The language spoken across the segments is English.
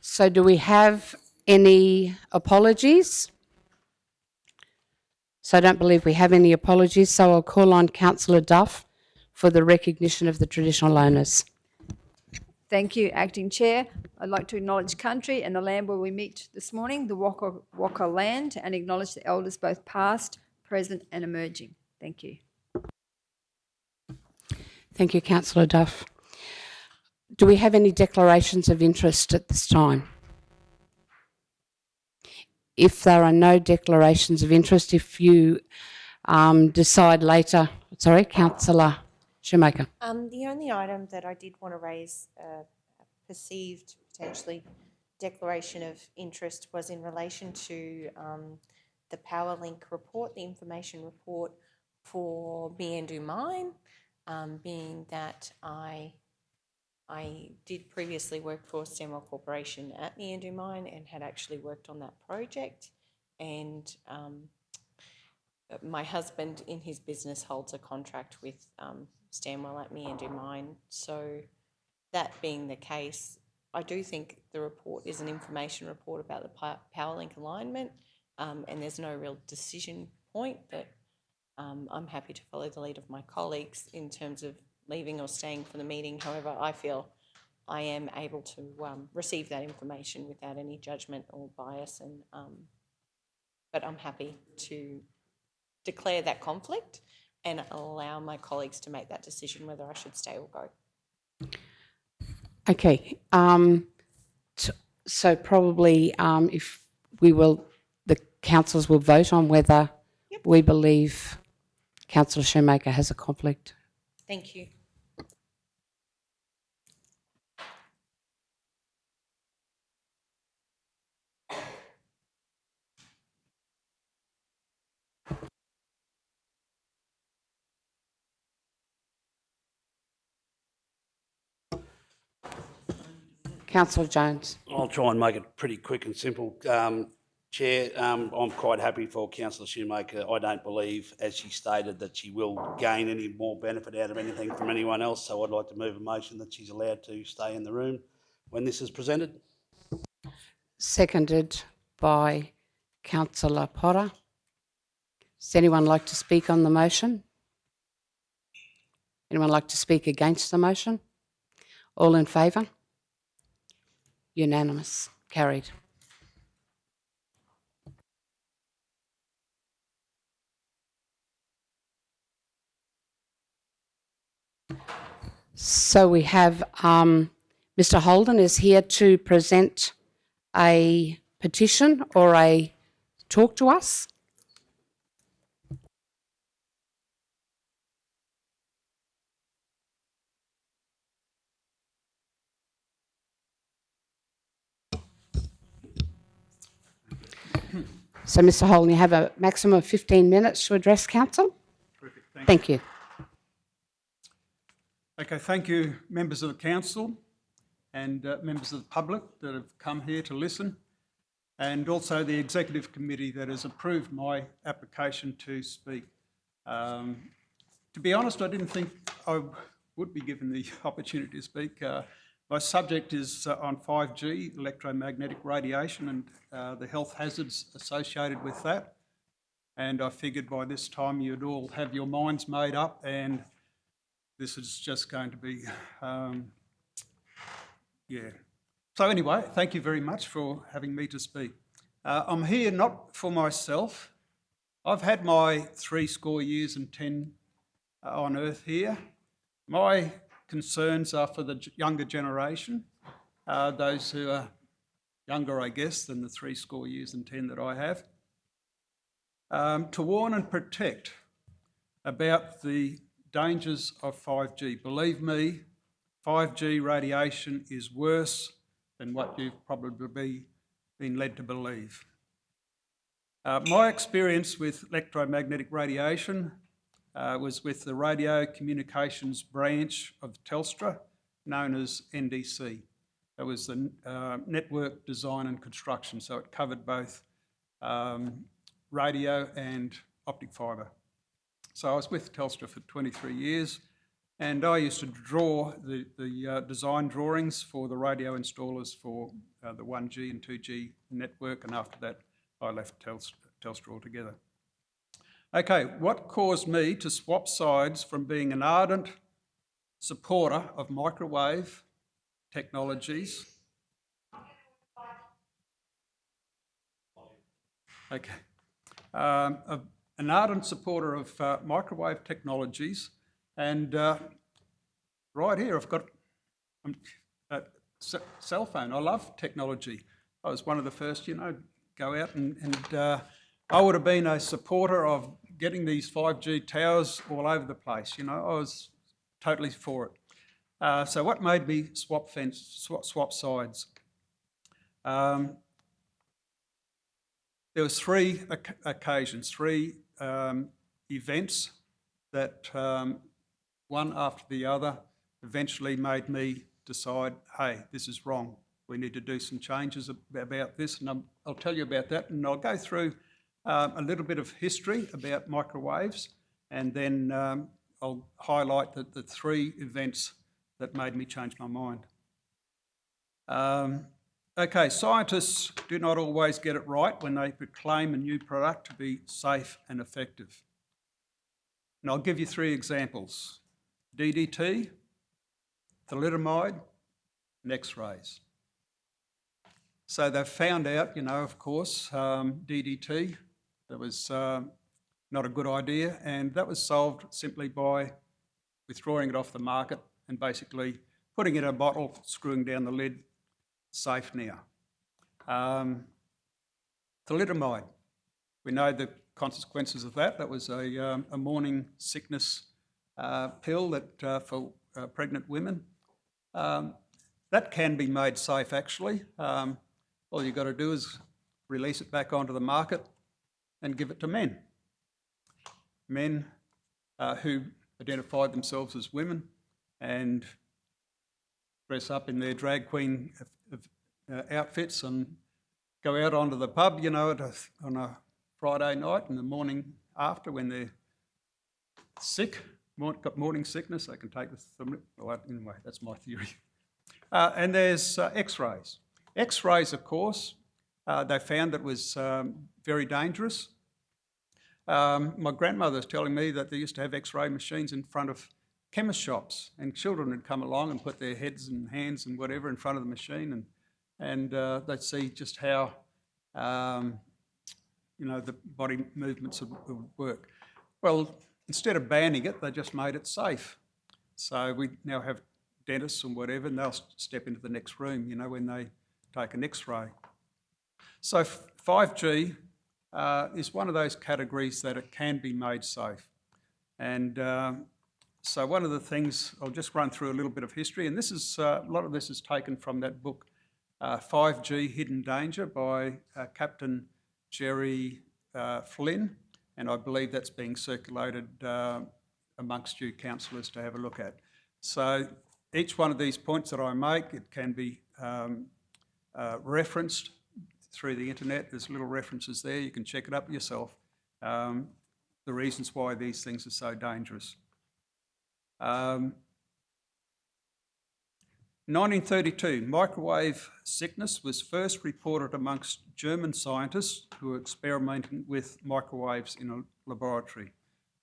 So do we have any apologies? So I don't believe we have any apologies, so I'll call on Councillor Duff for the recognition of the traditional owners. Thank you, Acting Chair. I'd like to acknowledge country and the land where we meet this morning, the Waka land, and acknowledge the elders both past, present and emerging. Thank you. Thank you, Councillor Duff. Do we have any declarations of interest at this time? If there are no declarations of interest, if you decide later, sorry, Councillor Shoemaker. The only item that I did want to raise, perceived potentially declaration of interest, was in relation to the Powerlink report, the information report for Meandu Mine, being that I did previously work for Stanwell Corporation at Meandu Mine and had actually worked on that project, and my husband in his business holds a contract with Stanwell at Meandu Mine. So that being the case, I do think the report is an information report about the Powerlink alignment, and there's no real decision point, but I'm happy to follow the lead of my colleagues in terms of leaving or staying for the meeting. However, I feel I am able to receive that information without any judgment or bias, and but I'm happy to declare that conflict and allow my colleagues to make that decision whether I should stay or go. Okay, so probably if we will, the councillors will vote on whether we believe Councillor Shoemaker has a conflict. Thank you. Councillor Jones. I'll try and make it pretty quick and simple. Chair, I'm quite happy for Councillor Shoemaker. I don't believe, as she stated, that she will gain any more benefit out of anything from anyone else, so I'd like to move a motion that she's allowed to stay in the room when this is presented. Seconded by Councillor Potter. Does anyone like to speak on the motion? Anyone like to speak against the motion? All in favour? Unanimous. Carried. So we have Mr. Holden is here to present a petition or a talk to us. So, Mr. Holden, you have a maximum of 15 minutes to address council. Terrific, Thank you. Okay, thank you, members of the council and members of the public that have come here to listen, and also the executive committee that has approved my application to speak. To be honest, I didn't think I would be given the opportunity to speak. My subject is on 5G, electromagnetic radiation, and the health hazards associated with that. And I figured by this time you'd all have your minds made up, and this is just going to be, yeah. So anyway, thank you very much for having me to speak. I'm here not for myself. I've had my 70 years and 10 on earth here. My concerns are for the younger generation, those who are younger, I guess, than the 70 years and 10 that I have, to warn and protect about the dangers of 5G. Believe me, 5G radiation is worse than what you've probably been led to believe. My experience with electromagnetic radiation was with the radio communications branch of Telstra, known as NDC. That was the network design and construction, so it covered both radio and optic fibre. So I was with Telstra for 23 years, And I used to draw the design drawings for the radio installers for the 1G and 2G network, and after that I left Telstra altogether. Okay, what caused me to swap sides from being an ardent supporter of microwave technologies? Okay. An ardent supporter of microwave technologies, and right here I've got a cell phone. I love technology. I was one of the first, go out and I would have been a supporter of getting these 5G towers all over the place. I was totally for it. So what made me swap sides? There was three occasions, three events that one after the other eventually made me decide, hey, this is wrong. We need to do some changes about this, and I'll tell you about that, and I'll go through a little bit of history about microwaves, and then I'll highlight the three events that made me change my mind. Okay, scientists do not always get it right when they proclaim a new product to be safe and effective. And I'll give you three examples: DDT, thalidomide, and X-rays. So they've found out, of course, DDT, that was not a good idea, and that was solved simply by withdrawing it off the market and basically putting it in a bottle, screwing down the lid. Safe now. Thalidomide, we know the consequences of that. That was a morning sickness pill that for pregnant women. That can be made safe, actually. All you've got to do is release it back onto the market and give it to men. Men who identified themselves as women and dress up in their drag queen outfits and go out onto the pub, on a Friday night and the morning after when they're sick, got morning sickness, they can take the... Well, anyway, that's my theory. And there's X-rays. X-rays, of course, they found that was very dangerous. My grandmother was telling me that they used to have X-ray machines in front of chemist shops, and children would come along and put their heads and hands and whatever in front of the machine, and they'd see just how the body movements would work. Well, instead of banning it, they just made it safe. So we now have dentists and whatever, and they'll step into the next room, when they take an X-ray. So 5G is one of those categories that it can be made safe. And so one of the things, I'll just run through a little bit of history, and this is a lot of this is taken from that book, 5G Hidden Danger by Captain Jerry Flynn, and I believe that's being circulated amongst you councillors to have a look at. So each one of these points that I make, it can be referenced through the internet. There's little references there, you can check it up yourself, the reasons why these things are so dangerous. 1932, microwave sickness was first reported amongst German scientists who were experimenting with microwaves in a laboratory.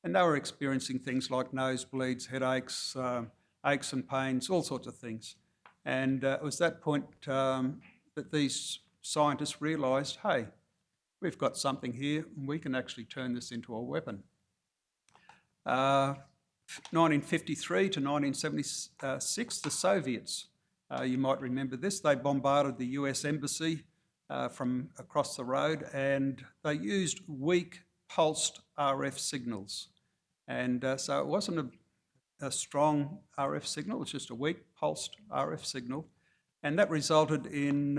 And they were experiencing things like nosebleeds, headaches, aches and pains, all sorts of things. And it was that point that these scientists realised, hey, we've got something here and we can actually turn this into a weapon. 1953 to 1976, the Soviets, you might remember this, they bombarded the US embassy from across the road, and they used weak pulsed RF signals. And so it wasn't a strong RF signal, it was just a weak pulsed RF signal. And that resulted in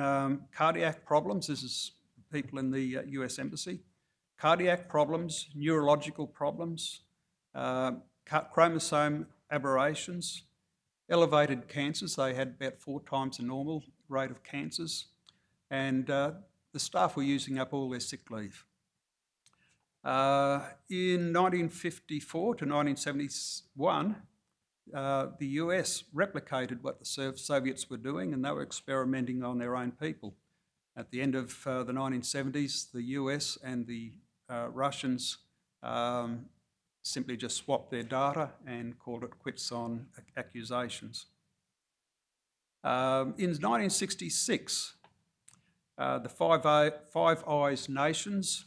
cardiac problems. This is people in the US embassy. Cardiac problems, neurological problems, chromosome aberrations, elevated cancers. They had about 4 times the normal rate of cancers. And the staff were using up all their sick leave. In 1954 to 1971, the US replicated what the Soviets were doing, and they were experimenting on their own people. At the end of the 1970s, the US and the Russians simply just swapped their data and called it quits on accusations. In 1966, the Five Eyes nations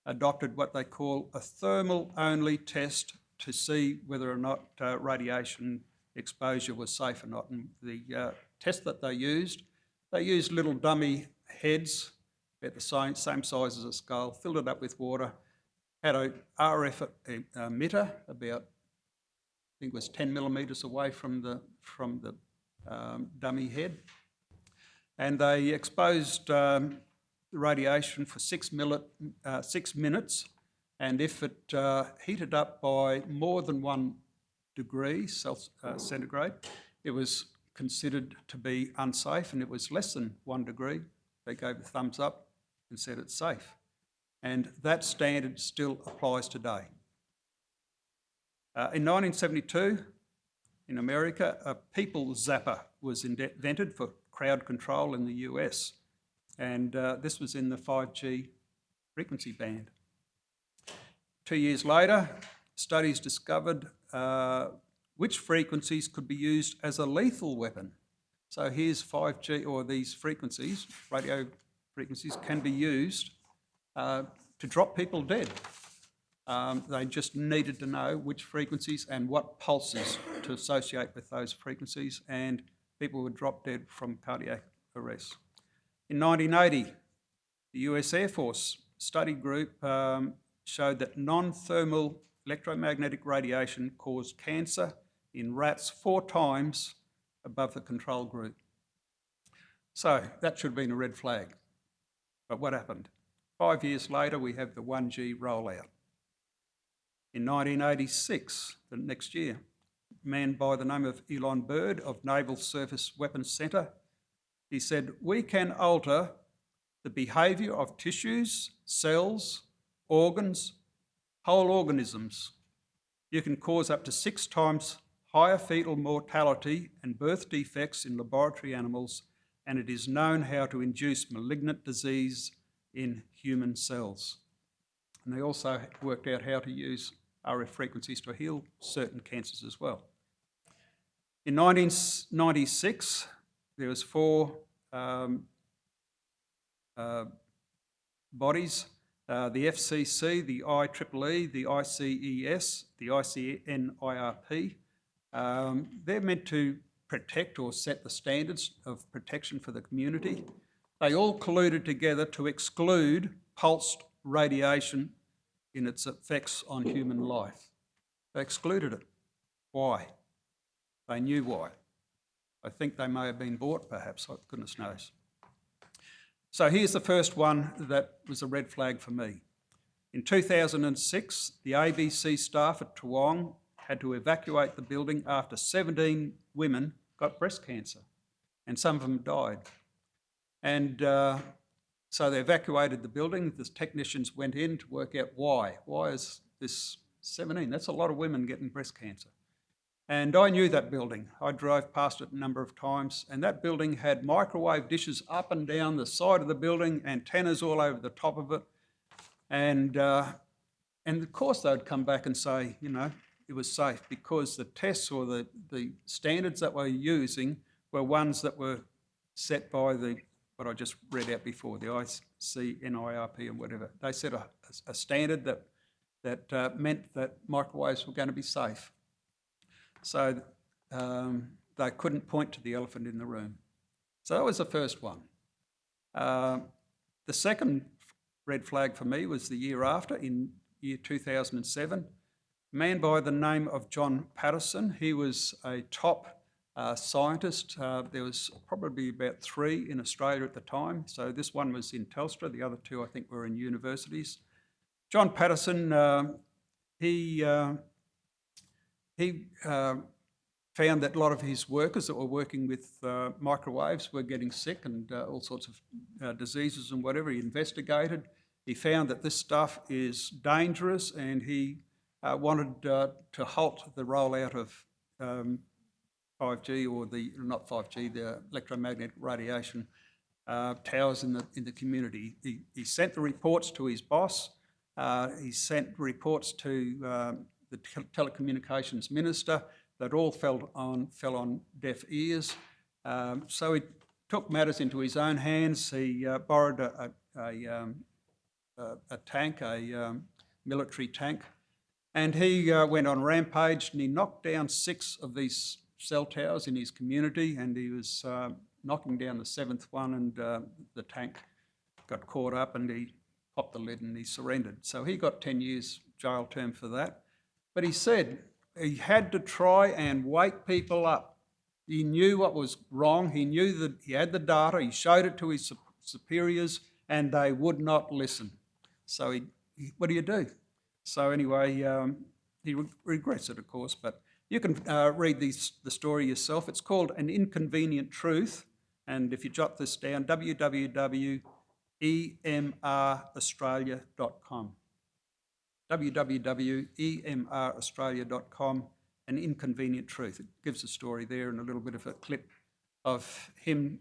adopted what they call a thermal-only test to see whether or not radiation exposure was safe or not. And the test that they used little dummy heads about the same size as a skull, filled it up with water, had a RF emitter about, I think it was 10 millimetres away from the dummy head, and they exposed the radiation for 6 minutes, and if it heated up by more than 1 degree centigrade, it was considered to be unsafe, and it was less than 1 degree. They gave a thumbs up and said it's safe. And that standard still applies today. In 1972, in America, a people zapper was invented for crowd control in the US, and this was in the 5G frequency band. 2 years later, studies discovered which frequencies could be used as a lethal weapon. So here's 5G, or these frequencies, radio frequencies, can be used to drop people dead. They just needed to know which frequencies and what pulses to associate with those frequencies, and people would drop dead from cardiac arrest. In 1980, the US Air Force study group showed that non-thermal electromagnetic radiation caused cancer in rats 4 times above the control group. So that should have been a red flag. But what happened? 5 years later, we have the 1G rollout. In 1986, the next year, a man by the name of Elon Bird of Naval Surface Weapons Centre, he said, "We can alter the behaviour of tissues, cells, organs, whole organisms. You can cause up to 6 times higher fetal mortality and birth defects in laboratory animals, and it is known how to induce malignant disease in human cells." And they also worked out how to use RF frequencies to heal certain cancers as well. In 1996, there was 4 bodies, the FCC, the IEEE, the ICES, the ICNIRP. They're meant to protect or set the standards of protection for the community. They all colluded together to exclude pulsed radiation in its effects on human life. They excluded it. Why? They knew why. I think they may have been bought, perhaps, goodness knows. So here's the first one that was a red flag for me. In 2006, the ABC staff at Toowong had to evacuate the building after 17 women got breast cancer, and some of them died. And so they evacuated the building. The technicians went in to work out why. Why is this 17? That's a lot of women getting breast cancer. And I knew that building. I drove past it a number of times, and that building had microwave dishes up and down the side of the building, antennas all over the top of it. And of course they'd come back and say, you know, it was safe, because the tests or the standards that we're using were ones that were set by what I just read out before, the ICNIRP and whatever. They set a standard that meant that microwaves were going to be safe. So they couldn't point to the elephant in the room. So that was the first one. The second red flag for me was the year after, in year 2007. A man by the name of John Patterson. He was a top scientist. There was probably about 3 in Australia at the time. So this one was in Telstra. The other 2, I think, were in universities. John Patterson, he found that a lot of his workers that were working with microwaves were getting sick and all sorts of diseases and whatever. He investigated. He found that this stuff is dangerous, and he wanted to halt the rollout of 5G or not 5G, the electromagnetic radiation towers in the community. He sent the reports to his boss. He sent reports to the telecommunications minister that all fell on deaf ears. So he took matters into his own hands. He borrowed a tank, a military tank, and he went on rampage and he knocked down 6 of these cell towers in his community, and he was knocking down the 7th one, and the tank got caught up and he popped the lid and he surrendered. So he got 10 years jail term for that. But he said he had to try and wake people up. He knew what was wrong. He knew that he had the data. He showed it to his superiors and they would not listen. So what do you do? So anyway, he regrets it, of course, but you can read the story yourself. It's called An Inconvenient Truth. And if you jot this down, www.emraustralia.com. www.emraustralia.com, An Inconvenient Truth. It gives a story there and a little bit of a clip of him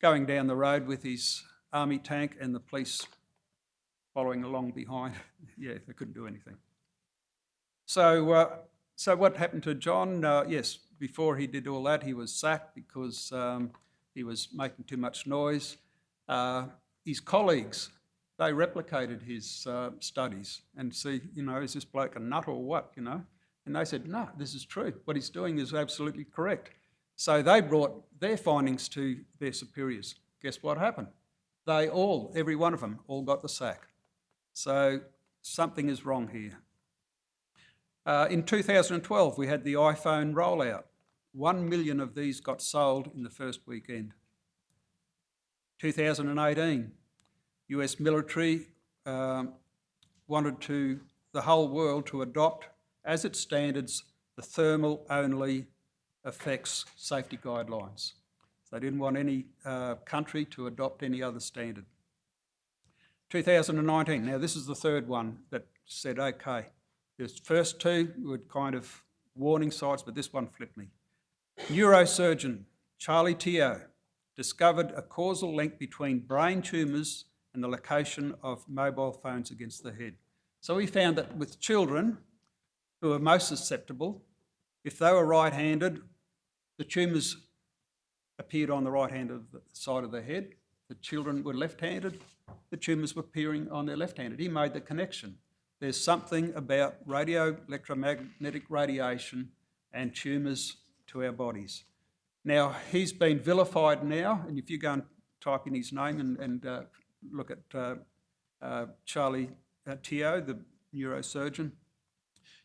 going down the road with his army tank and the police following along behind. Yeah, they couldn't do anything. So what happened to John? Yes, before he did all that, he was sacked because he was making too much noise. His colleagues, they replicated his studies and see, is this bloke a nut or what, And they said, no, this is true. What he's doing is absolutely correct. So they brought their findings to their superiors. Guess what happened? They all, every one of them, all got the sack. So something is wrong here. In 2012, we had the iPhone rollout. 1 million of these got sold in the first weekend. 2018, US military wanted the whole world to adopt as its standards the thermal-only effects safety guidelines. They didn't want any country to adopt any other standard. 2019, now this is the third one that said, okay, the first 2 were kind of warning signs, but this one flipped me. Neurosurgeon Charlie Teo discovered a causal link between brain tumours and the location of mobile phones against the head. So he found that with children who are most susceptible, if they were right-handed, the tumours appeared on the right-hand side of the head. The children were left-handed, the tumours were appearing on their left-handed. He made the connection. There's something about electromagnetic radiation and tumours to our bodies. Now, he's been vilified now, and if you go and type in his name and look at Charlie Teo, the neurosurgeon,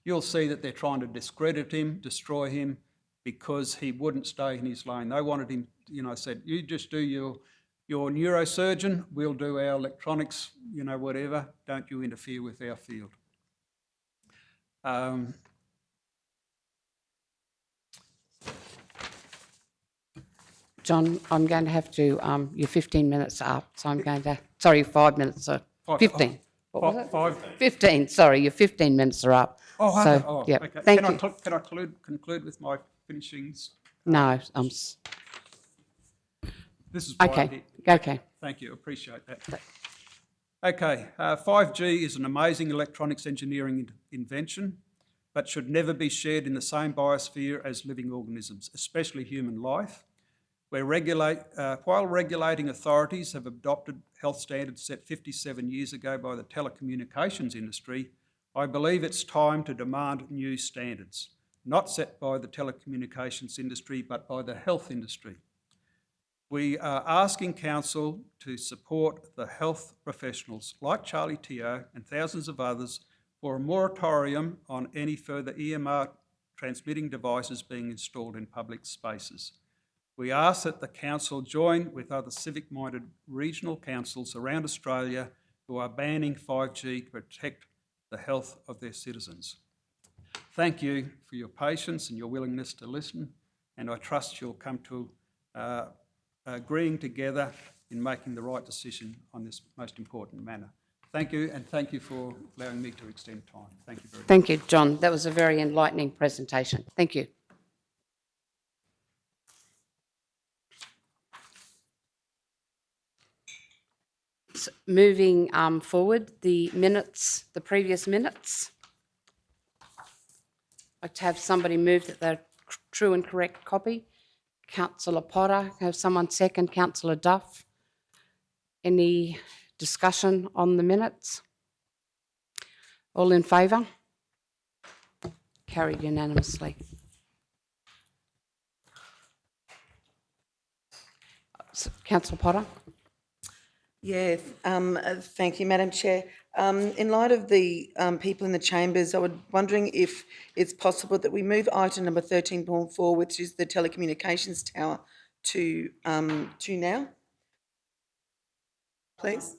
you'll see that they're trying to discredit him, destroy him, because he wouldn't stay in his lane. They wanted him, said, you just do your neurosurgeon, we'll do our electronics, whatever, don't you interfere with our field. John, I'm going to have to, your 15 minutes are up, so I'm going to, sorry, 5 minutes, 15. What was it? 15, sorry, your 15 minutes are up. Okay. Thank can you. Can I conclude with my finishings? No, This is why I'm here. okay. Thank you, appreciate that. Okay, 5G is an amazing electronics engineering invention, but should never be shared in the same biosphere as living organisms, especially human life. While regulating authorities have adopted health standards set 57 years ago by the telecommunications industry, I believe it's time to demand new standards, not set by the telecommunications industry, but by the health industry. We are asking Council to support the health professionals like Charlie Teo and thousands of others for a moratorium on any further EMR transmitting devices being installed in public spaces. We ask that the Council join with other civic-minded regional councils around Australia who are banning 5G to protect the health of their citizens. Thank you for your patience and your willingness to listen, and I trust you'll come to agreeing together in making the right decision on this most important matter. Thank you, and thank you for allowing me to extend time. Thank you very much. Thank you, John. That was a very enlightening presentation. Thank you. Moving forward, the minutes, the previous minutes. I'd like to have somebody move that they're true and correct copy. Councillor Potter, have someone second. Councillor Duff. Any discussion on the minutes? All in favour? Carried unanimously. Councillor Potter. Yeah, thank you, Madam Chair. In light of the people in the chambers, I was wondering if it's possible that we move item number 13.4, which is the telecommunications tower, to now, please.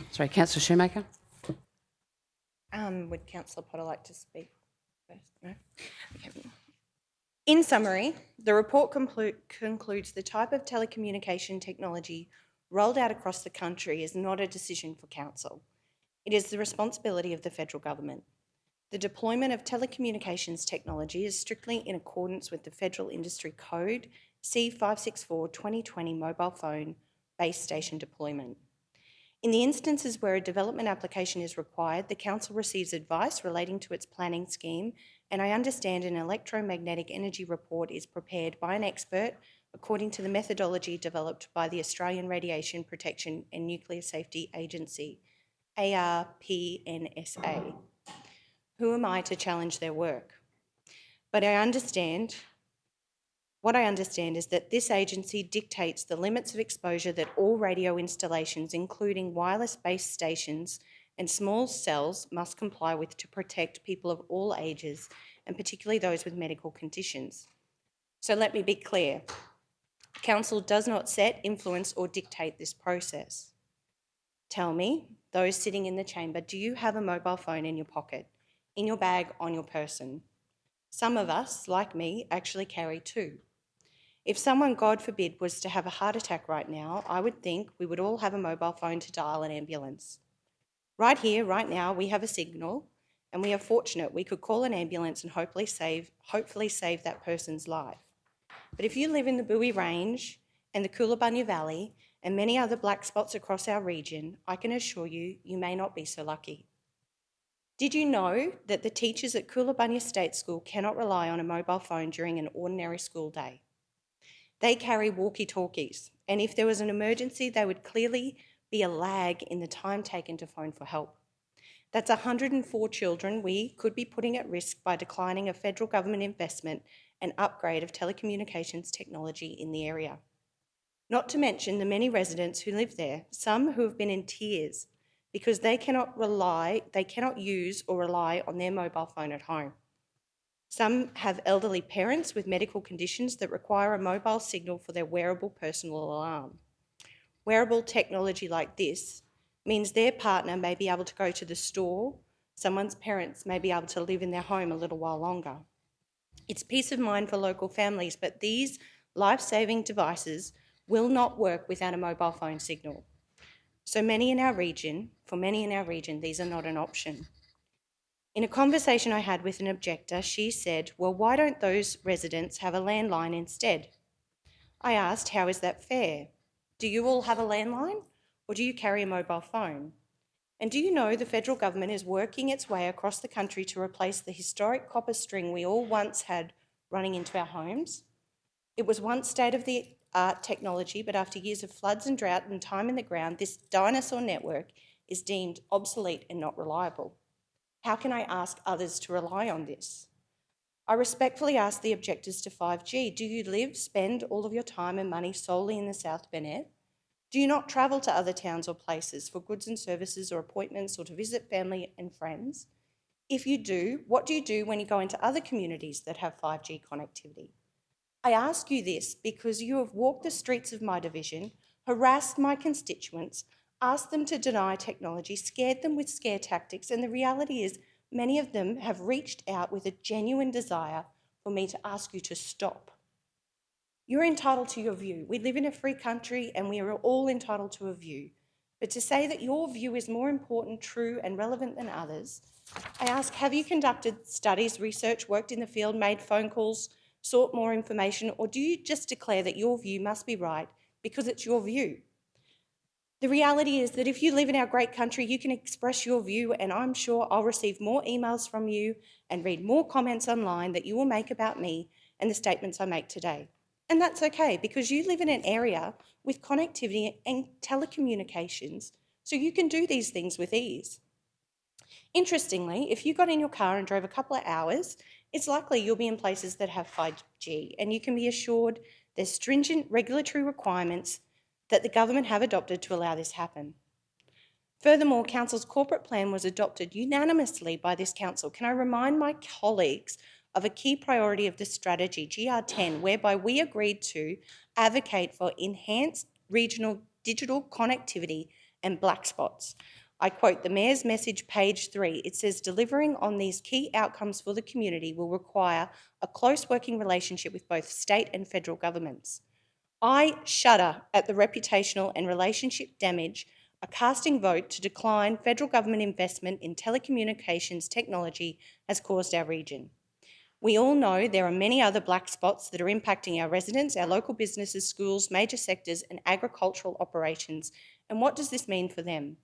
Sorry, Councillor Shoemaker. Would Councillor Potter like to speak first? No? Okay. In summary, the report concludes the type of telecommunication technology rolled out across the country is not a decision for Council. It is the responsibility of the federal government. The deployment of telecommunications technology is strictly in accordance with the Federal Industry Code C564/2020 mobile phone base station deployment. In the instances where a development application is required, the Council receives advice relating to its planning scheme, and I understand an electromagnetic energy report is prepared by an expert according to the methodology developed by the Australian Radiation Protection and Nuclear Safety Agency, ARPNSA. Who am I to challenge their work? But what I understand is that this agency dictates the limits of exposure that all radio installations, including wireless base stations and small cells, must comply with to protect people of all ages, and particularly those with medical conditions. So let me be clear. Council does not set, influence or dictate this process. Tell me, those sitting in the chamber, do you have a mobile phone in your pocket, in your bag, on your person? Some of us, like me, actually carry two. If someone, God forbid, was to have a heart attack right now, I would think we would all have a mobile phone to dial an ambulance. Right here, right now, we have a signal, and we are fortunate we could call an ambulance and hopefully save that person's life. But if you live in the Bowie Range and the Coolabunnya Valley and many other black spots across our region, I can assure you, you may not be so lucky. Did you know that the teachers at Coolabunnya State School cannot rely on a mobile phone during an ordinary school day? They carry walkie-talkies, and if there was an emergency, there would clearly be a lag in the time taken to phone for help. That's 104 children we could be putting at risk by declining a federal government investment and upgrade of telecommunications technology in the area. Not to mention the many residents who live there, some who have been in tears because they cannot use or rely on their mobile phone at home. Some have elderly parents with medical conditions that require a mobile signal for their wearable personal alarm. Wearable technology like this means their partner may be able to go to the store, someone's parents may be able to live in their home a little while longer. It's peace of mind for local families, but these life-saving devices will not work without a mobile phone signal. For many in our region, these are not an option. In a conversation I had with an objector, she said, well, why don't those residents have a landline instead? I asked, how is that fair? Do you all have a landline, or do you carry a mobile phone? And do you know the federal government is working its way across the country to replace the historic copper string we all once had running into our homes? It was once state-of-the-art technology, but after years of floods and drought and time in the ground, this dinosaur network is deemed obsolete and not reliable. How can I ask others to rely on this? I respectfully ask the objectors to 5G, do you live, spend all of your time and money solely in the South Bennett? Do you not travel to other towns or places for goods and services or appointments or to visit family and friends? If you do, what do you do when you go into other communities that have 5G connectivity? I ask you this because you have walked the streets of my division, harassed my constituents, asked them to deny technology, scared them with scare tactics, and the reality is many of them have reached out with a genuine desire for me to ask you to stop. You're entitled to your view. We live in a free country and we are all entitled to a view. But to say that your view is more important, true, and relevant than others, I ask, have you conducted studies, research, worked in the field, made phone calls, sought more information, or do you just declare that your view must be right because it's your view? The reality is that if you live in our great country, you can express your view, and I'm sure I'll receive more emails from you and read more comments online that you will make about me and the statements I make today. And that's okay, because you live in an area with connectivity and telecommunications, so you can do these things with ease. Interestingly, if you got in your car and drove a couple of hours, it's likely you'll be in places that have 5G, and you can be assured there's stringent regulatory requirements that the government have adopted to allow this happen. Furthermore, Council's corporate plan was adopted unanimously by this Council. Can I remind my colleagues of a key priority of the strategy, GR10, whereby we agreed to advocate for enhanced regional digital connectivity and black spots. I quote the Mayor's message, page 3. It says, delivering on these key outcomes for the community will require a close working relationship with both state and federal governments. I shudder at the reputational and relationship damage a casting vote to decline federal government investment in telecommunications technology has caused our region. We all know there are many other black spots that are impacting our residents, our local businesses, schools, major sectors, and agricultural operations. And what does this mean for them?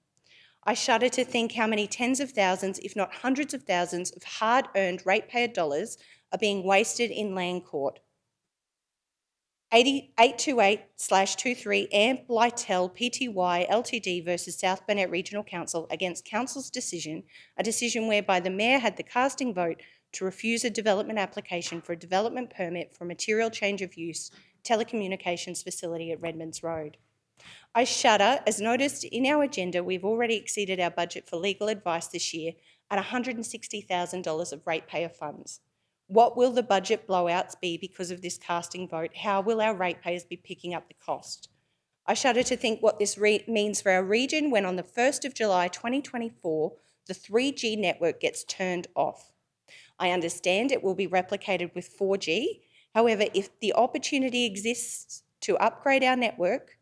I shudder to think how many tens of thousands, if not hundreds of thousands, of hard-earned ratepayer dollars are being wasted in land court. 828/23 AMP Lytel Pty Ltd versus South Bennett Regional Council against Council's decision, a decision whereby the Mayor had the casting vote to refuse a development application for a development permit for a material change of use telecommunications facility at Redmonds Road. I shudder, as noticed in our agenda, we've already exceeded our budget for legal advice this year at $160,000 of ratepayer funds. What will the budget blowouts be because of this casting vote? How will our ratepayers be picking up the cost? I shudder to think what this means for our region when on the 1st of July 2024, the 3G network gets turned off. I understand it will be replicated with 4G. However, if the opportunity exists to upgrade our network,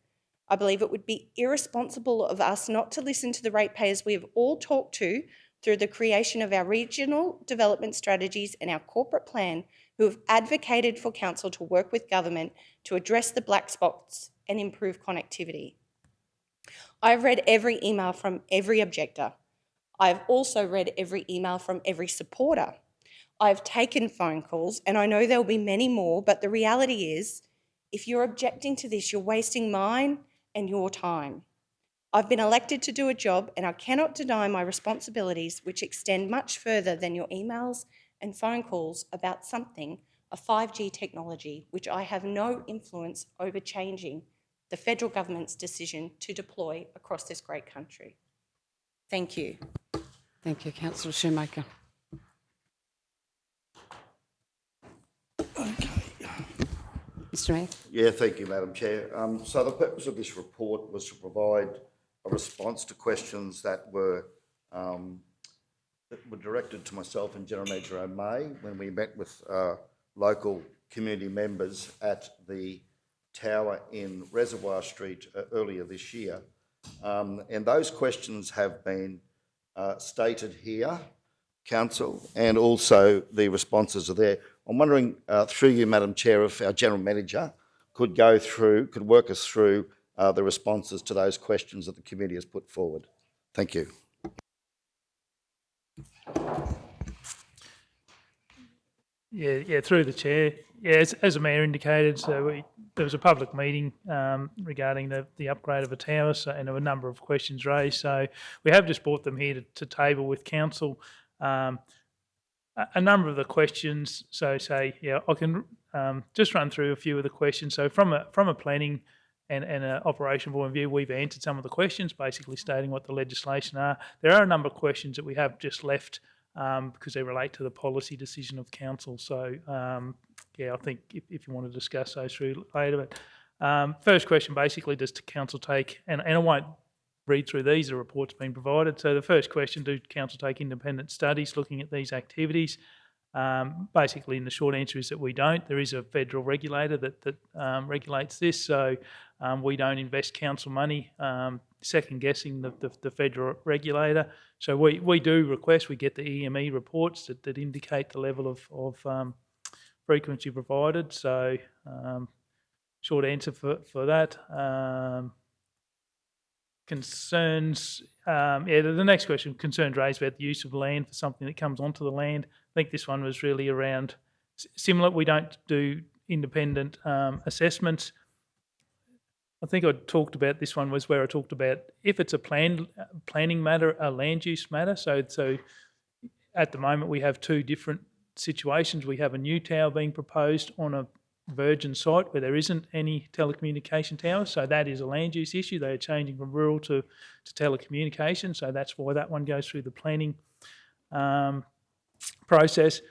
I believe it would be irresponsible of us not to listen to the ratepayers we have all talked to through the creation of our regional development strategies and our corporate plan, who have advocated for Council to work with government to address the black spots and improve connectivity. I've read every email from every objector. I've also read every email from every supporter. I've taken phone calls, and I know there'll be many more, but the reality is, if you're objecting to this, you're wasting mine and your time. I've been elected to do a job, and I cannot deny my responsibilities, which extend much further than your emails and phone calls about something, a 5G technology, which I have no influence over changing the federal government's decision to deploy across this great country. Thank you. Thank you, Councillor Shoemaker. Mr Mayor. Yeah, thank you, Madam Chair. So the purpose of this report was to provide a response to questions that were directed to myself and General Manager O'May when we met with local community members at the tower in Reservoir Street earlier this year. And those questions have been stated here, Council, and also the responses are there. I'm wondering, through you, Madam Chair, if our General Manager could work us through the responses to those questions that the committee has put forward. Thank you. Yeah, through the chair. Yeah, as the Mayor indicated, so there was a public meeting regarding the upgrade of a tower, and there were a number of questions raised. So we have just brought them here to table with Council. a number of the questions, so say, yeah, I can just run through a few of the questions. So from a planning and an operational point of view, we've answered some of the questions, basically stating what the legislation are. There are a number of questions that we have just left because they relate to the policy decision of council. So, yeah, I think if you want to discuss those through later. But first question, basically, does the council take, and I won't read through these, the report's been provided. So the first question, do council take independent studies looking at these activities? Basically, in the short answer is that we don't. There is a federal regulator that regulates this, so we don't invest council money second guessing the federal regulator. So we do request, we get the EME reports that indicate the level of frequency provided. So short answer for that. Concerns, the next question, concerns raised about the use of land for something that comes onto the land. I think this one was really around similar. We don't do independent assessments. I think I talked about this one was where I talked about if it's a planning matter, a land use matter. So at the moment we have two different situations. We have a new tower being proposed on a virgin site where there isn't any telecommunication towers, so that is a land use issue. They are changing from rural to telecommunication, so that's why that one goes through the planning process.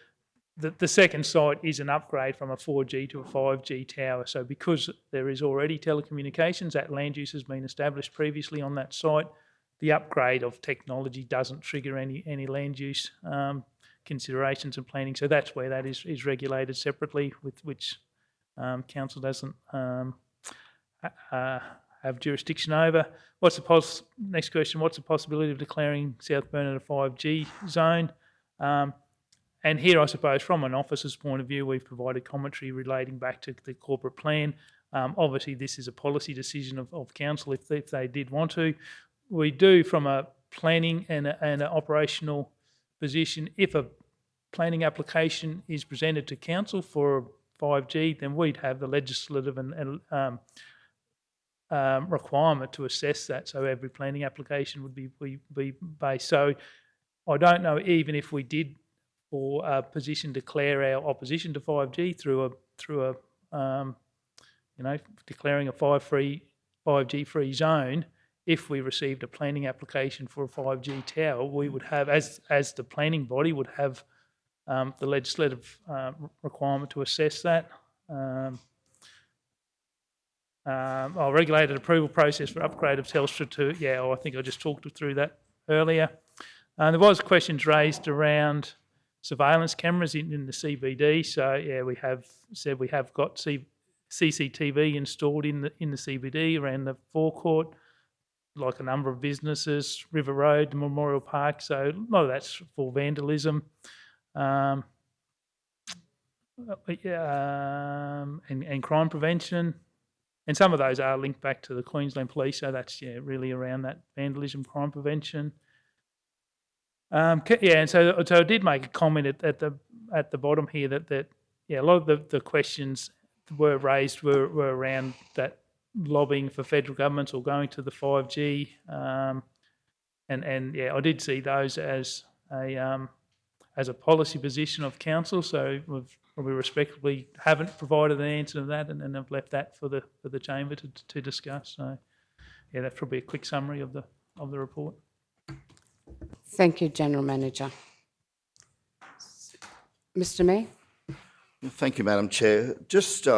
The second site is an upgrade from a 4G to a 5G tower, so because there is already telecommunications, that land use has been established previously on that site. The upgrade of technology doesn't trigger any land use considerations and planning, so that's where that is regulated separately, with which council doesn't have jurisdiction over. Next question, what's the possibility of declaring South Burnett a 5G zone? And here, I suppose, from an officer's point of view, we've provided commentary relating back to the corporate plan. Obviously, this is a policy decision of council if they did want to. We do, from a planning and an operational position, if a planning application is presented to council for 5G, then we'd have the legislative and requirement to assess that. So every planning application would be based. So I don't know, even if we did for a position declare our opposition to 5G through a declaring a 5G free zone, if we received a planning application for a 5G tower, we would have, as the planning body, would have the legislative requirement to assess that. Regulated approval process for upgrade of Telstra to, I think I just talked through that earlier. There was questions raised around surveillance cameras in the CBD. So we have said we have got CCTV installed in the CBD around the forecourt, like a number of businesses, River Road, the Memorial Park. So a lot of that's for vandalism. And crime prevention. And some of those are linked back to the Queensland Police, so that's really around that vandalism, crime prevention. And so I did make a comment at the bottom here that a lot of the questions were raised were around that lobbying for federal governments or going to the 5G, and I did see those as a policy position of council. So we respectfully haven't provided an answer to that, and have left that for the chamber to discuss. So that's probably a quick summary of the report. Thank you, General Manager. Mr. Mayor? Thank you, Madam Chair. Just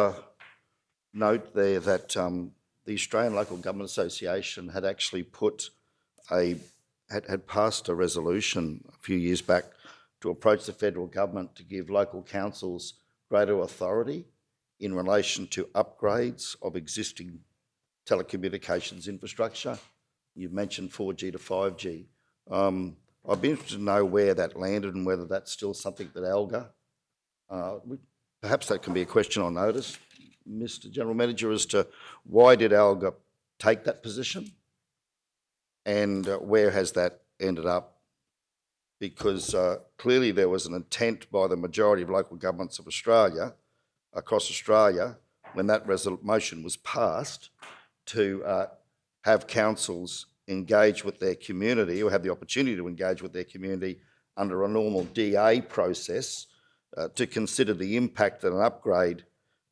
note there that the Australian Local Government Association had actually had passed a resolution a few years back to approach the federal government to give local councils greater authority in relation to upgrades of existing telecommunications infrastructure. You've mentioned 4G to 5G. I'd be interested to know where that landed and whether that's still something that ALGA, perhaps that can be a question on notice, Mr. General Manager, as to why did ALGA take that position and where has that ended up? Because clearly there was an intent by the majority of local governments of Australia, across Australia, when that motion was passed, to have councils engage with their community or have the opportunity to engage with their community under a normal DA process to consider the impact that an upgrade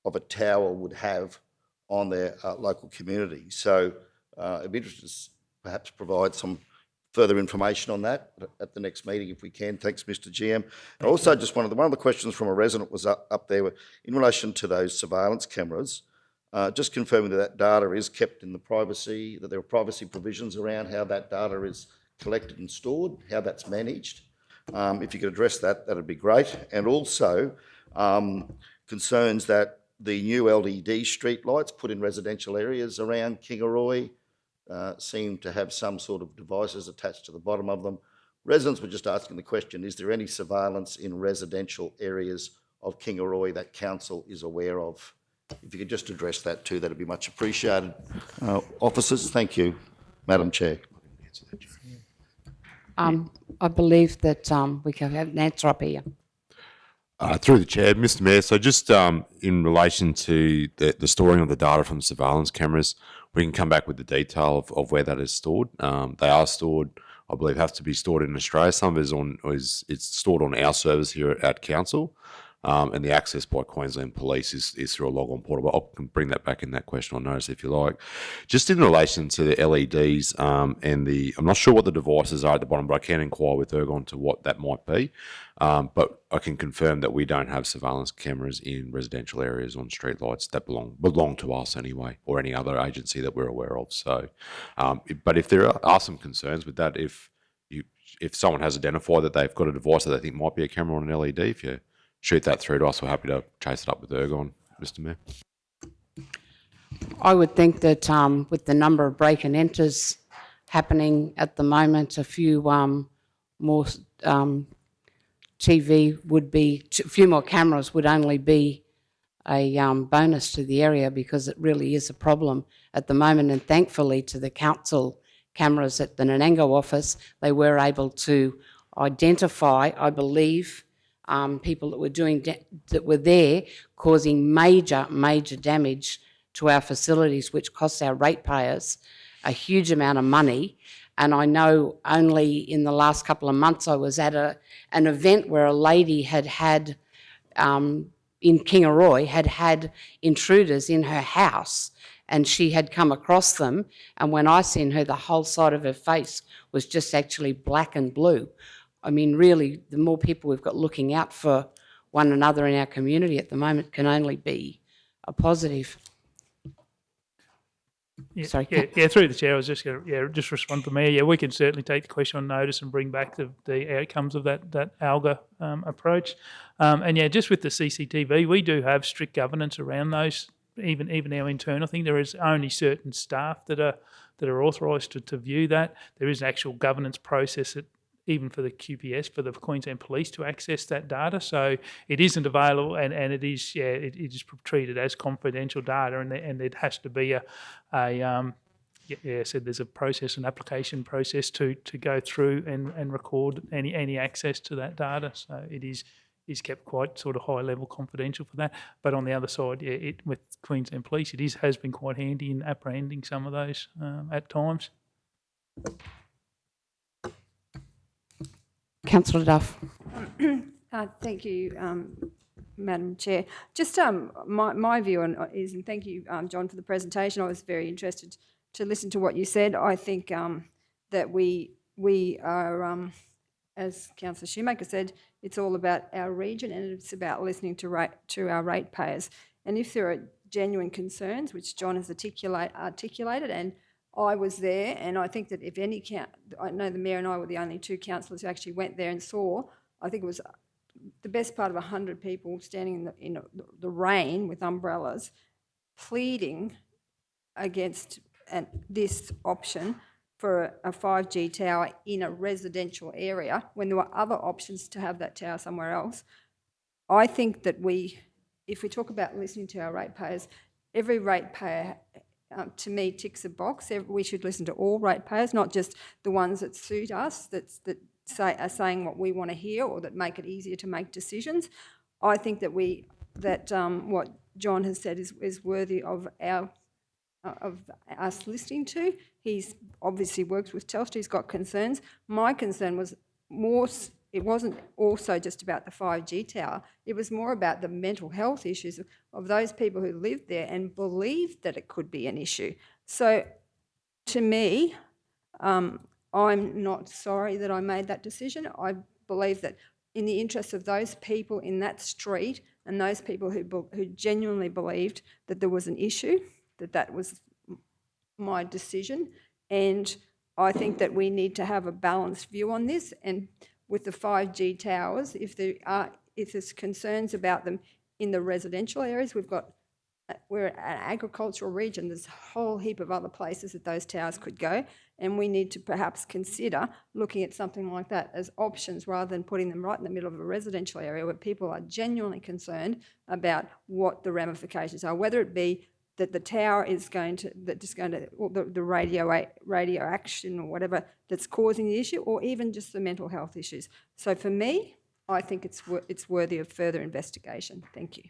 of a tower would have on their local community. So I'd be interested to perhaps provide some further information on that at the next meeting if we can. Thanks, Mr. GM. And also just one of the questions from a resident was up there in relation to those surveillance cameras, just confirming that that data is kept in the privacy, that there are privacy provisions around how that data is collected and stored, how that's managed. If you could address that, that'd be great. And also concerns that the new LED street lights put in residential areas around Kingaroy seem to have some sort of devices attached to the bottom of them. Residents were just asking the question, is there any surveillance in residential areas of Kingaroy that council is aware of? If you could just address that too, that'd be much appreciated. Officers, thank you, Madam Chair. I believe that we can have an answer up here. Through the chair, Mr. Mayor, so just in relation to the storing of the data from surveillance cameras, we can come back with the detail of where that is stored. They are stored, I believe, have to be stored in Australia. Some of it it's stored on our servers here at council, and the access by Queensland Police is through a log-on portal. But I can bring that back in that question on notice if you like. Just in relation to the LEDs and I'm not sure what the devices are at the bottom, but I can inquire with Ergon to what that might be. But I can confirm that we don't have surveillance cameras in residential areas on streetlights that belong to us anyway, or any other agency that we're aware of. So, but if there are some concerns with that, if someone has identified that they've got a device that they think might be a camera on an LED, if you shoot that through to us, we're happy to chase it up with Ergon, Mr. Mayor. I would think that with the number of break and enters happening at the moment, a few more TV would be, a few more cameras would only be a bonus to the area, because it really is a problem at the moment. And thankfully to the council cameras at the Nanango office, they were able to identify, I believe, people that were there causing major damage to our facilities, which costs our ratepayers a huge amount of money. And I know only in the last couple of months I was at an event where a lady had in Kingaroy had intruders in her house, and she had come across them, and when I seen her, the whole side of her face was just actually black and blue. I mean, really, the more people we've got looking out for one another in our community at the moment can only be a positive. Yeah, Sorry. yeah, through the chair, I was just going to just respond to the mayor. Yeah, we can certainly take the question on notice and bring back the outcomes of that ALGA approach. And yeah, just with the CCTV, we do have strict governance around those. Even our internal thing, there is only certain staff that are authorised to view that. There is an actual governance process that, even for the QPS, for the Queensland Police to access that data. So it isn't available, and it is it is treated as confidential data, and it has to be I said there's a process, an application process to go through and record any access to that data. So it is kept quite sort of high level confidential for that. But on the other side, with Queensland Police, has been quite handy in apprehending some of those at times. Councillor Duff. Thank you, Madam Chair. Just my view on is, and thank you, John, for the presentation. I was very interested to listen to what you said. I think that we are, as Councillor Shoemaker said, it's all about our region, and it's about listening to our ratepayers. And if there are genuine concerns, which John has articulated, and I was there, and I think that if any I know the Mayor and I were the only two councillors who actually went there and saw. I think it was the best part of 100 people standing in the rain with umbrellas, pleading against this option for a 5G tower in a residential area when there were other options to have that tower somewhere else. I think that if we talk about listening to our ratepayers, every ratepayer, to me, ticks a box. We should listen to all ratepayers, not just the ones that suit us, that are saying what we want to hear or that make it easier to make decisions. I think that what John has said is worthy of us listening to. He's obviously works with Telstra. He's got concerns. My concern was more it wasn't also just about the 5G tower. It was more about the mental health issues of those people who lived there and believed that it could be an issue. So to me, I'm not sorry that I made that decision. I believe that in the interest of those people in that street and those people who genuinely believed that there was an issue, that was my decision. And I think that we need to have a balanced view on this. And with the 5G towers, if there's concerns about them in the residential areas, we're an agricultural region. There's a whole heap of other places that those towers could go, and we need to perhaps consider looking at something like that as options rather than putting them right in the middle of a residential area where people are genuinely concerned about what the ramifications are, whether it be that the tower is or the radio action or whatever that's causing the issue, or even just the mental health issues. So for me, I think it's worthy of further investigation. Thank you.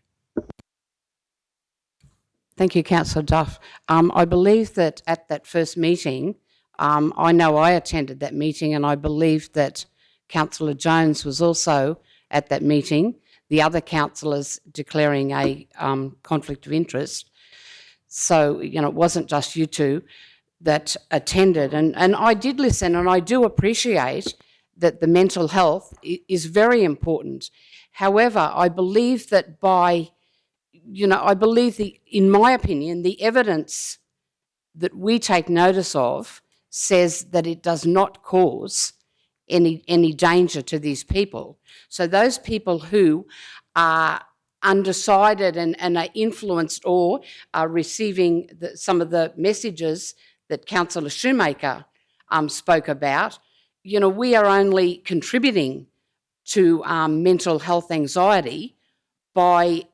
Thank you, Councillor Duff. I believe that at that first meeting, I know I attended that meeting, and I believe that Councillor Jones was also at that meeting, the other councillors declaring a conflict of interest. So, it wasn't just you two that attended. And I did listen, and I do appreciate that the mental health is very important. However, I believe that in my opinion, the evidence that we take notice of says that it does not cause any danger to these people. So those people who are undecided and are influenced or are receiving some of the messages that Councillor Shoemaker spoke about, we are only contributing to mental health anxiety by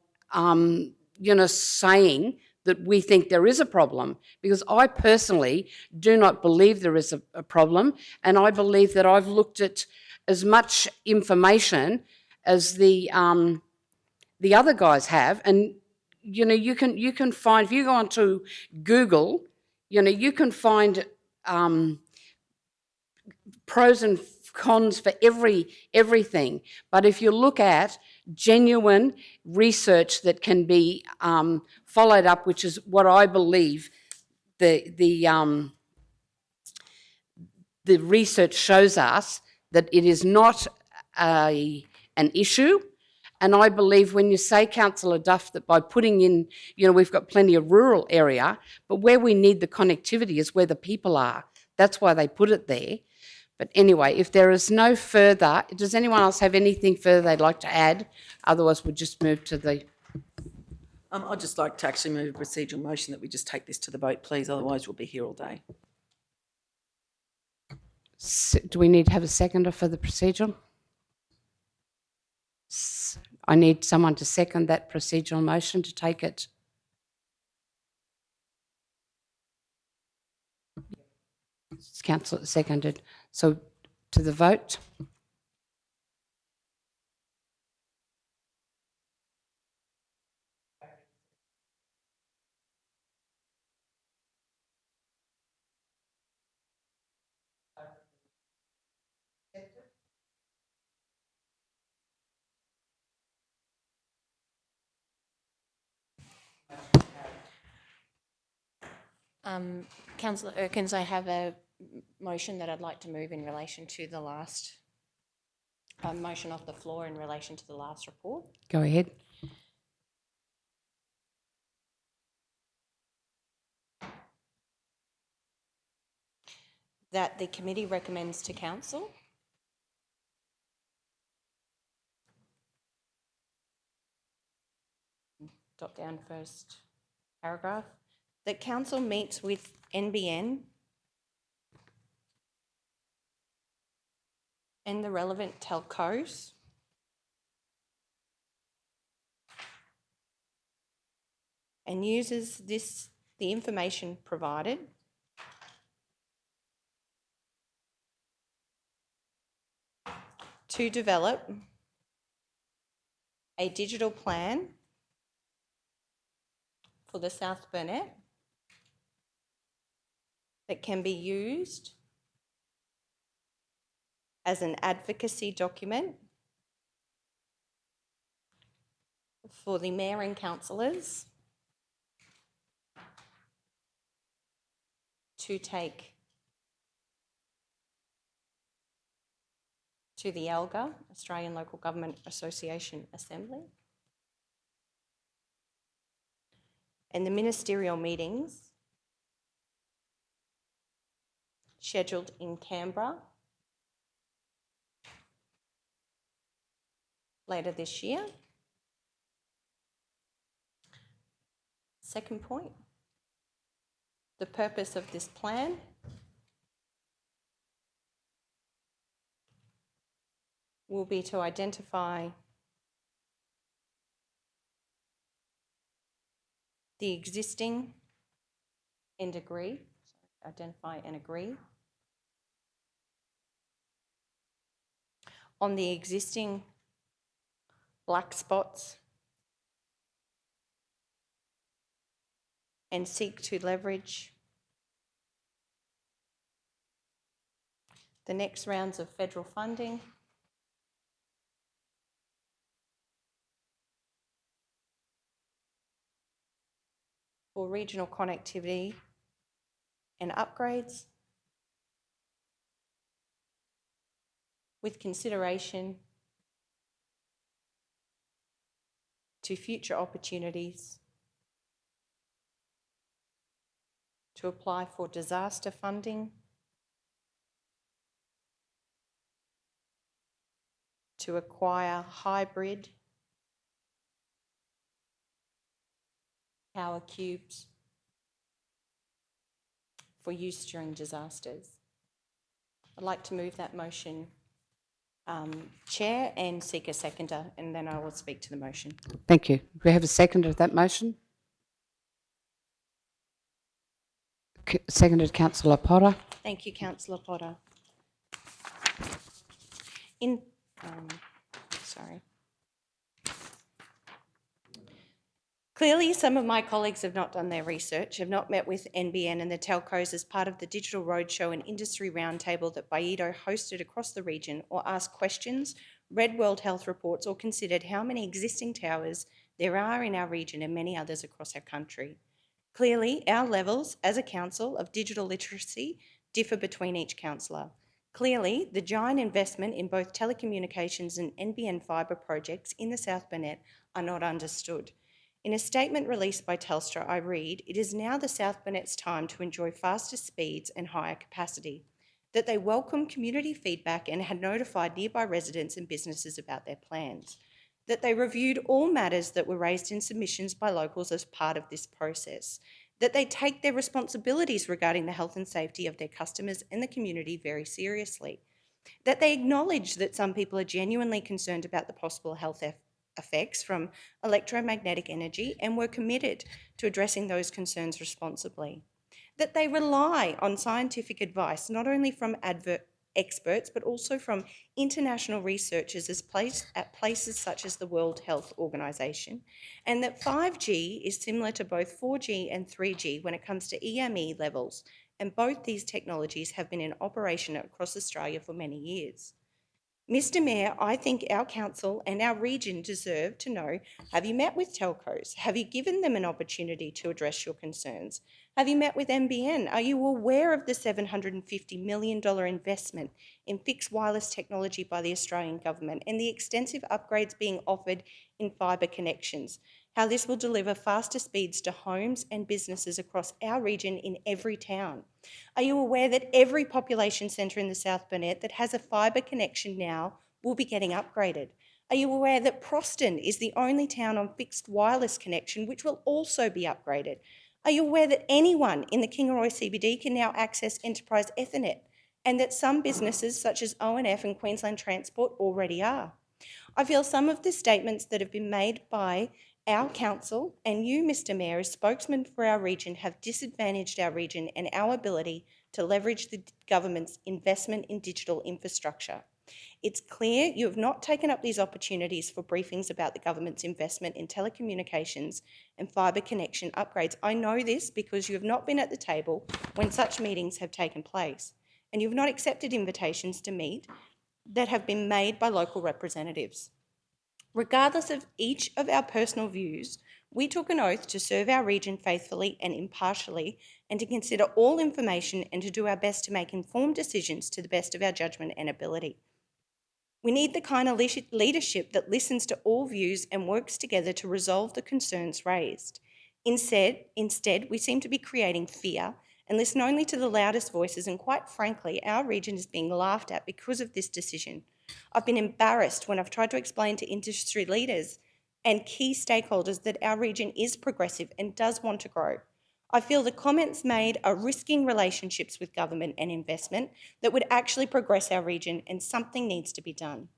saying that we think there is a problem, because I personally do not believe there is a problem, and I believe that I've looked at as much information as the other guys have, and you can find, if you go onto Google, you can find pros and cons for everything. But if you look at genuine research that can be followed up, which is what I believe the research shows us, that it is not an issue. And I believe when you say, Councillor Duff, that by putting in, we've got plenty of rural area, but where we need the connectivity is where the people are. That's why they put it there. But anyway, if there is no further, does anyone else have anything further they'd like to add? Otherwise, we'll just move to the... I'd just like to actually move a procedural motion that we just take this to the vote, please. Otherwise, we'll be here all day. Do we need to have a seconder for the procedural? I need someone to second that procedural motion to take it. Councillor seconded. So to the vote. Councillor Erkins, I have a motion that I'd like to move in relation to the last motion off the floor in relation to the last report. Go ahead. That the committee recommends to council dot down first paragraph, that council meets with NBN and the relevant telcos and uses the information provided to develop a digital plan for the South Burnett that can be used as an advocacy document for the Mayor and councillors to take to the ALGA, Australian Local Government Association Assembly, and the ministerial meetings scheduled in Canberra later this year. Second point, the purpose of this plan will be to identify the existing and agree, identify and agree on the existing black spots and seek to leverage the next rounds of federal funding for regional connectivity and upgrades with consideration to future opportunities to apply for disaster funding, to acquire hybrid power cubes for use during disasters. I'd like to move that motion, Chair, and seek a seconder, and then I will speak to the motion. Thank you. Do we have a seconder of that motion? Seconded, Councillor Potter. Thank you, Councillor Potter. Sorry. Clearly, some of my colleagues have not done their research, have not met with NBN and the telcos as part of the digital roadshow and industry roundtable that BIEDO hosted across the region, or asked questions, read World Health reports, or considered how many existing towers there are in our region and many others across our country. Clearly, our levels as a council of digital literacy differ between each councillor. Clearly, the giant investment in both telecommunications and NBN fibre projects in the South Burnett are not understood. In a statement released by Telstra, I read, "It is now the South Burnett's time to enjoy faster speeds and higher capacity," that they welcome community feedback and had notified nearby residents and businesses about their plans, that they reviewed all matters that were raised in submissions by locals as part of this process, that they take their responsibilities regarding the health and safety of their customers and the community very seriously, that they acknowledge that some people are genuinely concerned about the possible health effects from electromagnetic energy and were committed to addressing those concerns responsibly, that they rely on scientific advice not only from experts but also from international researchers at places such as the World Health Organization, and that 5G is similar to both 4G and 3G when it comes to EME levels, and both these technologies have been in operation across Australia for many years. Mr Mayor, I think our council and our region deserve to know, have you met with telcos? Have you given them an opportunity to address your concerns? Have you met with NBN? Are you aware of the $750 million investment in fixed wireless technology by the Australian government and the extensive upgrades being offered in fibre connections? How this will deliver faster speeds to homes and businesses across our region in every town? Are you aware that every population centre in the South Burnett that has a fibre connection now will be getting upgraded? Are you aware that Proston is the only town on fixed wireless connection which will also be upgraded? Are you aware that anyone in the Kingaroy CBD can now access Enterprise Ethernet, and that some businesses such as ONF and Queensland Transport already are? I feel some of the statements that have been made by our council and you, Mr Mayor, as spokesman for our region, have disadvantaged our region and our ability to leverage the government's investment in digital infrastructure. It's clear you have not taken up these opportunities for briefings about the government's investment in telecommunications and fibre connection upgrades. I know this because you have not been at the table when such meetings have taken place, and you have not accepted invitations to meet that have been made by local representatives. Regardless of each of our personal views, we took an oath to serve our region faithfully and impartially and to consider all information and to do our best to make informed decisions to the best of our judgment and ability. We need the kind of leadership that listens to all views and works together to resolve the concerns raised. Instead, we seem to be creating fear and listen only to the loudest voices, and quite frankly, our region is being laughed at because of this decision. I've been embarrassed when I've tried to explain to industry leaders and key stakeholders that our region is progressive and does want to grow. I feel the comments made are risking relationships with government and investment that would actually progress our region, and something needs to be done.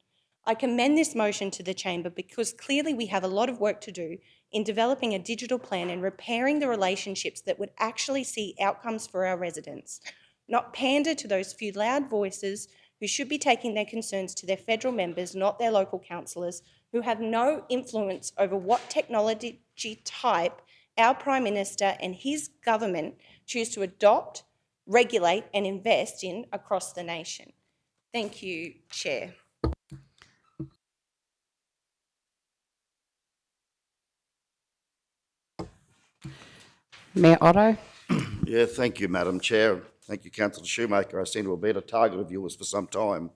I commend this motion to the Chamber because clearly we have a lot of work to do in developing a digital plan and repairing the relationships that would actually see outcomes for our residents, not pander to those few loud voices who should be taking their concerns to their federal members, not their local councillors, who have no influence over what technology type our Prime Minister and his government choose to adopt, regulate and invest in across the nation. Thank you, Chair. Mayor Otto. Yeah, thank you, Madam Chair. Thank you, Councillor Shoemaker. I seem to have been a target of yours for some time.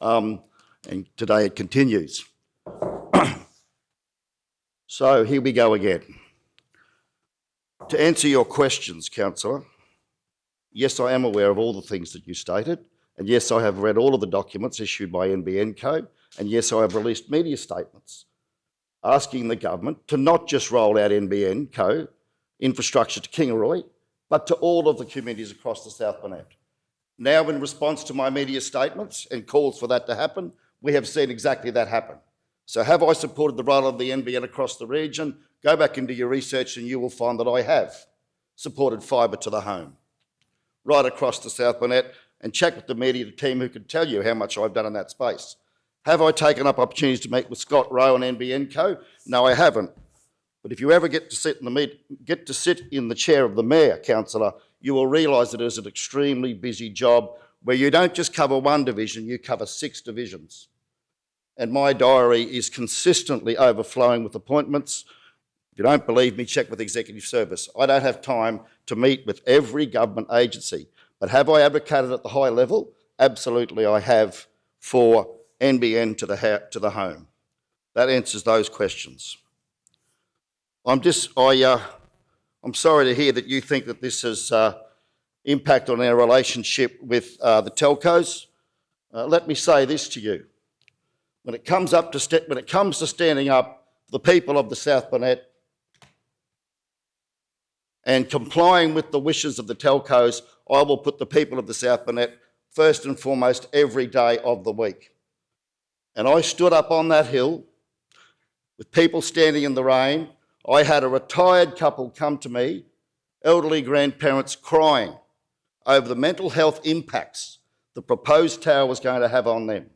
And today it continues. So here we go again. To answer your questions, Councillor, yes, I am aware of all the things that you stated, and yes, I have read all of the documents issued by NBN Co, and yes, I have released media statements asking the government to not just roll out NBN Co infrastructure to Kingaroy, but to all of the communities across the South Burnett. Now, in response to my media statements and calls for that to happen, we have seen exactly that happen. So have I supported the roll of the NBN across the region? Go back into your research and you will find that I have supported fibre to the home right across the South Burnett, and check with the media team who can tell you how much I've done in that space. Have I taken up opportunities to meet with Scott Rowe and NBN Co? No, I haven't. But if you ever get to sit in the chair of the mayor, councillor, you will realise that it is an extremely busy job where you don't just cover one division, you cover 6 divisions. And my diary is consistently overflowing with appointments. If you don't believe me, check with Executive Service. I don't have time to meet with every government agency. But have I advocated at the high level? Absolutely I have, for NBN to the home. That answers those questions. I'm sorry to hear that you think that this has impact on our relationship with the telcos. Let me say this to you. When it comes to standing up for the people of the South Burnett and complying with the wishes of the telcos, I will put the people of the South Burnett first and foremost every day of the week. And I stood up on that hill with people standing in the rain. I had a retired couple come to me, elderly grandparents, crying over the mental health impacts the proposed tower was going to have on them.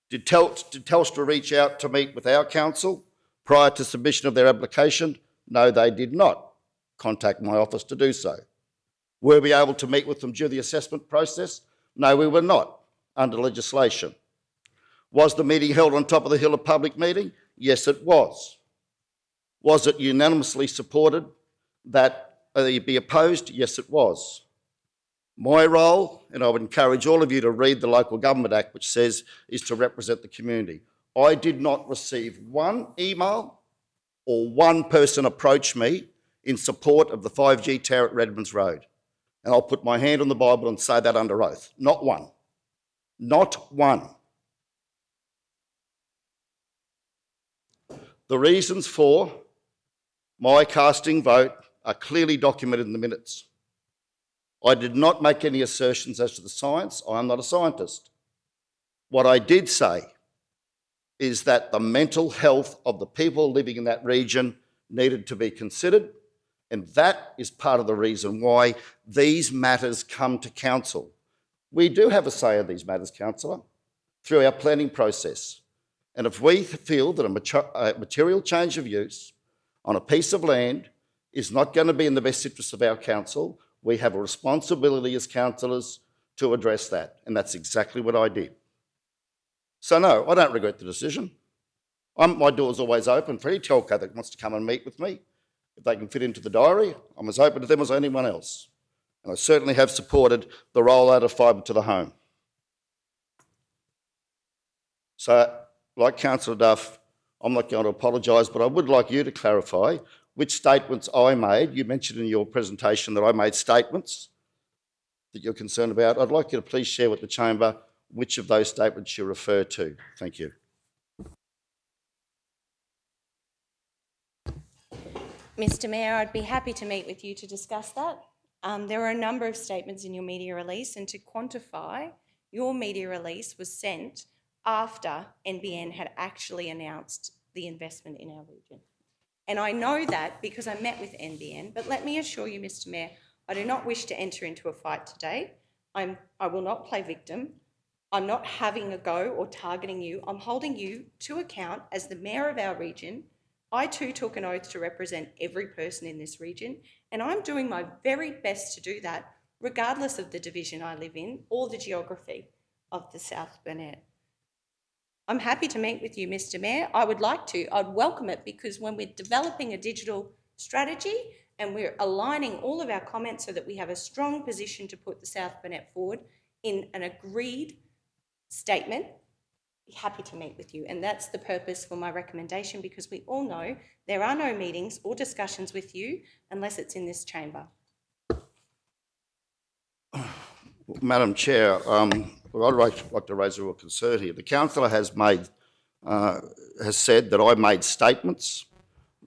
Did Telstra reach out to meet with our council prior to submission of their application? No, they did not contact my office to do so. Were we able to meet with them during the assessment process? No, we were not, under legislation. Was the meeting held on top of the hill a public meeting? Yes, it was. Was it unanimously supported that it be opposed? Yes, it was. My role, and I would encourage all of you to read the Local Government Act, which says is to represent the community. I did not receive one email or one person approach me in support of the 5G tower at Redmonds Road. And I'll put my hand on the Bible and say that under oath. Not one. Not one. The reasons for my casting vote are clearly documented in the minutes. I did not make any assertions as to the science. I am not a scientist. What I did say is that the mental health of the people living in that region needed to be considered, and that is part of the reason why these matters come to council. We do have a say in these matters, councillor, through our planning process. And if we feel that a material change of use on a piece of land is not going to be in the best interest of our council, we have a responsibility as councillors to address that, and that's exactly what I did. So no, I don't regret the decision. My door's always open for any telco that wants to come and meet with me. If they can fit into the diary, I'm as open to them as anyone else. And I certainly have supported the rollout of fibre to the home. So, like Councillor Duff, I'm not going to apologise, but I would like you to clarify which statements I made. You mentioned in your presentation that I made statements that you're concerned about. I'd like you to please share with the chamber which of those statements you refer to. Thank you. Mr. Mayor, I'd be happy to meet with you to discuss that. There are a number of statements in your media release, and to quantify, your media release was sent after NBN had actually announced the investment in our region. And I know that because I met with NBN, but let me assure you, Mr. Mayor, I do not wish to enter into a fight today. I will not play victim. I'm not having a go or targeting you. I'm holding you to account as the Mayor of our region. I too took an oath to represent every person in this region, and I'm doing my very best to do that, regardless of the division I live in or the geography of the South Burnett. I'm happy to meet with you, Mr. Mayor. I'd welcome it, because when we're developing a digital strategy and we're aligning all of our comments so that we have a strong position to put the South Burnett forward in an agreed statement, be happy to meet with you. And that's the purpose for my recommendation, because we all know there are no meetings or discussions with you unless it's in this chamber. Madam Chair, I'd like to raise a real concern here. The councillor has said that I made statements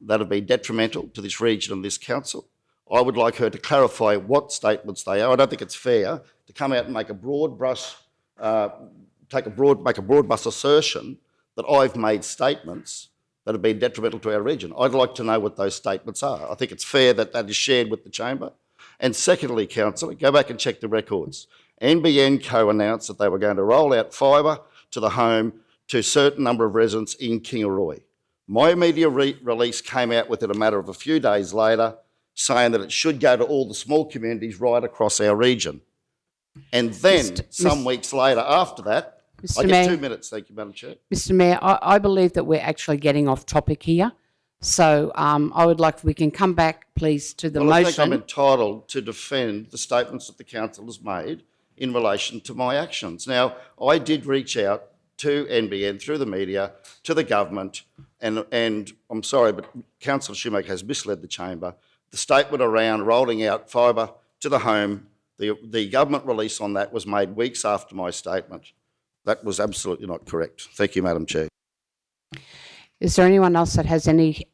that have been detrimental to this region and this council. I would like her to clarify what statements they are. I don't think it's fair to come out and make a broad brush, make a broad brush assertion that I've made statements that have been detrimental to our region. I'd like to know what those statements are. I think it's fair that that is shared with the chamber. And secondly, councillor, go back and check the records. NBN co-announced that they were going to roll out fibre to the home to a certain number of residents in Kingaroy. My media release came out within a matter of a few days later, saying that it should go to all the small communities right across our region. And then, some weeks later after that, I get 2 minutes, thank you, Madam Chair. Mr. Mayor, I believe that we're actually getting off topic here. So I would like, we can come back, please, to the motion. I think I'm entitled to defend the statements that the council has made in relation to my actions. Now, I did reach out to NBN through the media, to the government, and I'm sorry, but Councillor Shoemaker has misled the chamber. The statement around rolling out fibre to the home, the government release on that was made weeks after my statement. That was absolutely not correct. Thank you, Madam Chair. Is there anyone else that has any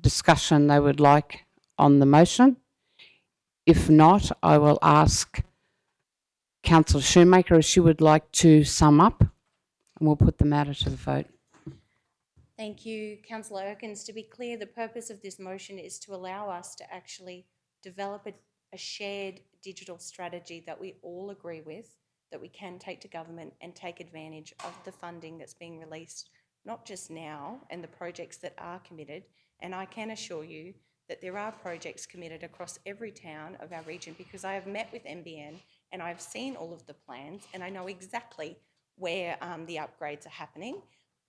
discussion they would like on the motion? If not, I will ask Councillor Shoemaker if she would like to sum up, and we'll put the matter to the vote. Thank you, Councillor Erkins. To be clear, the purpose of this motion is to allow us to actually develop a shared digital strategy that we all agree with, that we can take to government and take advantage of the funding that's being released, not just now, and the projects that are committed. And I can assure you that there are projects committed across every town of our region, because I have met with NBN and I've seen all of the plans and I know exactly where the upgrades are happening.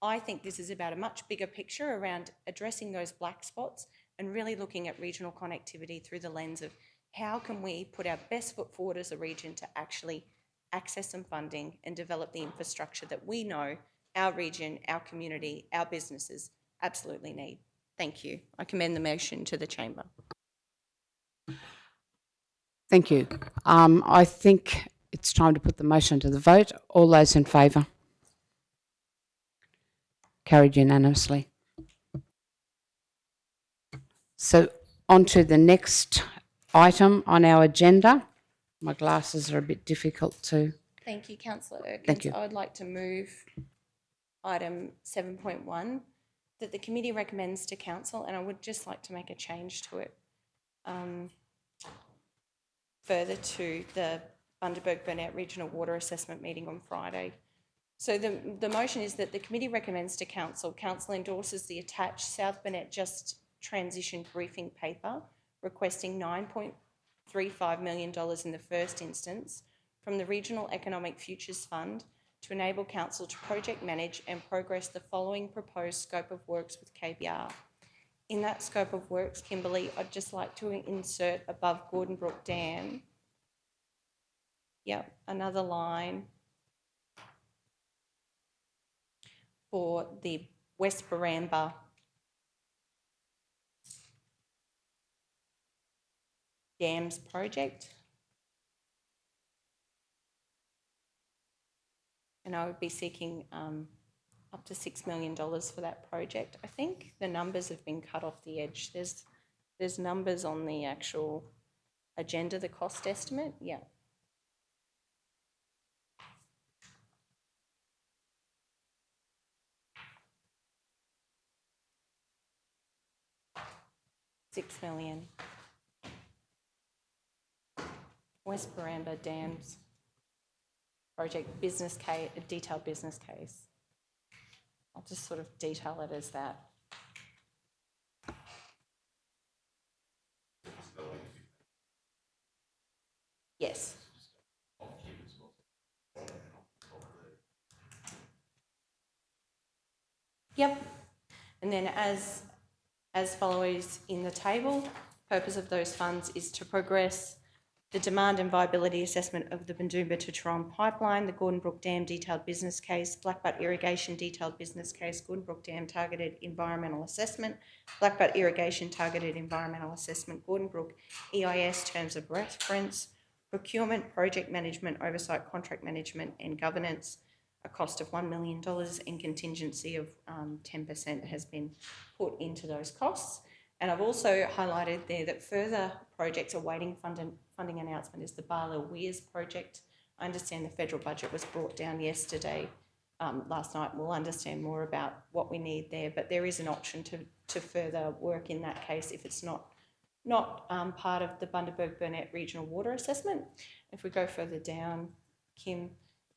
I think this is about a much bigger picture around addressing those black spots and really looking at regional connectivity through the lens of how can we put our best foot forward as a region to actually access some funding and develop the infrastructure that we know our region, our community, our businesses absolutely need. Thank you. I commend the motion to the chamber. Thank you. I think it's time to put the motion to the vote. All those in favour? Carried unanimously. So on to the next item on our agenda. My glasses are a bit difficult to... Thank you, Councillor Erkins. Thank you. I would like to move item 7.1 that the committee recommends to council, and I would just like to make a change to it further to the Bundaberg Burnett Regional Water Assessment meeting on Friday. So the motion is that the committee recommends to council endorses the attached South Burnett Just Transition briefing paper requesting $9.35 million in the first instance from the Regional Economic Futures Fund to enable council to project manage and progress the following proposed scope of works with KBR. In that scope of works, Kimberly, I'd just like to insert above Gordon Brook Dam, another line for the West Baramba Dams project. And I would be seeking up to $6 million for that project. I think the numbers have been cut off the edge. There's numbers on the actual agenda, the cost estimate, yeah. $6 million. West Baramba Dams project business case, a detailed business case. I'll just sort of detail it as that. Yes. Yep. And then as follows in the table, purpose of those funds is to progress the demand and viability assessment of the Bundoomba to Toron pipeline, the Gordon Brook Dam detailed business case, Blackbutt irrigation detailed business case, Gordon Brook Dam targeted environmental assessment, Blackbutt irrigation targeted environmental assessment, Gordon Brook EIS terms of reference, procurement, project management, oversight, contract management and governance, a cost of $1 million and contingency of 10% has been put into those costs. And I've also highlighted there that further projects awaiting funding announcement is the Barlow Weirs project. I understand the federal budget was brought down yesterday, last night. We'll understand more about what we need there, but there is an option to further work in that case if it's not part of the Bundaberg-Burnett Regional Water Assessment. If we go further down, Kim,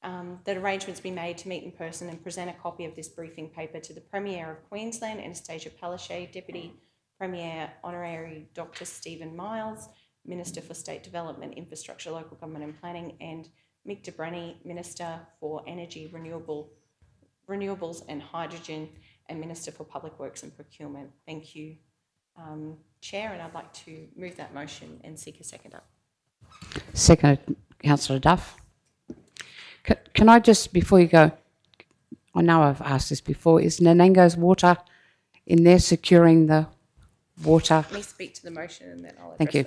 that arrangements be made to meet in person and present a copy of this briefing paper to the Premier of Queensland, Anastasia Palaszczuk, Deputy Premier Honorary Dr. Stephen Miles, Minister for State Development, Infrastructure, Local Government and Planning, and Mick de Brenny, Minister for Energy, Renewables and Hydrogen, and Minister for Public Works and Procurement. Thank you, Chair, and I'd like to move that motion and seek a seconder. Seconded, Councillor Duff. Can I just, before you go, I know I've asked this before, is Nanango's water in there securing the water? Let me speak to the motion and then I'll address Thank you.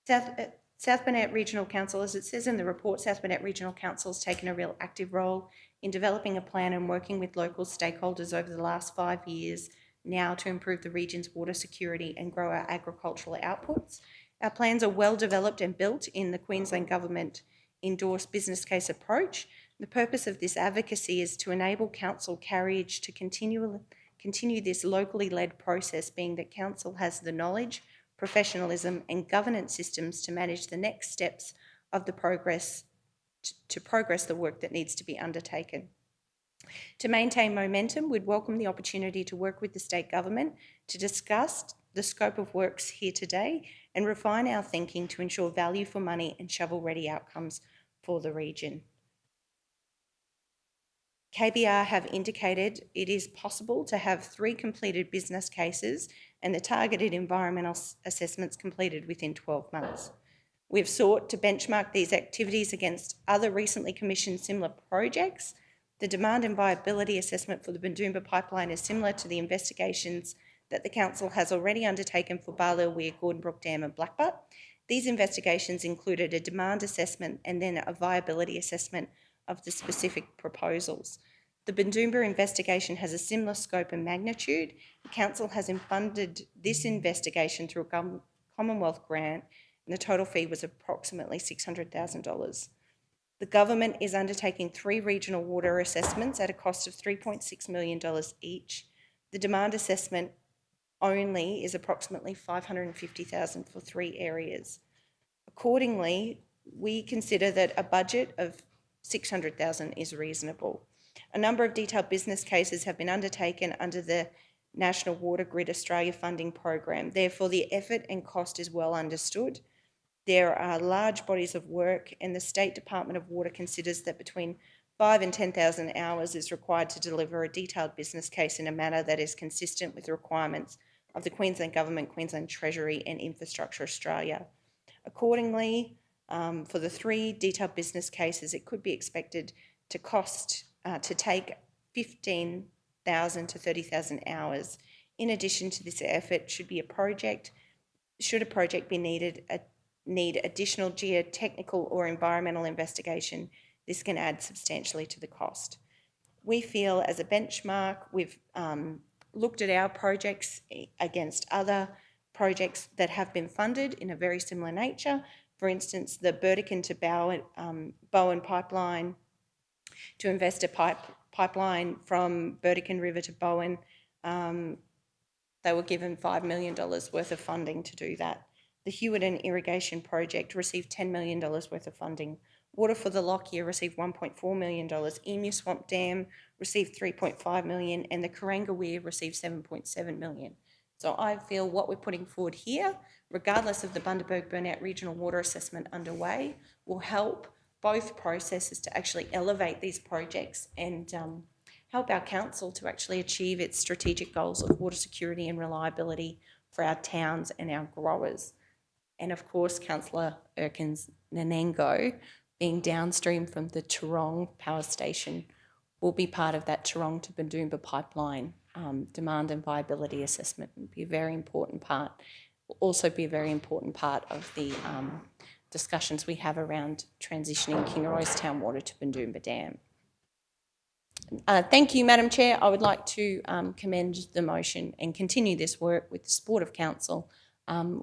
that. South Burnett Regional Council, as it says in the report, South Burnett Regional Council has taken a real active role in developing a plan and working with local stakeholders over the last 5 years now to improve the region's water security and grow our agricultural outputs. Our plans are well developed and built in the Queensland Government endorsed business case approach. The purpose of this advocacy is to enable council carriage to continue this locally led process, being that council has the knowledge, professionalism and governance systems to manage the next steps of the progress the work that needs to be undertaken. To maintain momentum, we'd welcome the opportunity to work with the state government to discuss the scope of works here today and refine our thinking to ensure value for money and shovel-ready outcomes for the region. KBR have indicated it is possible to have 3 completed business cases and the targeted environmental assessments completed within 12 months. We've sought to benchmark these activities against other recently commissioned similar projects. The demand and viability assessment for the Bundoomba pipeline is similar to the investigations that the council has already undertaken for Barlow Weir, Gordon Brook Dam and Blackbutt. These investigations included a demand assessment and then a viability assessment of the specific proposals. The Bundoomba investigation has a similar scope and magnitude. The council has funded this investigation through a Commonwealth grant and the total fee was approximately $600,000. The government is undertaking 3 regional water assessments at a cost of $3.6 million each. The demand assessment only is approximately $550,000 for 3 areas. Accordingly, we consider that a budget of $600,000 is reasonable. A number of detailed business cases have been undertaken under the National Water Grid Australia funding program. Therefore, the effort and cost is well understood. There are large bodies of work, and the State Department of Water considers that between 5 and 10,000 hours is required to deliver a detailed business case in a manner that is consistent with the requirements of the Queensland Government, Queensland Treasury and Infrastructure Australia. Accordingly, for the 3 detailed business cases, it could be expected to cost to take 15,000 to 30,000 hours. In addition to this effort, should a project be need additional geotechnical or environmental investigation, this can add substantially to the cost. We feel as a benchmark, we've looked at our projects against other projects that have been funded in a very similar nature. For instance, the Burdekin to Bowen pipeline, to invest a pipeline from Burdekin River to Bowen, they were given $5 million worth of funding to do that. The Hewiton irrigation project received $10 million worth of funding. Water for the Lockyer received $1.4 million. Emu Swamp Dam received $3.5 million, and the Karanga Weir received $7.7 million. So I feel what we're putting forward here, regardless of the Bundaberg Burnout Regional Water Assessment underway, will help both processes to actually elevate these projects and help our council to actually achieve its strategic goals of water security and reliability for our towns and our growers. And of course, Councillor Erkin's Nanango, being downstream from the Toorong power station, will be part of that Toorong to Bundoomba pipeline demand and viability assessment. Will be a very important part. Will also be a very important part of the discussions we have around transitioning Kingaroy's town water to Bundoomba Dam. Thank you, Madam Chair. I would like to commend the motion and continue this work with the support of Council,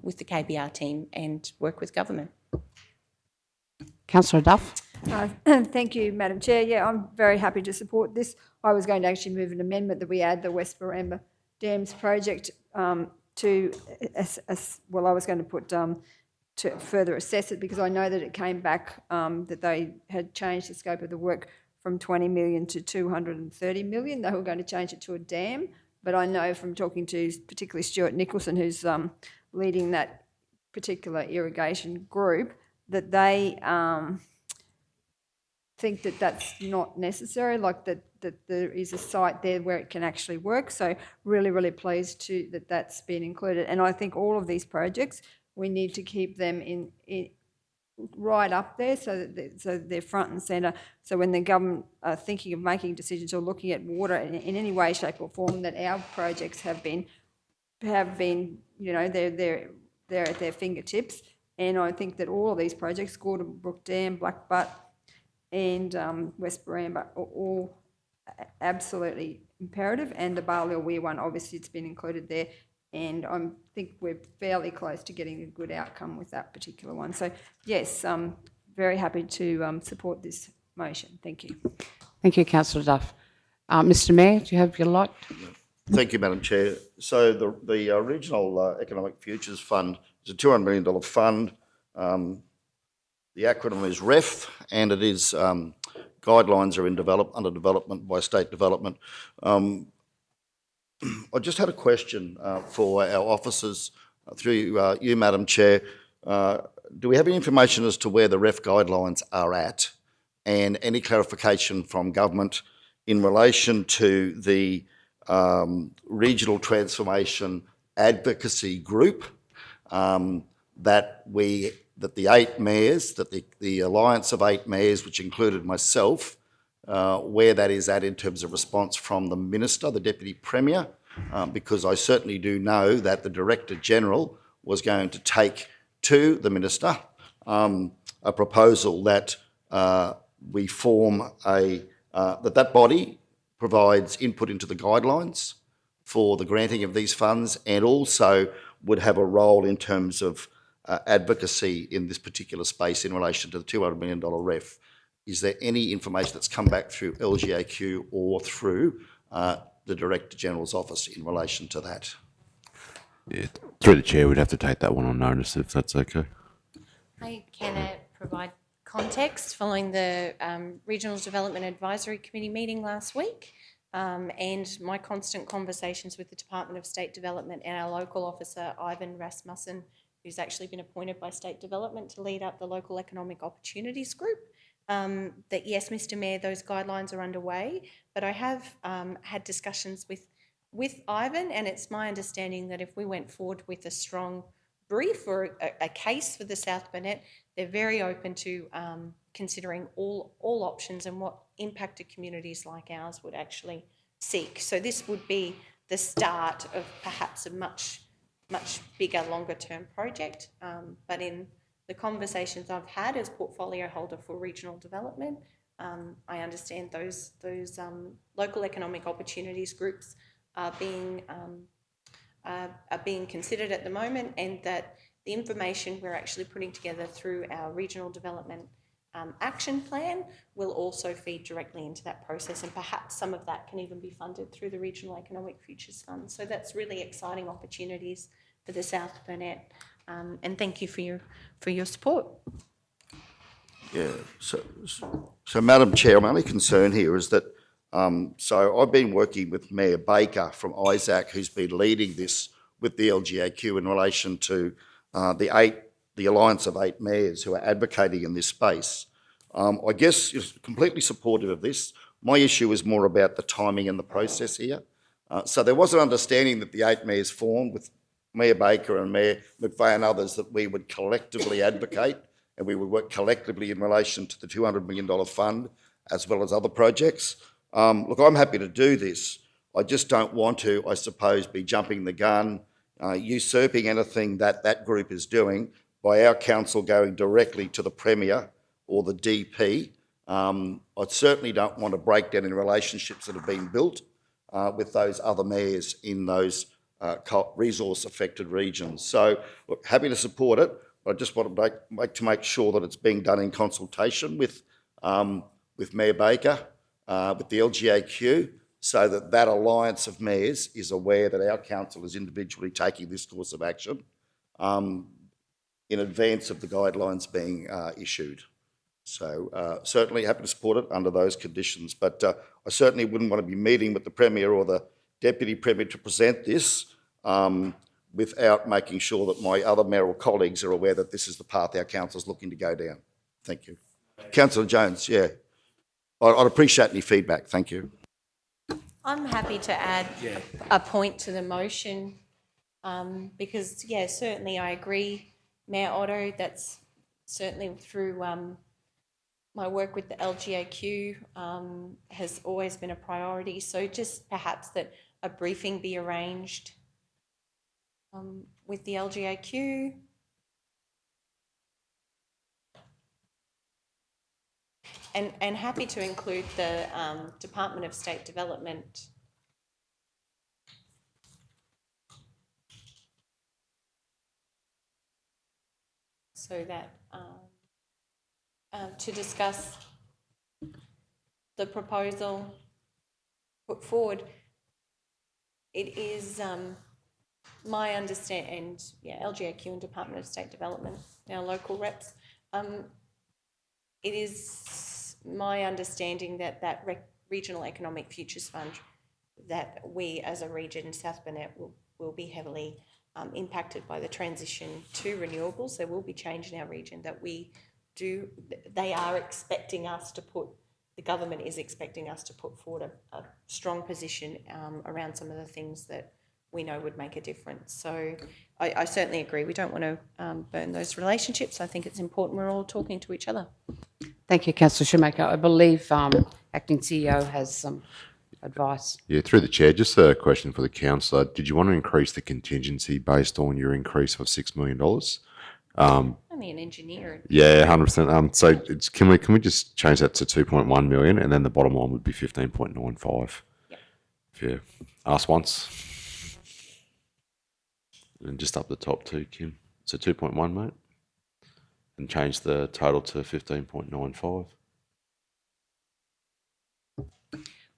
with the KBR team and work with government. Councillor Duff. Thank you, Madam Chair. Yeah, I'm very happy to support this. I was going to actually move an amendment that we add the West Baramba Dams project I was going to put to further assess it, because I know that it came back that they had changed the scope of the work from 20 million to 230 million. They were going to change it to a dam, but I know from talking to particularly Stuart Nicholson, who's leading that particular irrigation group, that they think that that's not necessary, like that there is a site there where it can actually work. So really pleased that that's been included. And I think all of these projects, we need to keep them in right up there so they're front and centre. So when the government are thinking of making decisions or looking at water in any way, shape or form, that our projects have been, you know, they're at their fingertips. And I think that all of these projects, Gordon Brook Dam, Black Butt and West Baramba, are all absolutely imperative. And the Barley Weir one, obviously it's been included there. And I think we're fairly close to getting a good outcome with that particular one. So yes, I'm very happy to support this motion. Thank you. Thank you, Councillor Duff. Mr Mayor, do you have your lot? Thank you, Madam Chair. So the Regional Economic Futures Fund is a $200 million fund. The acronym is REF, and it is guidelines are under development by State Development. I just had a question for our officers through you, Madam Chair. Do we have any information as to where the REF guidelines are at, and any clarification from government in relation to the Regional Transformation Advocacy Group that the 8 mayors, that the Alliance of 8 mayors, which included myself, where that is at in terms of response from the Minister, the Deputy Premier, because I certainly do know that the Director General was going to take to the Minister a proposal that we form that body provides input into the guidelines for the granting of these funds, and also would have a role in terms of advocacy in this particular space in relation to the $200 million REF. Is there any information that's come back through LGAQ or through the Director General's office in relation to that? Yeah, through the chair, we'd have to take that one on notice if that's okay. I can provide context following the Regional Development Advisory Committee meeting last week, and my constant conversations with the Department of State Development and our local officer, Ivan Rasmussen, who's actually been appointed by State Development to lead up the Local Economic Opportunities Group, that yes, Mr Mayor, those guidelines are underway, but I have had discussions with Ivan, and it's my understanding that if we went forward with a strong brief or a case for the South Burnett, they're very open to considering all options and what impacted communities like ours would actually seek. So this would be the start of perhaps a much bigger, longer term project. But in the conversations I've had as portfolio holder for regional development, I understand those local economic opportunities groups are being considered at the moment, and that the information we're actually putting together through our regional development action plan will also feed directly into that process, and perhaps some of that can even be funded through the Regional Economic Futures Fund. So that's really exciting opportunities for the South Burnett, and thank you for your support. Yeah, so Madam Chair, my only concern here is that, so I've been working with Mayor Baker from Isaac, who's been leading this with the LGAQ in relation to the Alliance of 8 Mayors who are advocating in this space. I guess is completely supportive of this. My issue is more about the timing and the process here. So there was an understanding that the 8 Mayors formed with Mayor Baker and Mayor McVeigh and others that we would collectively advocate and we would work collectively in relation to the $200 million fund as well as other projects. Look, I'm happy to do this. I just don't want to, I suppose, be jumping the gun, usurping anything that that group is doing by our council going directly to the Premier or the DP. I certainly don't want to break down in relationships that have been built with those other mayors in those resource-affected regions. So, look, happy to support it, but I just want to make sure that it's being done in consultation with Mayor Baker, with the LGAQ, so that that alliance of mayors is aware that our council is individually taking this course of action in advance of the guidelines being issued. So certainly happy to support it under those conditions, but I certainly wouldn't want to be meeting with the Premier or the Deputy Premier to present this without making sure that my other mayoral colleagues are aware that this is the path our council is looking to go down. Thank you. Councillor Jones, yeah. I'd appreciate any feedback. Thank you. I'm happy to add a point to the motion because, yeah, certainly I agree, Mayor Otto, that's certainly through my work with the LGAQ has always been a priority. So just perhaps that a briefing be arranged with the LGAQ. And happy to include the Department of State Development. So that to discuss the proposal put forward. It is my understanding, and yeah, LGAQ and Department of State Development, our local reps, it is my understanding that that Regional Economic Futures Fund, that we as a region, South Burnett, will be heavily impacted by the transition to renewables. There will be change in our region that they are expecting us to put, the government is expecting us to put forward a strong position around some of the things that we know would make a difference. So I certainly agree. We don't want to burn those relationships. I think it's important we're all talking to each other. Thank you, Councillor Shoemaker. I believe Acting CEO has some advice. Yeah, through the chair, just a question for the councillor. Did you want to increase the contingency based on your increase of $6 million? Only an engineer. Yeah, 100%. So can we just change that to 2.1 million, and then the bottom line would be 15.95. Yep. If you ask once, and just up the top too, Kim. So 2.1, mate, and change the total to 15.95.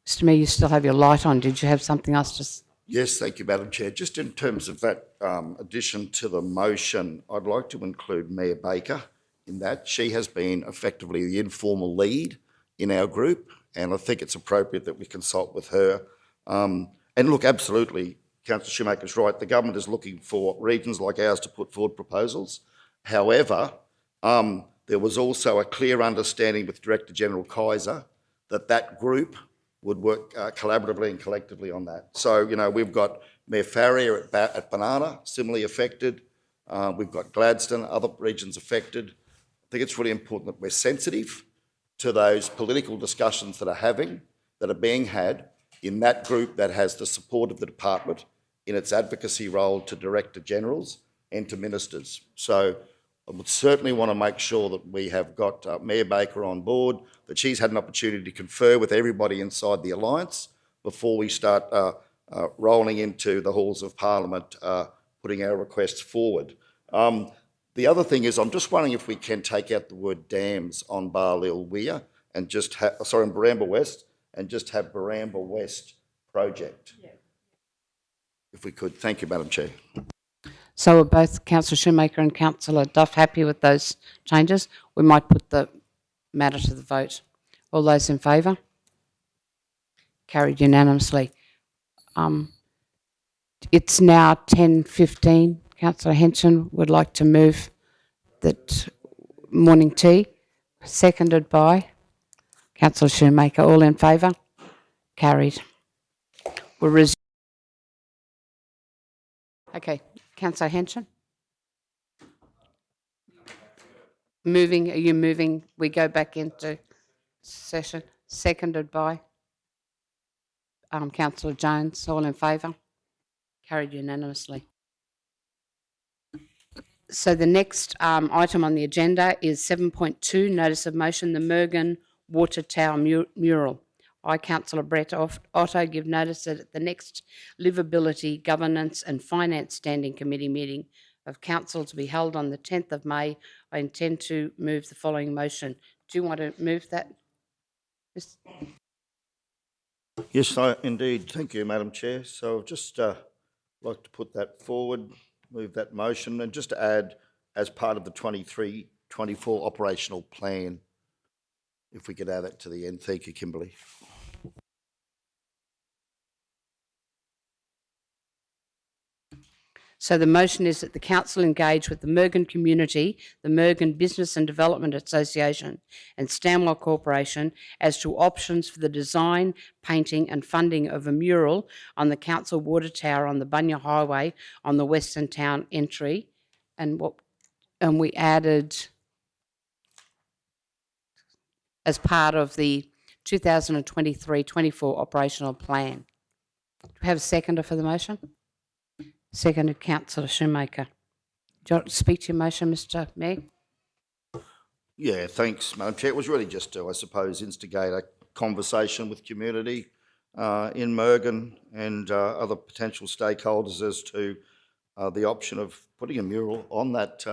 Mr Mayor, you still have your light on. Did you have something else to... Yes, thank you, Madam Chair. Just in terms of that addition to the motion, I'd like to include Mayor Baker in that. She has been effectively the informal lead in our group, and I think it's appropriate that we consult with her. And look, absolutely, Councillor Shoemaker's right, the government is looking for regions like ours to put forward proposals. However, there was also a clear understanding with Director General Kaiser that that group would work collaboratively and collectively on that. So, we've got Mayor Farrier at Banana, similarly affected. We've got Gladstone, other regions affected. I think it's really important that we're sensitive to those political discussions that are being had in that group that has the support of the department in its advocacy role to Director Generals and to ministers. So I would certainly want to make sure that we have got Mayor Baker on board, that she's had an opportunity to confer with everybody inside the Alliance before we start rolling into the halls of Parliament, putting our requests forward. The other thing is, I'm just wondering if we can take out the word dams on Barlil Weir and just have, sorry, on Baramba West, and just have Baramba West project. Yeah. If we could. Thank you, Madam Chair. So are both Councillor Shoemaker and Councillor Duff happy with those changes? We might put the matter to the vote. All those in favour? Carried unanimously. It's now 10:15. Councillor Henson would like to move that morning tea, seconded by Councillor Shoemaker. All in favour? Carried. We'll resume. Okay, Councillor Henson? Are you moving? We go back into session, seconded by Councillor Jones. All in favour? Carried unanimously. So the next item on the agenda is 7.2, Notice of Motion, the Mergen Water Tower Mural. I, Councillor Brett Otto, give notice that at the next Liveability, Governance and Finance Standing Committee meeting of Council to be held on the 10th of May, I intend to move the following motion. Do you want to move that? Yes, indeed. Thank you, Madam Chair. So I'd just like to put that forward, move that motion, and just to add, as part of the 23-24 operational plan, if we could add that to the end. Thank you, Kimberly. So the motion is that the council engage with the Mergen community, the Mergen Business and Development Association and Stanwell Corporation as to options for the design, painting and funding of a mural on the council water tower on the Bunya Highway on the Western Town entry. And we added as part of the 2023-24 operational plan. Do we have a seconder for the motion? Seconded, Councillor Shoemaker. Do you want to speak to your motion, Mr. Mayor? Yeah, thanks, Madam Chair. It was really just to, I suppose, instigate a conversation with community in Mergen and other potential stakeholders as to the option of putting a mural on that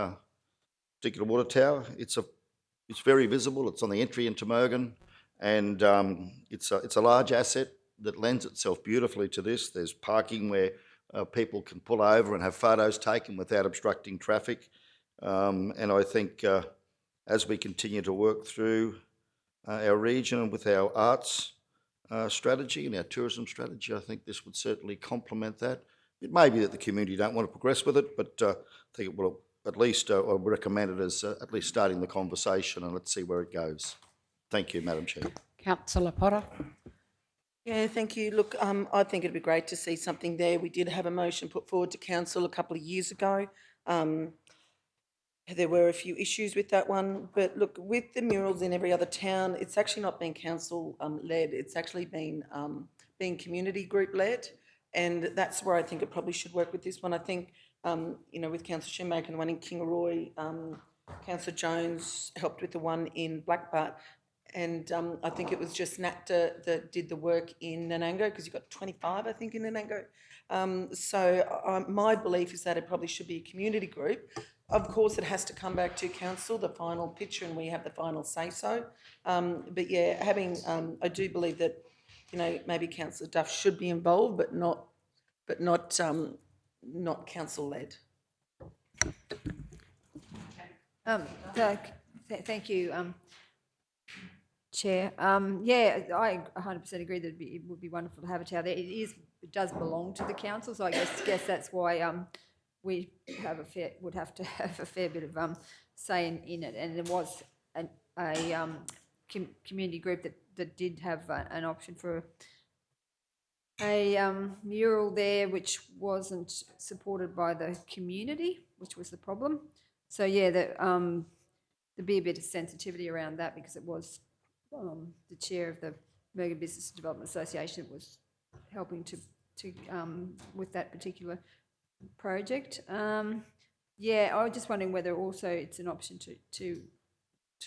particular water tower. It's very visible. It's on the entry into Mergen, and it's a large asset that lends itself beautifully to this. There's parking where people can pull over and have photos taken without obstructing traffic. And I think as we continue to work through our region and with our arts strategy and our tourism strategy, I think this would certainly complement that. It may be that the community don't want to progress with it, but I think it will at least, I would recommend it as at least starting the conversation, and let's see where it goes. Thank you, Madam Chair. Councillor Potter? Yeah, thank you. Look, I think it'd be great to see something there. We did have a motion put forward to council a couple of years ago. There were a few issues with that one, but look, with the murals in every other town, it's actually not been council led. It's actually been community group led, and that's where I think it probably should work with this one. I think with Councillor Shoemaker and the one in Kingaroy, Councillor Jones helped with the one in Blackbutt. And I think it was just NAPTA that did the work in Nanango, because you've got 25, I think, in Nanango. So my belief is that it probably should be a community group. Of course, it has to come back to council, the final picture, and we have the final say-so. But yeah, I do believe that, maybe Councillor Duff should be involved, but not council-led. Thank you, Chair. Yeah, I 100% agree that it would be wonderful to have a tower there. It is it does belong to the council, so I guess that's why we would have to have a fair bit of say in it. And there was a community group that did have an option for a mural there, which wasn't supported by the community, which was the problem. So yeah, there'd be a bit of sensitivity around that, because it was the chair of the Mergen Business Development Association that was helping to with that particular project. Yeah, I was just wondering whether also it's an option to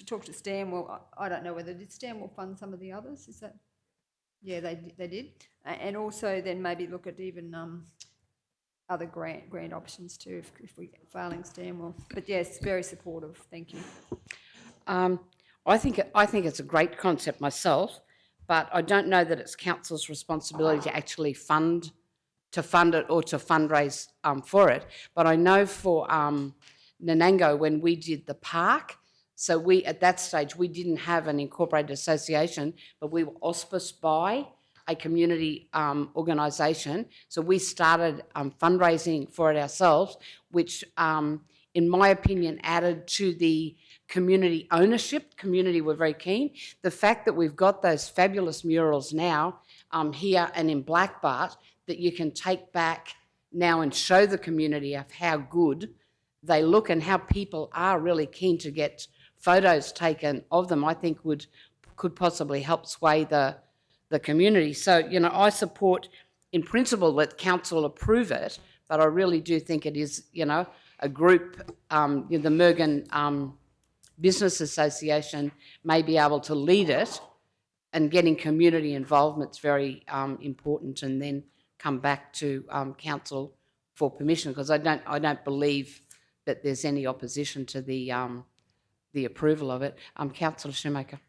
talk to Stanwell. I don't know whether did Stanwell fund some of the others. Is that? Yeah, they did, and also then maybe look at even other grant options too if we failing Stanwell. But yes, very supportive. Thank you. I think it's a great concept myself, but I don't know that it's council's responsibility to actually fund it or to fundraise for it. But I know for Nanango, when we did the park, so we at that stage we didn't have an incorporated association, but we were auspiced by a community organisation. So we started fundraising for it ourselves, which in my opinion added to the community ownership. Community were very keen. The fact that we've got those fabulous murals now here and in Blackbart that you can take back now and show the community of how good they look and how people are really keen to get photos taken of them, I think could possibly help sway the community. So, you know, I support in principle that council approve it, but I really do think it is, you know, a group, the Mergen Business Association may be able to lead it, and getting community involvement's very important, and then come back to council for permission, because I don't believe that there's any opposition to the approval of it. Councillor Shoemaker.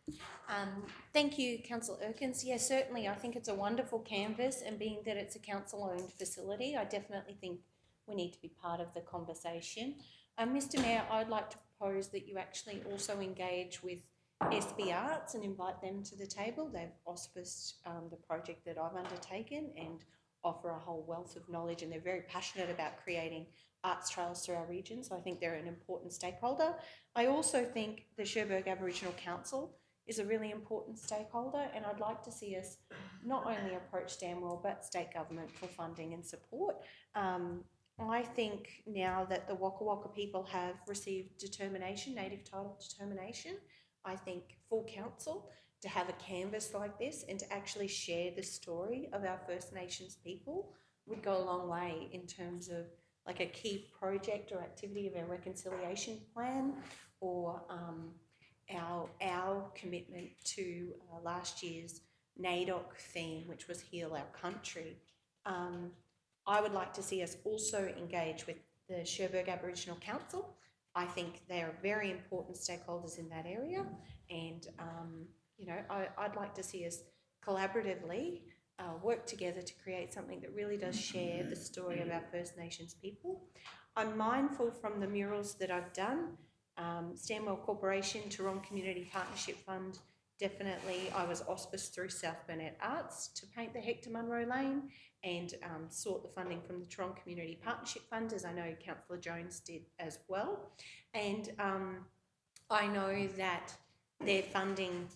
Thank you, Councillor Erkins. Yes, certainly. I think it's a wonderful canvas, and being that it's a council-owned facility, I definitely think we need to be part of the conversation. Mr Mayor, I'd like to propose that you actually also engage with SBRC and invite them to the table. They've auspiced the project that I've undertaken and offer a whole wealth of knowledge, and they're very passionate about creating arts trails through our region, so I think they're an important stakeholder. I also think the Cherbourg Aboriginal Council is a really important stakeholder, and I'd like to see us not only approach Stanwell but state government for funding and support. I think now that the Waka Waka people have received determination, native title determination, I think for council to have a canvas like this and to actually share the story of our First Nations people would go a long way in terms of like a key project or activity of our reconciliation plan, or our commitment to last year's NAIDOC theme, which was Heal Our Country. I would like to see us also engage with the Cherbourg Aboriginal Council. I think they are very important stakeholders in that area, and you know, I'd like to see us collaboratively work together to create something that really does share the story of our First Nations people. I'm mindful from the murals that I've done, Stanwell Corporation, Toorong Community Partnership Fund, definitely I was auspiced through South Burnett Arts to paint the Hector Munro Lane, and sought the funding from the Toorong Community Partnership Fund, as I know Councillor Jones did as well. And I know that their funding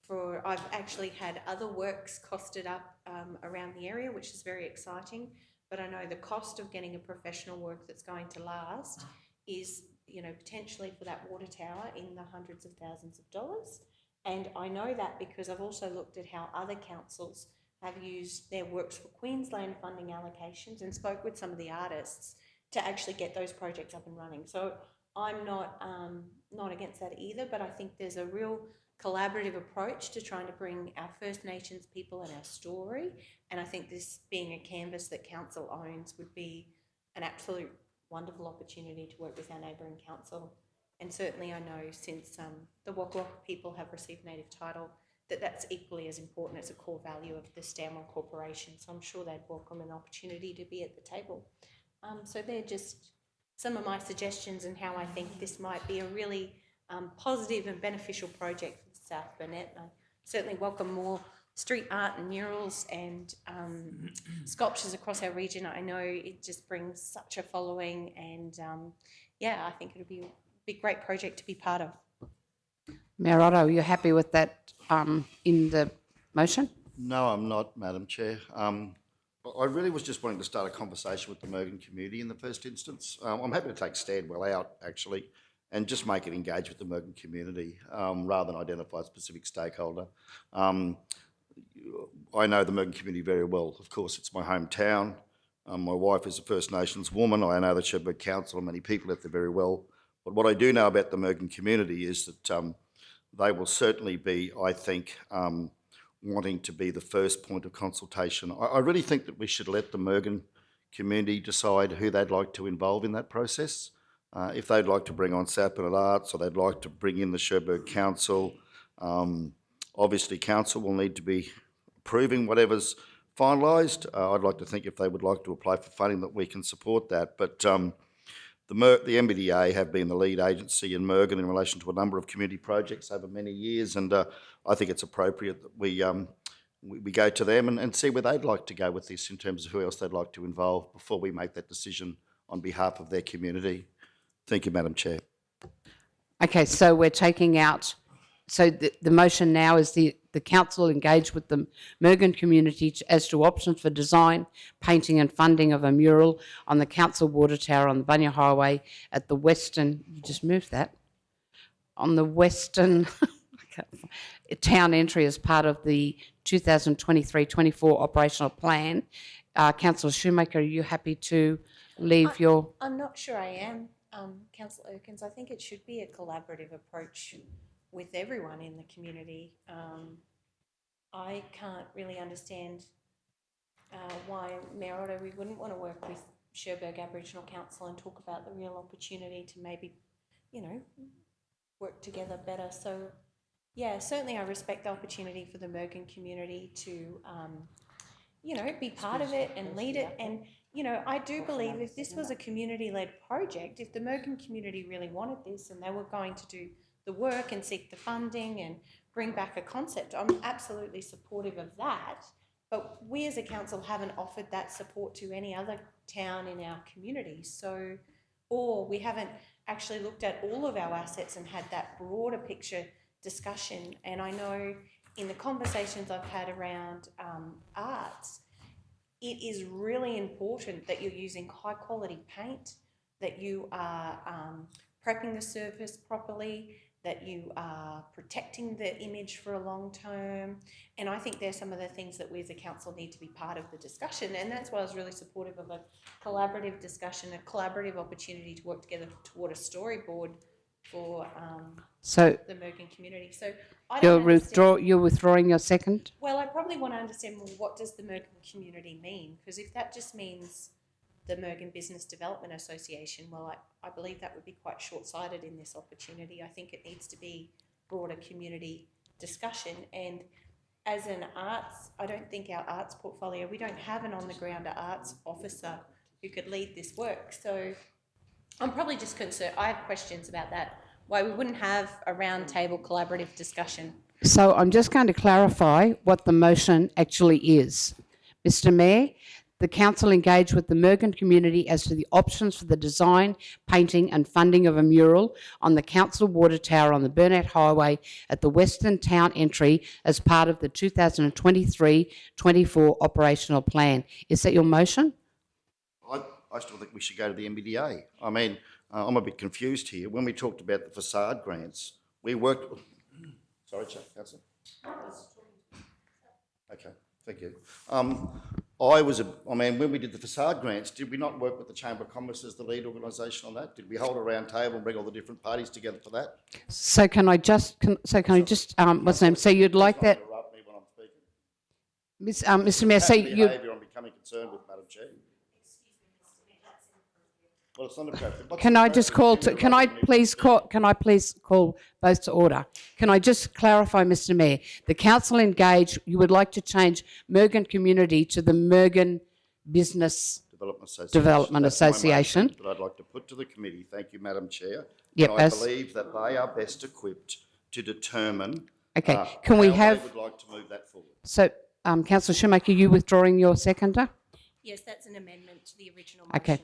for, I've actually had other works costed up around the area, which is very exciting, but I know the cost of getting a professional work that's going to last is, you know, potentially for that water tower in the hundreds of thousands of dollars. And I know that because I've also looked at how other councils have used their Works for Queensland funding allocations and spoke with some of the artists to actually get those projects up and running. So I'm not against that either, but I think there's a real collaborative approach to trying to bring our First Nations people and our story, and I think this being a canvas that council owns would be an absolute wonderful opportunity to work with our neighbouring council. And certainly I know since the Waka Waka people have received native title, that's equally as important as a core value of the Stanwell Corporation. So I'm sure they'd welcome an opportunity to be at the table. So they're just some of my suggestions and how I think this might be a really positive and beneficial project for South Burnett. I certainly welcome more street art and murals and sculptures across our region. I know it just brings such a following, and yeah, I think it'll be a great project to be part of. Mayor Otto, you're happy with that in the motion? No, I'm not, Madam Chair. I really was just wanting to start a conversation with the Mergen community in the first instance. I'm happy to take Stanwell out, actually, and just make it engage with the Mergen community rather than identify a specific stakeholder. I know the Mergen community very well. Of course, it's my hometown. My wife is a First Nations woman. I know the Cherbourg Council and many people out there very well. But what I do know about the Mergen community is that they will certainly be, I think, wanting to be the first point of consultation. I really think that we should let the Mergen community decide who they'd like to involve in that process. If they'd like to bring on South Bennett Arts or they'd like to bring in the Cherbourg Council, obviously council will need to be approving whatever's finalised. I'd like to think if they would like to apply for funding that we can support that. But the MBDA have been the lead agency in Mergen in relation to a number of community projects over many years, and I think it's appropriate that we go to them and see where they'd like to go with this in terms of who else they'd like to involve before we make that decision on behalf of their community. Thank you, Madam Chair. Okay, so we're taking out, so the motion now is the council engage with the Mergen community as to options for design, painting and funding of a mural on the council water tower on the Bunya Highway at the western, you just moved that, on the western town entry as part of the 2023-24 operational plan. Councillor Shoemaker, are you happy to leave your... I'm not sure I am, Councillor Erkins. I think it should be a collaborative approach with everyone in the community. I can't really understand why, Mayor Otto, we wouldn't want to work with Cherbourg Aboriginal Council and talk about the real opportunity to maybe, work together better. So, yeah, certainly I respect the opportunity for the Mergen community to, be part of it and lead it. And, I do believe if this was a community-led project, if the Mergen community really wanted this and they were going to do the work and seek the funding and bring back a concept, I'm absolutely supportive of that. But we as a council haven't offered that support to any other town in our community. So, or we haven't actually looked at all of our assets and had that broader picture discussion. And I know in the conversations I've had around arts, it is really important that you're using high quality paint, that you are prepping the surface properly, that you are protecting the image for a long term. And I think there's some of the things that we as a council need to be part of the discussion. And that's why I was really supportive of a collaborative discussion, a collaborative opportunity to work together toward a storyboard for the Mergen community. So I don't You're withdrawing your second? Well, I probably want to understand more, what does the Mergen community mean? Because if that just means the Mergen Business Development Association, well, I believe that would be quite short-sighted in this opportunity. I think it needs to be broader community discussion. And as an arts, I don't think our arts portfolio, we don't have an on-the-ground arts officer who could lead this work. So I'm probably just concerned, I have questions about that, why we wouldn't have a roundtable collaborative discussion. So I'm just going to clarify what the motion actually is. Mr Mayor, the council engage with the Mergen community as to the options for the design, painting and funding of a mural on the council water tower on the Burnett Highway at the western town entry as part of the 2023-24 operational plan. Is that your motion? I still think we should go to the MBDA. I mean, I'm a bit confused here. When we talked about the facade grants, we worked... Sorry, Councillor. Okay, thank you. When we did the facade grants, did we not work with the Chamber of Commerce as the lead organisation on that? Did we hold a round table and bring all the different parties together for that? So can I just, what's the name? So you'd like that... Interrupt me when I'm speaking. Mr Mayor, so you... Behaviour I'm becoming concerned with, Madam Chair. Well, it's not appropriate. Can I just call to, can I please call both to order? Can I just clarify, Mr Mayor, the council engage, you would like to change Mergen community to the Mergen Business Development Association. That I'd like to put to the committee. Thank you, Madam Chair. Yep, and I believe that they are best equipped to determine Okay, can we How have, they would like to move that forward. so, councillor Shoemaker, you withdrawing your seconder? Yes, that's an amendment to the original Okay.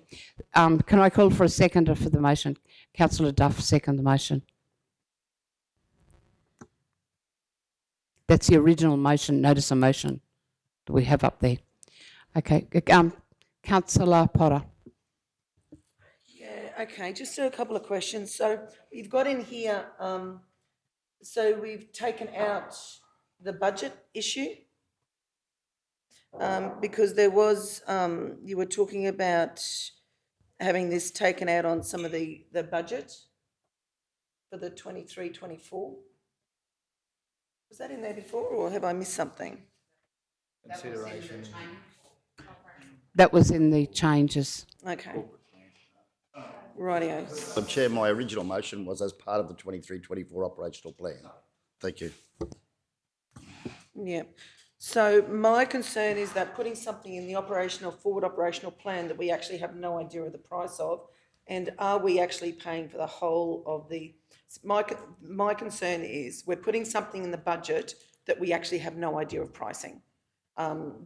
motion. Can I call for a seconder for the motion? Councillor Duff, second the motion. That's the original motion, notice of motion that we have up there. Okay, councillor Potter. Yeah, okay, just a couple of questions. So you've got in here, so we've taken out the budget issue. Because there was, you were talking about having this taken out on some of the budget for the 23-24. Was that in there before, or have I missed something? Consideration. That was in the changes. Okay. Rightio. Madam Chair, my original motion was as part of the 23-24 operational plan. Thank you. Yeah. So my concern is that putting something in the forward operational plan that we actually have no idea of the price of, and are we actually paying for the whole of the, my concern is we're putting something in the budget that we actually have no idea of pricing.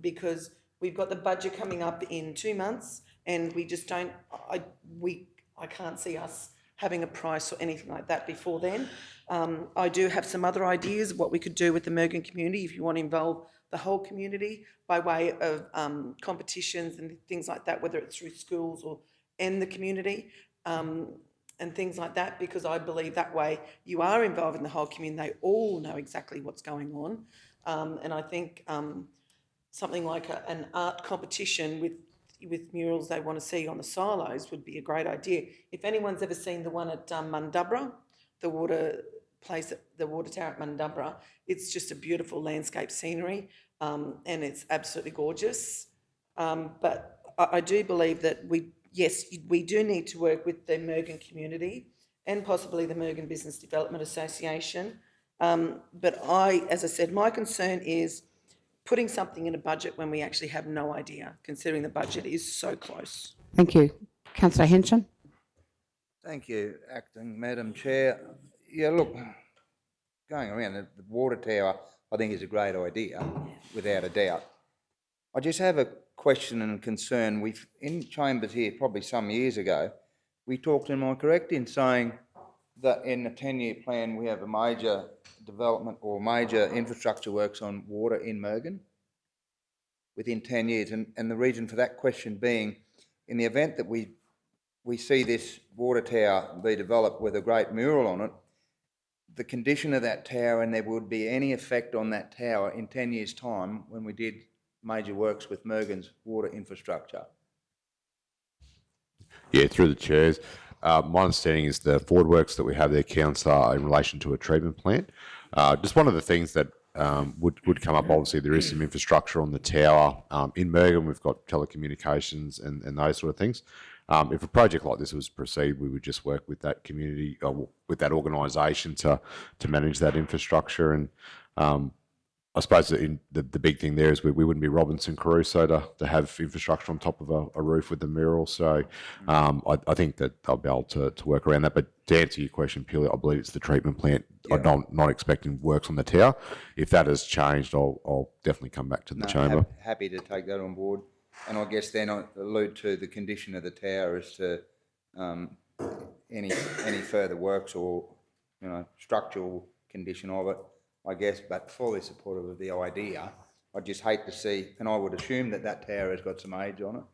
Because we've got the budget coming up in 2 months and we just don't, I can't see us having a price or anything like that before then. I do have some other ideas of what we could do with the Mergen community if you want to involve the whole community by way of competitions and things like that, whether it's through schools and the community and things like that, because I believe that way you are involved in the whole community. They all know exactly what's going on. And I think something like an art competition with murals they want to see on the silos would be a great idea. If anyone's ever seen the one at Mundubra, the water tower at Mundubra, it's just a beautiful landscape scenery and it's absolutely gorgeous. But I do believe that we do need to work with the Mergen community and possibly the Mergen Business Development Association. But as I said, my concern is putting something in a budget when we actually have no idea, considering the budget is so close. Thank you. Councillor Henson. Thank you, Acting Madam Chair. Yeah, look, going around, the water tower I think is a great idea, without a doubt. I just have a question and concern. We've, in chambers here, probably some years ago, we talked, am I correct in saying that in the 10-year plan we have a major development or major infrastructure works on water in Mergen within 10 years? And the reason for that question being, in the event that we see this water tower be developed with a great mural on it, the condition of that tower, and there would be any effect on that tower in 10 years' time when we did major works with Mergen's water infrastructure. Yeah, through the chairs. My understanding is the forward works that we have there, councillor, in relation to a treatment plant. Just one of the things that would come up, obviously there is some infrastructure on the tower. In Mergen we've got telecommunications and those sort of things. If a project like this was to proceed, we would just work with that community, or with that organisation to manage that infrastructure. And I suppose the big thing there is we wouldn't be Robinson Crusoe to have infrastructure on top of a roof with the mural. So I think that they'll be able to work around that. But to answer your question purely, I believe it's the treatment plant. Yeah. I'm not expecting works on the tower. If that has changed, I'll definitely come back to the chamber. Happy to take that on board. And I guess then I allude to the condition of the tower as to any further works or structural condition of it, I guess, but fully supportive of the idea. I just hate to see, and I would assume that tower has got some age on it.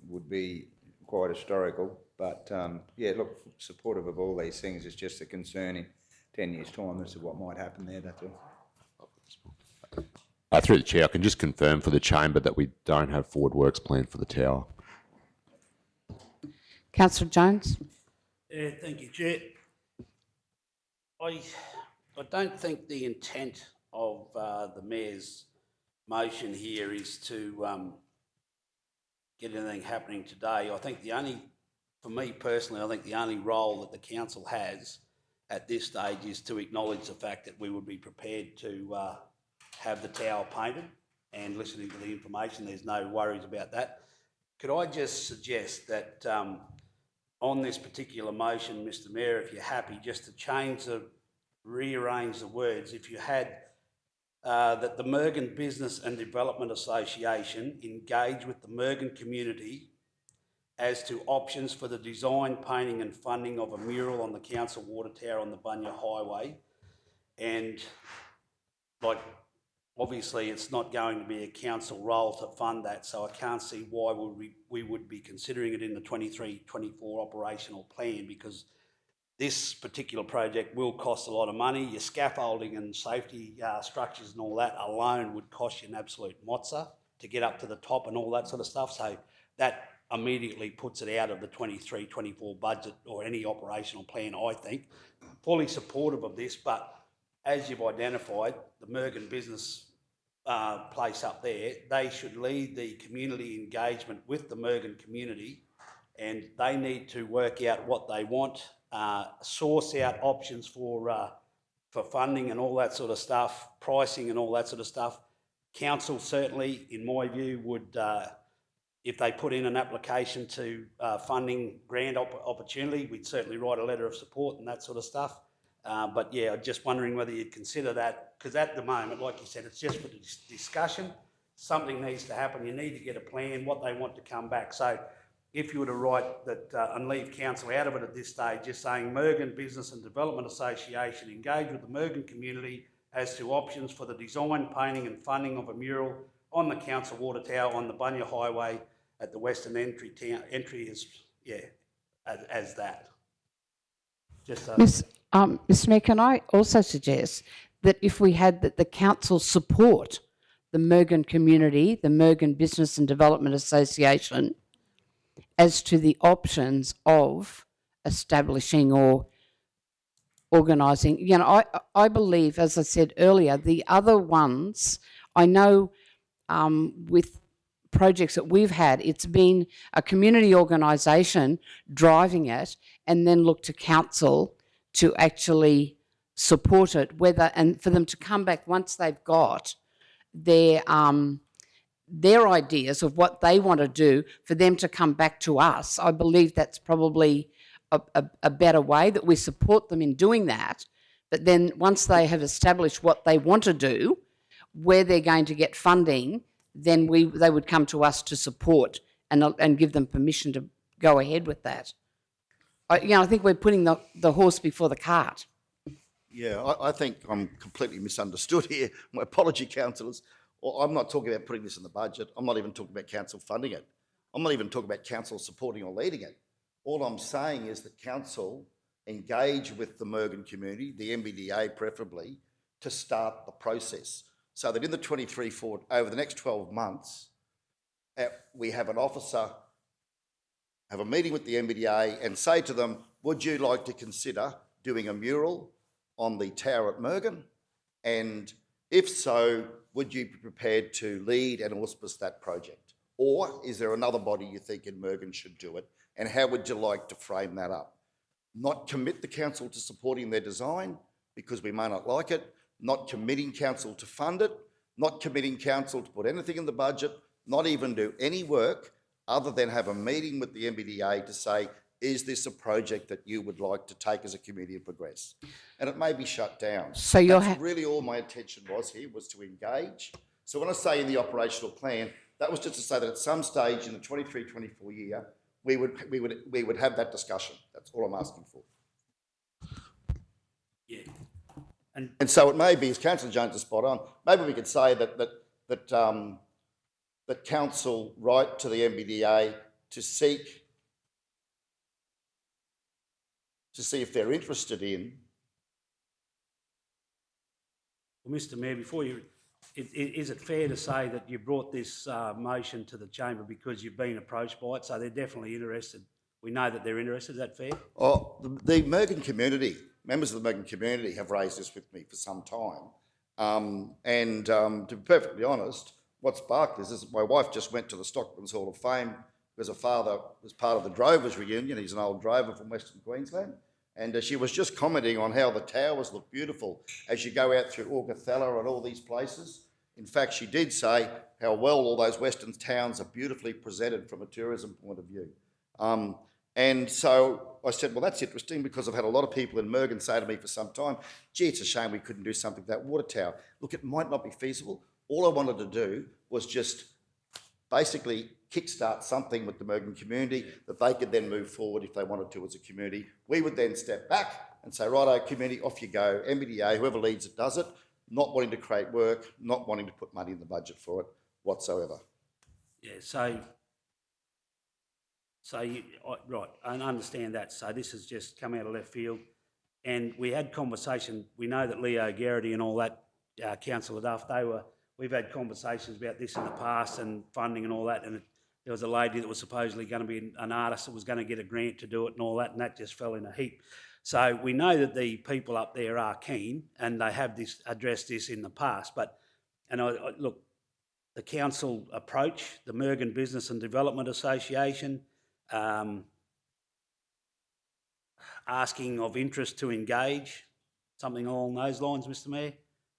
Would be quite historical, but yeah, look, supportive of all these things. It's just a concern in 10 years' time as to what might happen there, that's all. Through the chair, I can just confirm for the chamber that we don't have forward works planned for the tower. Councillor Jones. Yeah, thank you, Chair. I don't think the intent of the Mayor's motion here is to get anything happening today. I think for me personally, I think the only role that the council has at this stage is to acknowledge the fact that we would be prepared to have the tower painted, and listening to the information, there's no worries about that. Could I just suggest that on this particular motion, Mr Mayor, if you're happy, just to change the rearrange the words. If you had that the Mergen Business and Development Association engage with the Mergen community as to options for the design, painting and funding of a mural on the council water tower on the Bunya Highway. And like, obviously it's not going to be a council role to fund that, so I can't see why we would be considering it in the 23-24 operational plan, because this particular project will cost a lot of money. Your scaffolding and safety structures and all that alone would cost you an absolute mozza to get up to the top and all that sort of stuff. So that immediately puts it out of the 23-24 budget or any operational plan, I think. Fully supportive of this, but as you've identified, the Mergen business place up there, they should lead the community engagement with the Mergen community, and they need to work out what they want, source out options for funding and all that sort of stuff, pricing and all that sort of stuff. Council certainly, in my view, would, if they put in an application to funding grant opportunity, we'd certainly write a letter of support and that sort of stuff. But yeah, just wondering whether you'd consider that, because at the moment, like you said, it's just for discussion. Something needs to happen. You need to get a plan, what they want to come back. So if you were to write that and leave council out of it at this stage, just saying Mergen Business and Development Association engage with the Mergen community as to options for the design, painting and funding of a mural on the council water tower on the Bunya Highway at the western entry is, yeah, as that. Just Mr Mayor, can I also suggest that if we had that the council support the Mergen community, the Mergen Business and Development Association, as to the options of establishing or organising. You know, I believe, as I said earlier, the other ones, I know with projects that we've had, it's been a community organisation driving it and then look to council to actually support it, whether, and for them to come back once they've got their ideas of what they want to do, for them to come back to us. I believe that's probably a better way, that we support them in doing that. But then once they have established what they want to do, where they're going to get funding, then they would come to us to support and give them permission to go ahead with that. I think we're putting the horse before the cart. Yeah, I think I'm completely misunderstood here. My apology, councillors. Well, I'm not talking about putting this in the budget. I'm not even talking about council funding it. I'm not even talking about council supporting or leading it. All I'm saying is that council engage with the Mergen community, the MBDA preferably, to start the process, so that in the 23-4, over the next 12 months, we have an officer have a meeting with the MBDA and say to them, would you like to consider doing a mural on the tower at Mergen? And if so, would you be prepared to lead and auspice that project? Or is there another body you think in Mergen should do it? And how would you like to frame that up? Not commit the council to supporting their design because we may not like it, not committing council to fund it, not committing council to put anything in the budget, not even do any work other than have a meeting with the MBDA to say, is this a project that you would like to take as a community and progress? And it may be shut down. So that's really all my attention was here, was to engage. So when I say in the operational plan, that was just to say that at some stage in the 23-24 year, we would have that discussion. That's all I'm asking for. yeah. And so it may be, as Councillor Jones is spot on, maybe we could say that council write to the MBDA to see if they're interested in. Well, Mr Mayor, before you, is it fair to say that you brought this motion to the chamber because you've been approached by it, so they're definitely interested? We know that they're interested, is that fair? Oh, the Mergen community, members of the Mergen community have raised this with me for some time. To be perfectly honest, what sparked this is that my wife just went to the Stockman's Hall of Fame because her father was part of the Drovers reunion. He's an old drover from Western Queensland. And she was just commenting on how the towers look beautiful as you go out through Augathella and all these places. In fact, she did say how well all those Western towns are beautifully presented from a tourism point of view. And so I said, well, that's interesting, because I've had a lot of people in Mergen say to me for some time, gee, it's a shame we couldn't do something with that water tower. Look, it might not be feasible. All I wanted to do was just basically kickstart something with the Mergen community that they could then move forward if they wanted to as a community. We would then step back and say, righto, community, off you go. MBDA, whoever leads it does it, not wanting to create work, not wanting to put money in the budget for it whatsoever. Yeah, right, I understand that. So this has just come out of left field. And we had conversation, we know that Leo Garrity and all that, Councillor Duff, we've had conversations about this in the past and funding and all that, and there was a lady that was supposedly going to be an artist that was going to get a grant to do it and all that, and that just fell in a heap. So we know that the people up there are keen, and they have addressed this in the past, look, the council approach, the Mergen Business and Development Association, asking of interest to engage, something along those lines, Mr Mayor,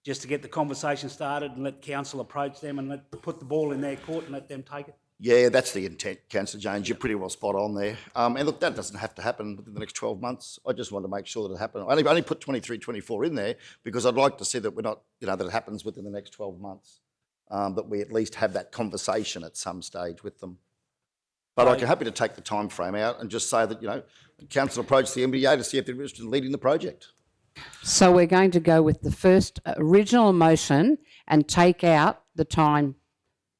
just to get the conversation started and let council approach them and put the ball in their court and let them take it? Yeah, that's the intent, Councillor Jones. You're pretty well spot on there. And look, that doesn't have to happen within the next 12 months. I just want to make sure that it happens. I only put 23, 24 in there because I'd like to see that we're not, that it happens within the next 12 months. That we at least have that conversation at some stage with them. But I'm happy to take the time frame out and just say that, council approached the MBA to see if they're interested in leading the project. So we're going to go with the first original motion and take out the time,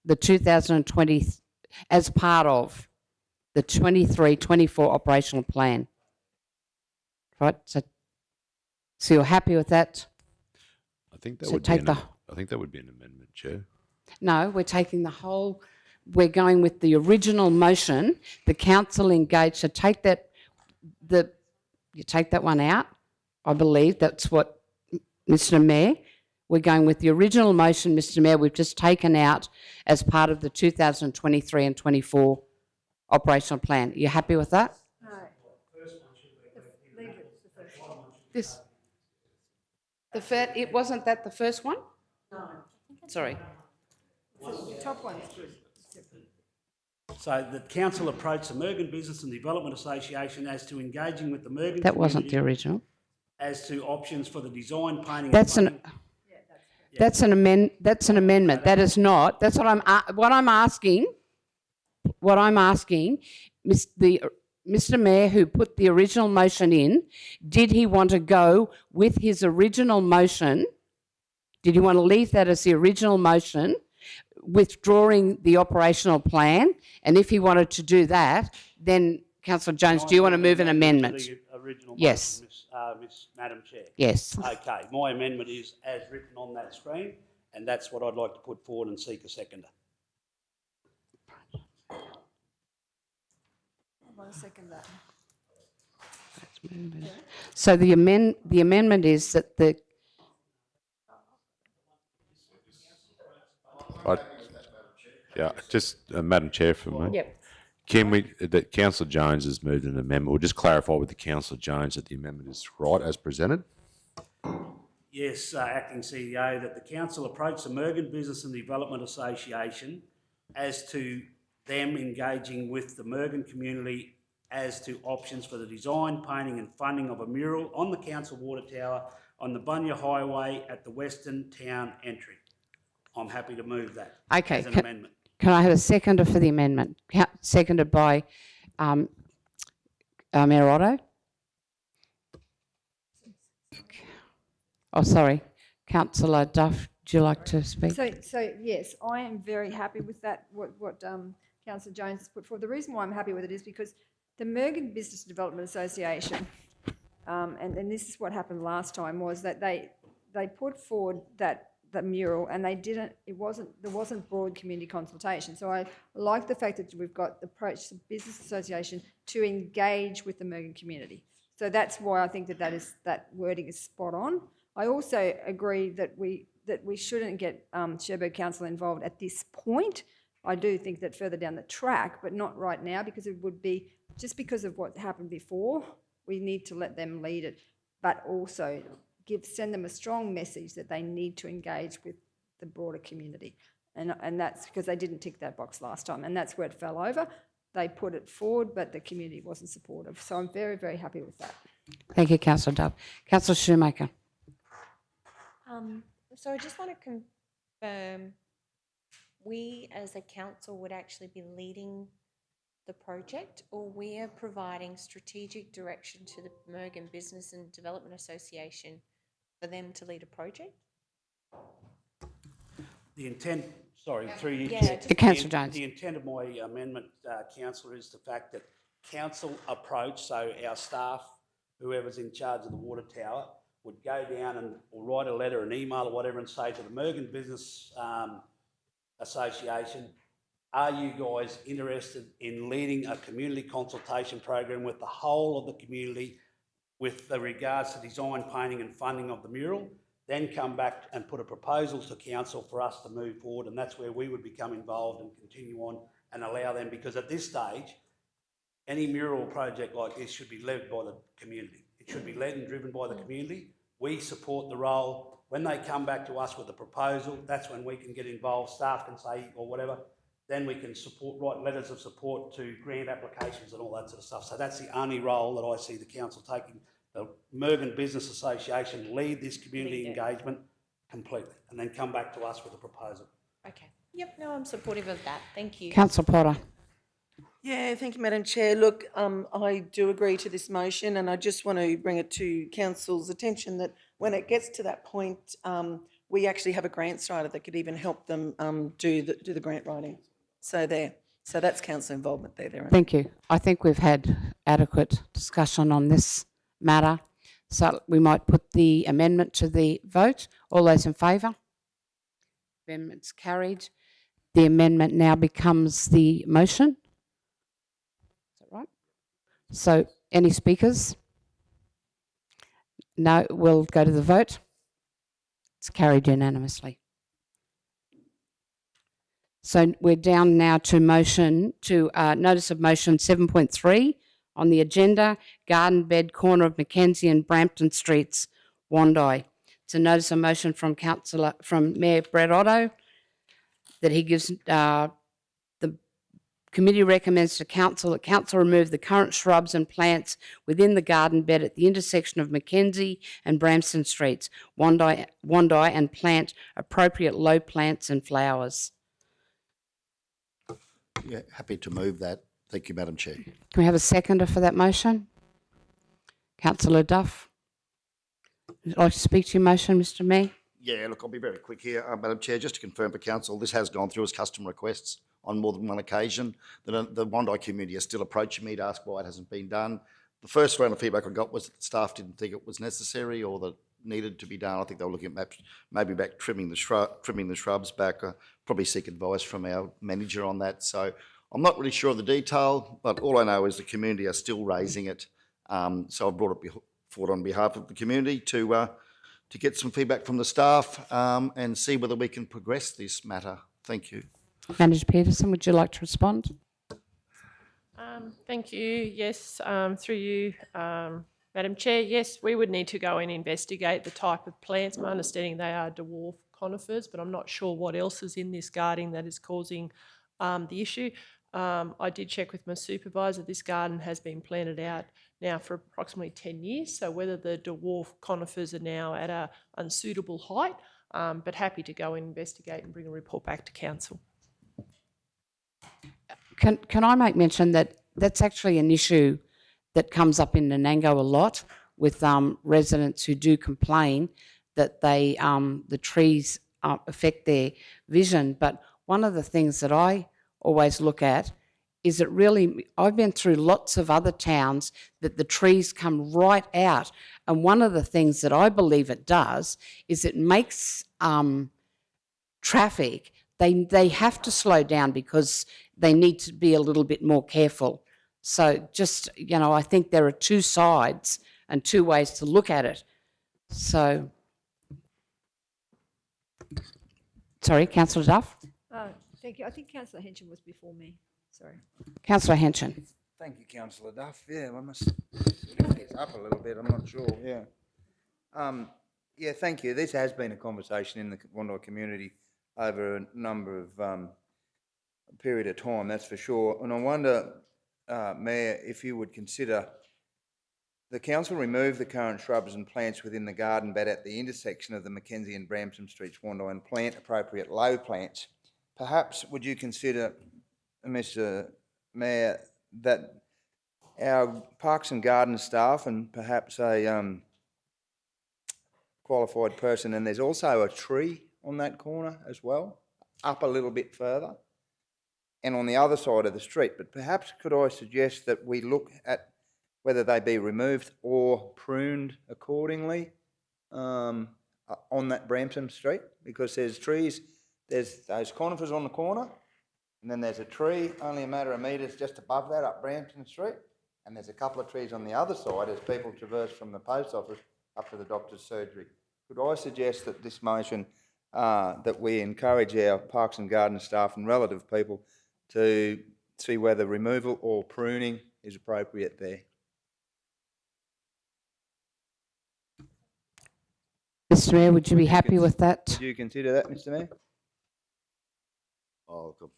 the 2020, as part of the 23-24 operational plan. Right? So you're happy with that? I think that So would take be the- I think that would be an amendment, Chair. No, we're taking the whole, we're going with the original motion, the council engaged, so take that, you take that one out, I believe, that's what, Mr Mayor, we're going with the original motion, Mr Mayor, we've just taken out as part of the 2023 and 24 operational plan. Are you happy with that? No. Leave it, the first one. This, it wasn't that the first one? No. Sorry. The top one's good. So the council approached the Mergen Business and Development Association as to engaging with the Mergen That wasn't the community original. as to options for the design, painting. That's and an, funding. that's an amendment. That is not, that's what I'm asking, Mr Mayor, who put the original motion in, did he want to go with his original motion? Did you want to leave that as the original motion, withdrawing the operational plan? And if he wanted to do that, then Councillor Jones, do you want to move an amendment? To the original Yes. motion, Madam Chair. Yes. Okay, my amendment is as written on that screen, and that's what I'd like to put forward and seek a seconder. I want to second that. So the amendment is that the, Madam Chair, for a moment. yep, Can we, that Councillor Jones has moved an amendment, we'll just clarify with the Councillor Jones that the amendment is right as presented. Yes, Acting CEO, that the council approach the Mergen Business and Development Association as to them engaging with the Mergen community as to options for the design, painting and funding of a mural on the council water tower on the Bunya Highway at the Western Town entry. I'm happy to move that Okay, as an amendment. can I have a seconder for the amendment? Seconded by Mayor Otto? Oh, sorry. Councillor Duff, would you like to speak? So yes, I am very happy with that, what Councillor Jones has put forward. The reason why I'm happy with it is because the Mergen Business Development Association, and this is what happened last time, was that they put forward the mural, and there wasn't broad community consultation. So I like the fact that we've got the approach to the business association to engage with the Mergen community. So that's why I think that wording is spot on. I also agree that we shouldn't get Cherbourg Council involved at this point. I do think that further down the track, but not right now, because it would be just because of what happened before. We need to let them lead it, but also send them a strong message that they need to engage with the broader community. And that's because they didn't tick that box last time, and that's where it fell over. they put it forward, but the community wasn't supportive. So I'm very, very happy with that. Thank you, Councillor Dove. Councillor Shoemaker. So I just want to confirm, we as a council would actually be leading the project, or we are providing strategic direction to the Mergen Business and Development Association for them to lead a project? The intent, sorry, through you. Yeah, just- Councillor Jones. The intent of my amendment, councillor, is the fact that council approach, so our staff, whoever's in charge of the water tower, would go down and or write a letter, an email or whatever, and say to the Mergen Business Association, are you guys interested in leading a community consultation program with the whole of the community with regards to design, painting and funding of the mural? Then come back and put a proposal to council for us to move forward, and that's where we would become involved and continue on and allow them, because at this stage, any mural project like this should be led by the community. It should be led and driven by the community. We support the role. When they come back to us with a proposal, that's when we can get involved. Staff can say, or whatever, then we can write letters of support to grant applications and all that sort of stuff. So that's the only role that I see the council taking. The Mergen Business Association lead this community engagement completely, and then come back to us with a proposal. Okay. Yep, no, I'm supportive of that. Thank you. Councillor Potter. Yeah, thank you, Madam Chair. Look, I do agree to this motion, and I just want to bring it to council's attention that when it gets to that point, we actually have a grants writer that could even help them do the grant writing. So that's council involvement there. Thank you. I think we've had adequate discussion on this matter. So we might put the amendment to the vote. All those in favour? Amendment's carried. The amendment now becomes the motion. Is that right? So any speakers? No, we'll go to the vote. It's carried unanimously. So we're down now to notice of motion 7.3 on the agenda, garden bed corner of Mackenzie and Brampton Streets, Wandai. It's a notice of motion from Mayor Brett Otto that he gives, the committee recommends to council that council remove the current shrubs and plants within the garden bed at the intersection of Mackenzie and Brampton Streets, Wandai, and plant appropriate low plants and flowers. Yeah, happy to move that. Thank you, Madam Chair. Can we have a seconder for that motion? Councillor Duff. Would you like to speak to your motion, Mr Mayor? Yeah, look, I'll be very quick here, Madam Chair. Just to confirm for council, this has gone through as custom requests on more than one occasion. The Wandai community is still approaching me to ask why it hasn't been done. The first round of feedback I got was that the staff didn't think it was necessary or that needed to be done. I think they were looking at maybe back trimming the shrubs back. Probably seek advice from our manager on that. So I'm not really sure of the detail, but all I know is the community are still raising it. So I've brought it forward on behalf of the community to get some feedback from the staff and see whether we can progress this matter. Thank you. Manager Peterson, would you like to respond? Thank you. Yes, through you, Madam Chair. Yes, we would need to go and investigate the type of plants. My understanding they are dwarf conifers, but I'm not sure what else is in this garden that is causing the issue. I did check with my supervisor. This garden has been planted out now for approximately 10 years. So whether the dwarf conifers are now at an unsuitable height, but happy to go and investigate and bring a report back to council. Can I make mention that that's actually an issue that comes up in Nanango a lot with residents who do complain that the trees affect their vision. But one of the things that I always look at is I've been through lots of other towns that the trees come right out. And one of the things that I believe it does is it makes traffic, they have to slow down because they need to be a little bit more careful. So just, I think there are two sides and two ways to look at it. So, sorry, Councillor Duff? Thank you. I think Councillor Henson was before me. Sorry. Councillor Henson. Thank you, Councillor Duff. Yeah, I must lift this up a little bit. I'm not sure. Yeah. Yeah, thank you. This has been a conversation in the Wandai community over a number of period of time, that's for sure. And I wonder, Mayor, if you would consider the council remove the current shrubs and plants within the garden bed at the intersection of the Mackenzie and Brampton Streets, Wando, and plant appropriate low plants. Perhaps would you consider, Mr. Mayor, that our Parks and Garden staff and perhaps a qualified person, and there's also a tree on that corner as well, up a little bit further, and on the other side of the street. But perhaps could I suggest that we look at whether they be removed or pruned accordingly on that Brampton Street, because there's trees, there's those conifers on the corner, and then there's a tree only a matter of metres just above that up Brampton Street, and there's a couple of trees on the other side as people traverse from the post office up to the doctor's surgery. Could I suggest that this motion, that we encourage our Parks and Garden staff and relative people to see whether removal or pruning is appropriate there? Mr Mayor, would you be happy with that? Do you consider that, Mr. Mayor? Oh, look,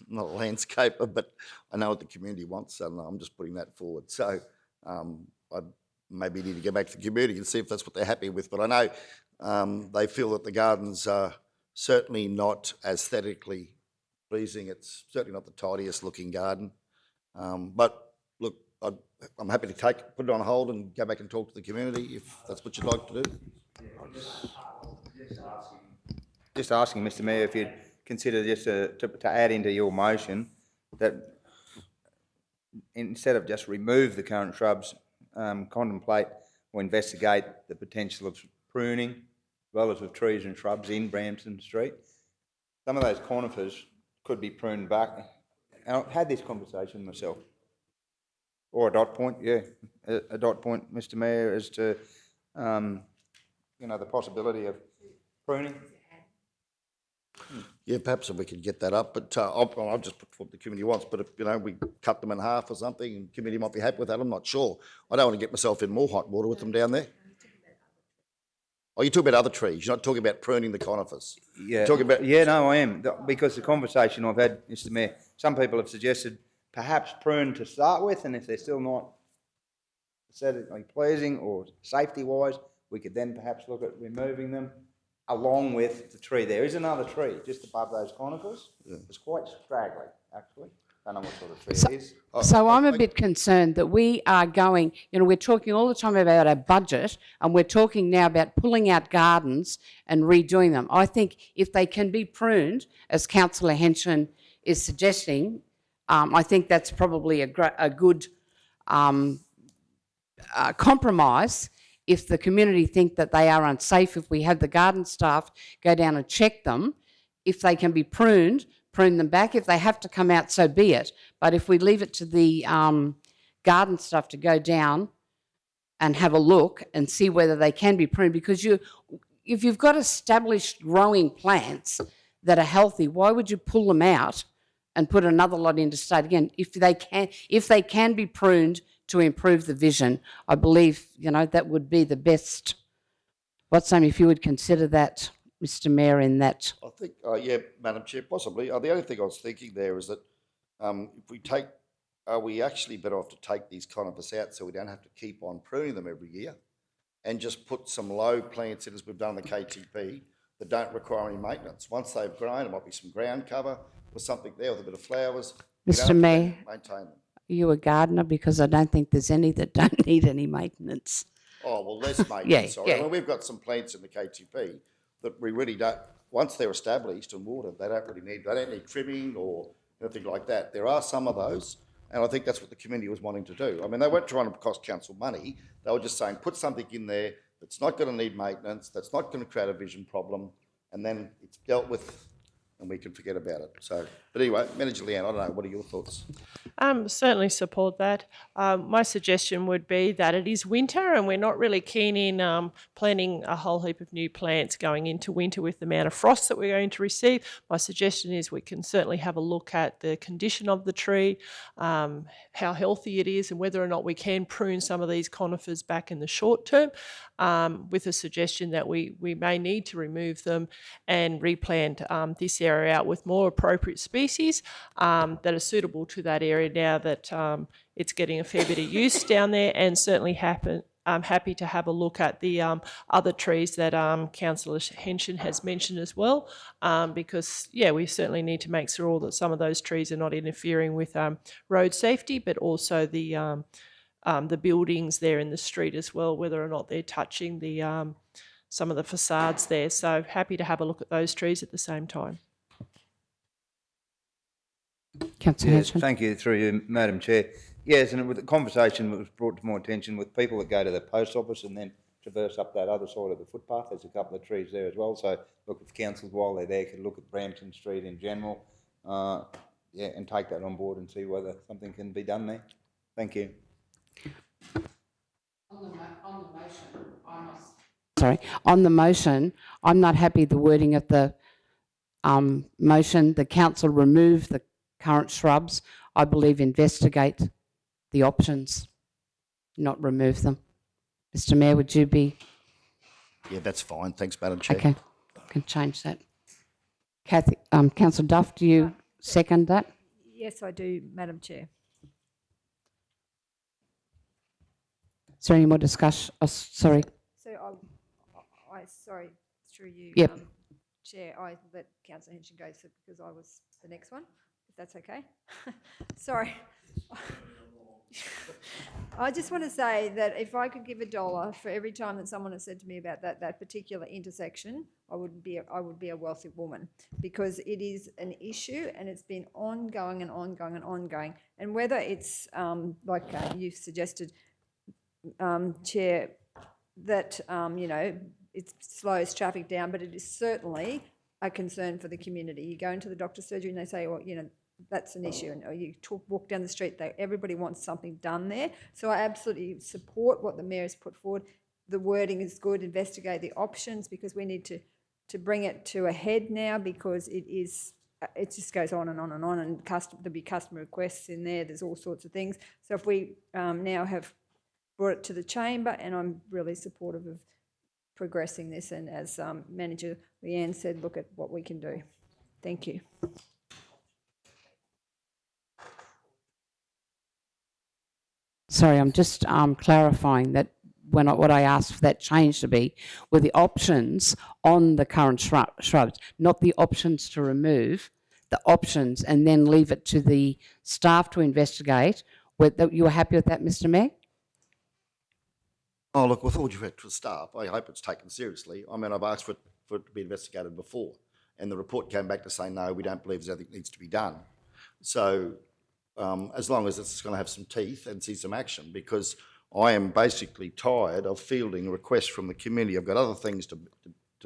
I'm not a landscaper, but I know what the community wants, and I'm just putting that forward. So I maybe need to go back to the community and see if that's what they're happy with. But I know they feel that the gardens are certainly not aesthetically pleasing. It's certainly not the tidiest looking garden. But look, I'm happy to put it on hold and go back and talk to the community if that's what you'd like to do. Just asking, Mr. Mayor, if you'd consider just to add into your motion that instead of just remove the current shrubs, contemplate or investigate the potential of pruning relative trees and shrubs in Brampton Street. Some of those conifers could be pruned back. I've had this conversation myself. Or a dot point, yeah, a dot point, Mr. Mayor, as to, the possibility of pruning. Yeah, perhaps if we could get that up, but I'll just put what the committee wants. But if we cut them in half or something, and the committee might be happy with that. I'm not sure. I don't want to get myself in more hot water with them down there. Oh, you're talking about other trees. You're not talking about pruning the conifers. Yeah, you're talking about. Yeah, no, I am, because the conversation I've had, Mr. Mayor, some people have suggested perhaps prune to start with, and if they're still not aesthetically pleasing or safety-wise, we could then perhaps look at removing them along with the tree. There is another tree just above those conifers. Yeah. It's quite straggly, actually. Don't know what sort of tree it is. So I'm a bit concerned that we are going, we're talking all the time about our budget, and we're talking now about pulling out gardens and redoing them. I think if they can be pruned, as Councillor Henson is suggesting, I think that's probably a good compromise. If the community think that they are unsafe, if we have the garden staff go down and check them, if they can be pruned, prune them back. If they have to come out, so be it. But if we leave it to the garden staff to go down and have a look and see whether they can be pruned, because if you've got established growing plants that are healthy, why would you pull them out and put another lot into state again? If they can be pruned to improve the vision, I believe, that would be the best. What's if you would consider that, Mr. Mayor, in that? I think, yeah, Madam Chair, possibly. The only thing I was thinking there is that are we actually better off to take these conifers out so we don't have to keep on pruning them every year and just put some low plants in, as we've done in the KTP, that don't require any maintenance. Once they've grown, it might be some ground cover or something there with a bit of flowers. Mr. Mayor, maintain them. Are you a gardener? Because I don't think there's any that don't need any maintenance. Oh, well, less maintenance, sorry. I mean, we've got some plants in the KTP that we really don't, once they're established and watered, they don't need trimming or anything like that. There are some of those, and I think that's what the committee was wanting to do. I mean, they weren't trying to cost council money. They were just saying, put something in there that's not going to need maintenance, that's not going to create a vision problem, and then it's dealt with and we can forget about it. So, but anyway, Manager Leanne, I don't know, what are your thoughts? Certainly support that. My suggestion would be that it is winter and we're not really keen in planting a whole heap of new plants going into winter with the amount of frost that we're going to receive. My suggestion is we can certainly have a look at the condition of the tree, how healthy it is, and whether or not we can prune some of these conifers back in the short term, with a suggestion that we may need to remove them and replant this area out with more appropriate species that are suitable to that area now that it's getting a fair bit of use down there, and certainly I'm happy to have a look at the other trees that Councillor Henshin has mentioned as well, because, yeah, we certainly need to make sure that some of those trees are not interfering with road safety, but also the buildings there in the street as well, whether or not they're touching the some of the facades there. So happy to have a look at those trees at the same time. Councillor Yes, Henshin. thank you, through you, Madam Chair. Yes, and with the conversation that was brought to my attention with people that go to the post office and then traverse up that other side of the footpath, there's a couple of trees there as well. So look, if councils while they're there can look at Brampton Street in general, yeah, and take that on board and see whether something can be done there. Thank you. On the motion, I'm not happy the wording of the motion. The council remove the current shrubs. I believe investigate the options, not remove them. Mr. Mayor, would you be Yeah, that's fine. Thanks, Madam Chair. okay? Can change that. Kathy, Councillor Duff, do you second that? Yes, I do, Madam Chair. Is there any more discussion? Oh, sorry. So sorry, through you, Yep. Chair, I let Councillor Henshin go because I was the next one, if that's okay. Sorry. I just want to say that if I could give $1 for every time that someone has said to me about that particular intersection, I would be a wealthy woman, because it is an issue and it's been ongoing and ongoing and ongoing. And whether it's like you suggested, Chair, that it slows traffic down, but it is certainly a concern for the community. You go into the doctor's surgery and they say, well, that's an issue, and you walk down the street, everybody wants something done there. So I absolutely support what the Mayor has put forward. The wording is good, investigate the options, because we need to bring it to a head now, because it just goes on and on and on, and there'll be customer requests in there, there's all sorts of things. So if we now have brought it to the chamber, and I'm really supportive of progressing this, and as Manager Leanne said, look at what we can do. Thank you. Sorry, I'm just clarifying that what I asked for that change to be were the options on the current shrubs, not the options to remove, the options, and then leave it to the staff to investigate. You were happy with that, Mr. Mayor? Oh, look, with all due respect to staff, I hope it's taken seriously. I mean, I've asked for it to be investigated before, and the report came back to say, no, we don't believe there's anything that needs to be done. So as long as it's going to have some teeth and see some action, because I am basically tired of fielding requests from the community. I've got other things to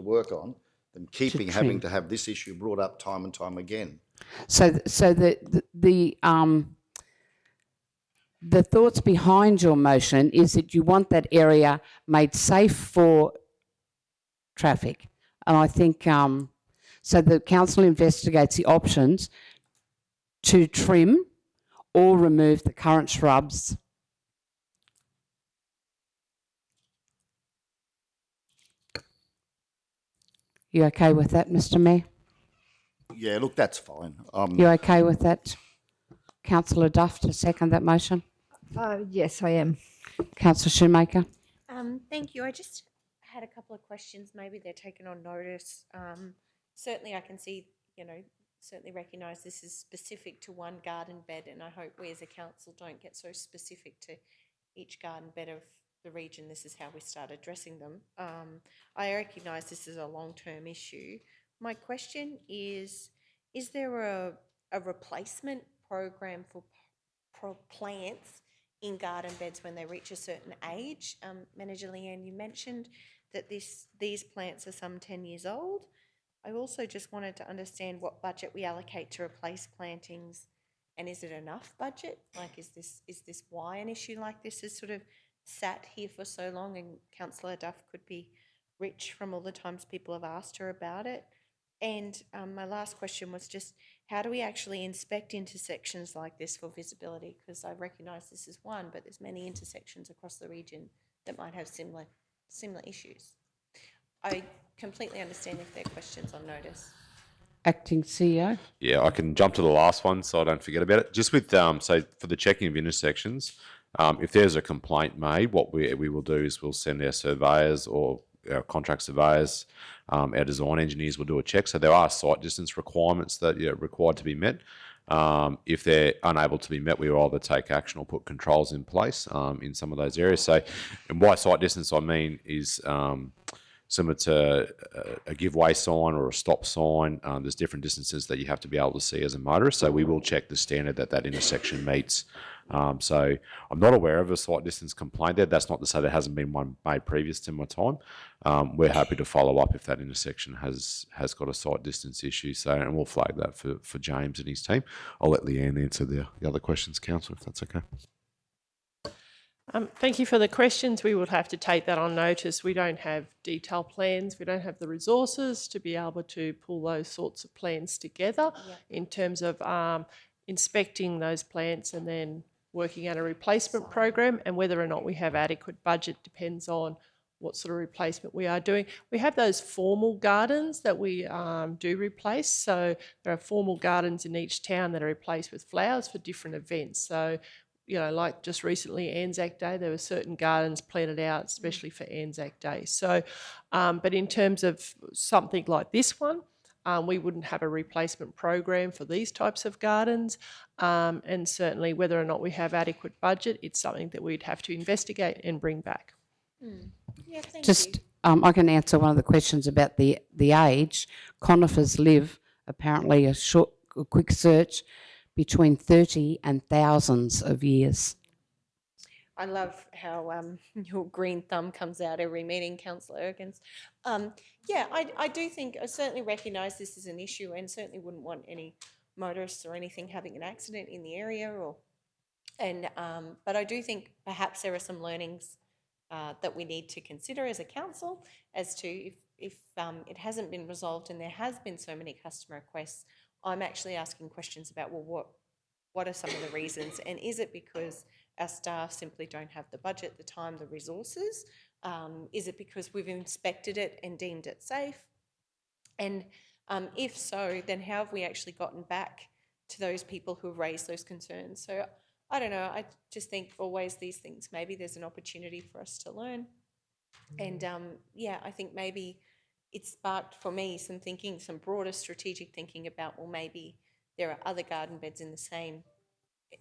work on than having to have this issue brought up time and time again. So the thoughts behind your motion is that you want that area made safe for traffic. And I think, so the council investigates the options to trim or remove the current shrubs. You okay with that, Mr. Mayor? Yeah, look, that's fine. You okay with that, Councillor Duff, to second that motion? Yes, I am. Councillor Shoemaker? Thank you. I just had a couple of questions. Maybe they're taken on notice. Certainly I can see, certainly recognise this is specific to one garden bed, and I hope we as a council don't get so specific to each garden bed of the region. This is how we start addressing them. I recognise this is a long-term issue. My question is there a replacement program for plants in garden beds when they reach a certain age? Manager Leanne, you mentioned that these plants are some 10 years old. I also just wanted to understand what budget we allocate to replace plantings, and is it enough budget? Like, is this why an issue like this is sort of sat here for so long? And Councillor Duff could be rich from all the times people have asked her about it. And my last question was just, how do we actually inspect intersections like this for visibility? Because I recognise this is one, but there's many intersections across the region that might have similar issues. I completely understand if there are questions on notice. Acting CEO. Yeah, I can jump to the last one so I don't forget about it. Just with, so for the checking of intersections, if there's a complaint made, what we will do is we'll send our surveyors or our contract surveyors, our design engineers will do a check. So there are site distance requirements that are required to be met. If they're unable to be met, we will either take action or put controls in place in some of those areas. So, and by site distance, I mean is similar to a give way sign or a stop sign. There's different distances that you have to be able to see as a motorist. So we will check the standard that that intersection meets. So I'm not aware of a site distance complaint there. That's not to say there hasn't been one made previous to my time. We're happy to follow up if that intersection has got a site distance issue. So, and we'll flag that for James and his team. I'll let Leanne answer the other questions, Councillor, if that's okay. Thank you for the questions. We would have to take that on notice. We don't have detailed plans. We don't have the resources to be able to pull those sorts of plans together in terms of inspecting those plants and then working out a replacement program, and whether or not we have adequate budget depends on what sort of replacement we are doing. We have those formal gardens that we do replace. So there are formal gardens in each town that are replaced with flowers for different events. So, you know, like just recently Anzac Day, there were certain gardens planted out especially for Anzac Day. So, but in terms of something like this one, we wouldn't have a replacement program for these types of gardens. And certainly whether or not we have adequate budget, it's something that we'd have to investigate and bring back. Yeah, thank Just, you. I can answer one of the questions about the age. Conifers live, apparently a quick search, between 30 and thousands of years. I love how your green thumb comes out every meeting, Councillor Ergens. Yeah, I do think, I certainly recognise this is an issue and certainly wouldn't want any motorists or anything having an accident in the area. But I do think perhaps there are some learnings that we need to consider as a council as to if it hasn't been resolved and there has been so many customer requests. I'm actually asking questions about, well, what are some of the reasons? And is it because our staff simply don't have the budget, the time, the resources? Is it because we've inspected it and deemed it safe? And if so, then how have we actually gotten back to those people who have raised those concerns? So I don't know, I just think always these things, maybe there's an opportunity for us to learn. And yeah, I think maybe it sparked for me some thinking, some broader strategic thinking about, well, maybe there are other garden beds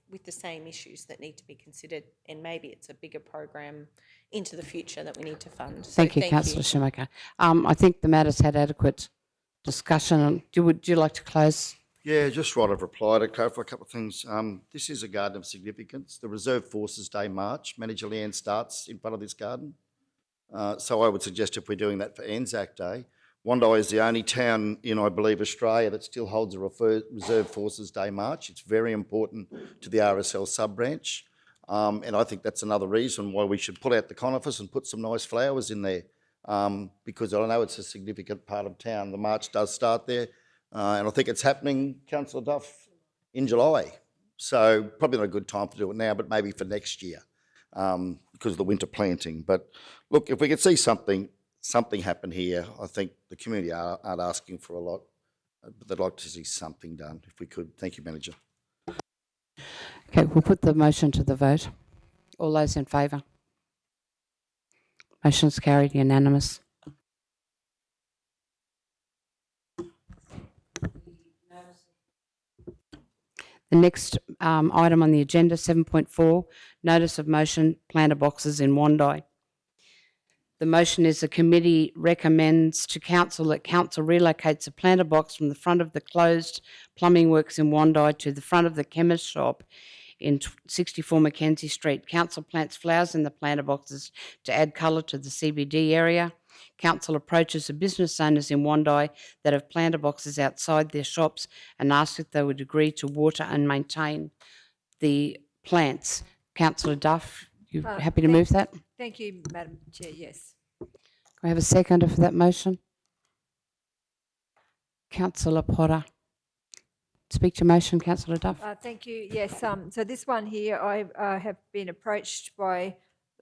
with the same issues that need to be considered, and maybe it's a bigger program into the future that we need to fund. So Thank you, Councillor Schumacher. I think the matter's had adequate discussion. Would you like to close? Yeah, just right of reply to clarify a couple of things. This is a garden of significance. The Reserve Forces Day March, Manager Leanne starts in front of this garden. So I would suggest if we're doing that for Anzac Day, Wondai is the only town in, I believe, Australia that still holds a Reserve Forces Day March. It's very important to the RSL sub-branch. And I think that's another reason why we should pull out the conifers and put some nice flowers in there, because I know it's a significant part of town. The march does start there, and I think it's happening, Councillor Duff, in July. So probably not a good time to do it now, but maybe for next year, because of the winter planting. But look, if we could see something happen here, I think the community aren't asking for a lot, but they'd like to see something done if we could. Thank you, Manager. Okay, we'll put the motion to the vote. All those in favour? Motion's carried, unanimous. The next item on the agenda, 7.4, notice of motion, planter boxes in Wondai. The motion is the committee recommends to council that council relocates a planter box from the front of the closed plumbing works in Wondai to the front of the chemist shop in 64 Mackenzie Street. Council plants flowers in the planter boxes to add colour to the CBD area. Council approaches the business owners in Wondai that have planter boxes outside their shops and asks if they would agree to water and maintain the plants. Councillor Duff, you happy to move that? Thank you, Madam Chair, yes. Can I have a seconder for that motion? Councillor Potter. Speak to motion, Councillor Duff. Thank you, yes. So this one here, I have been approached by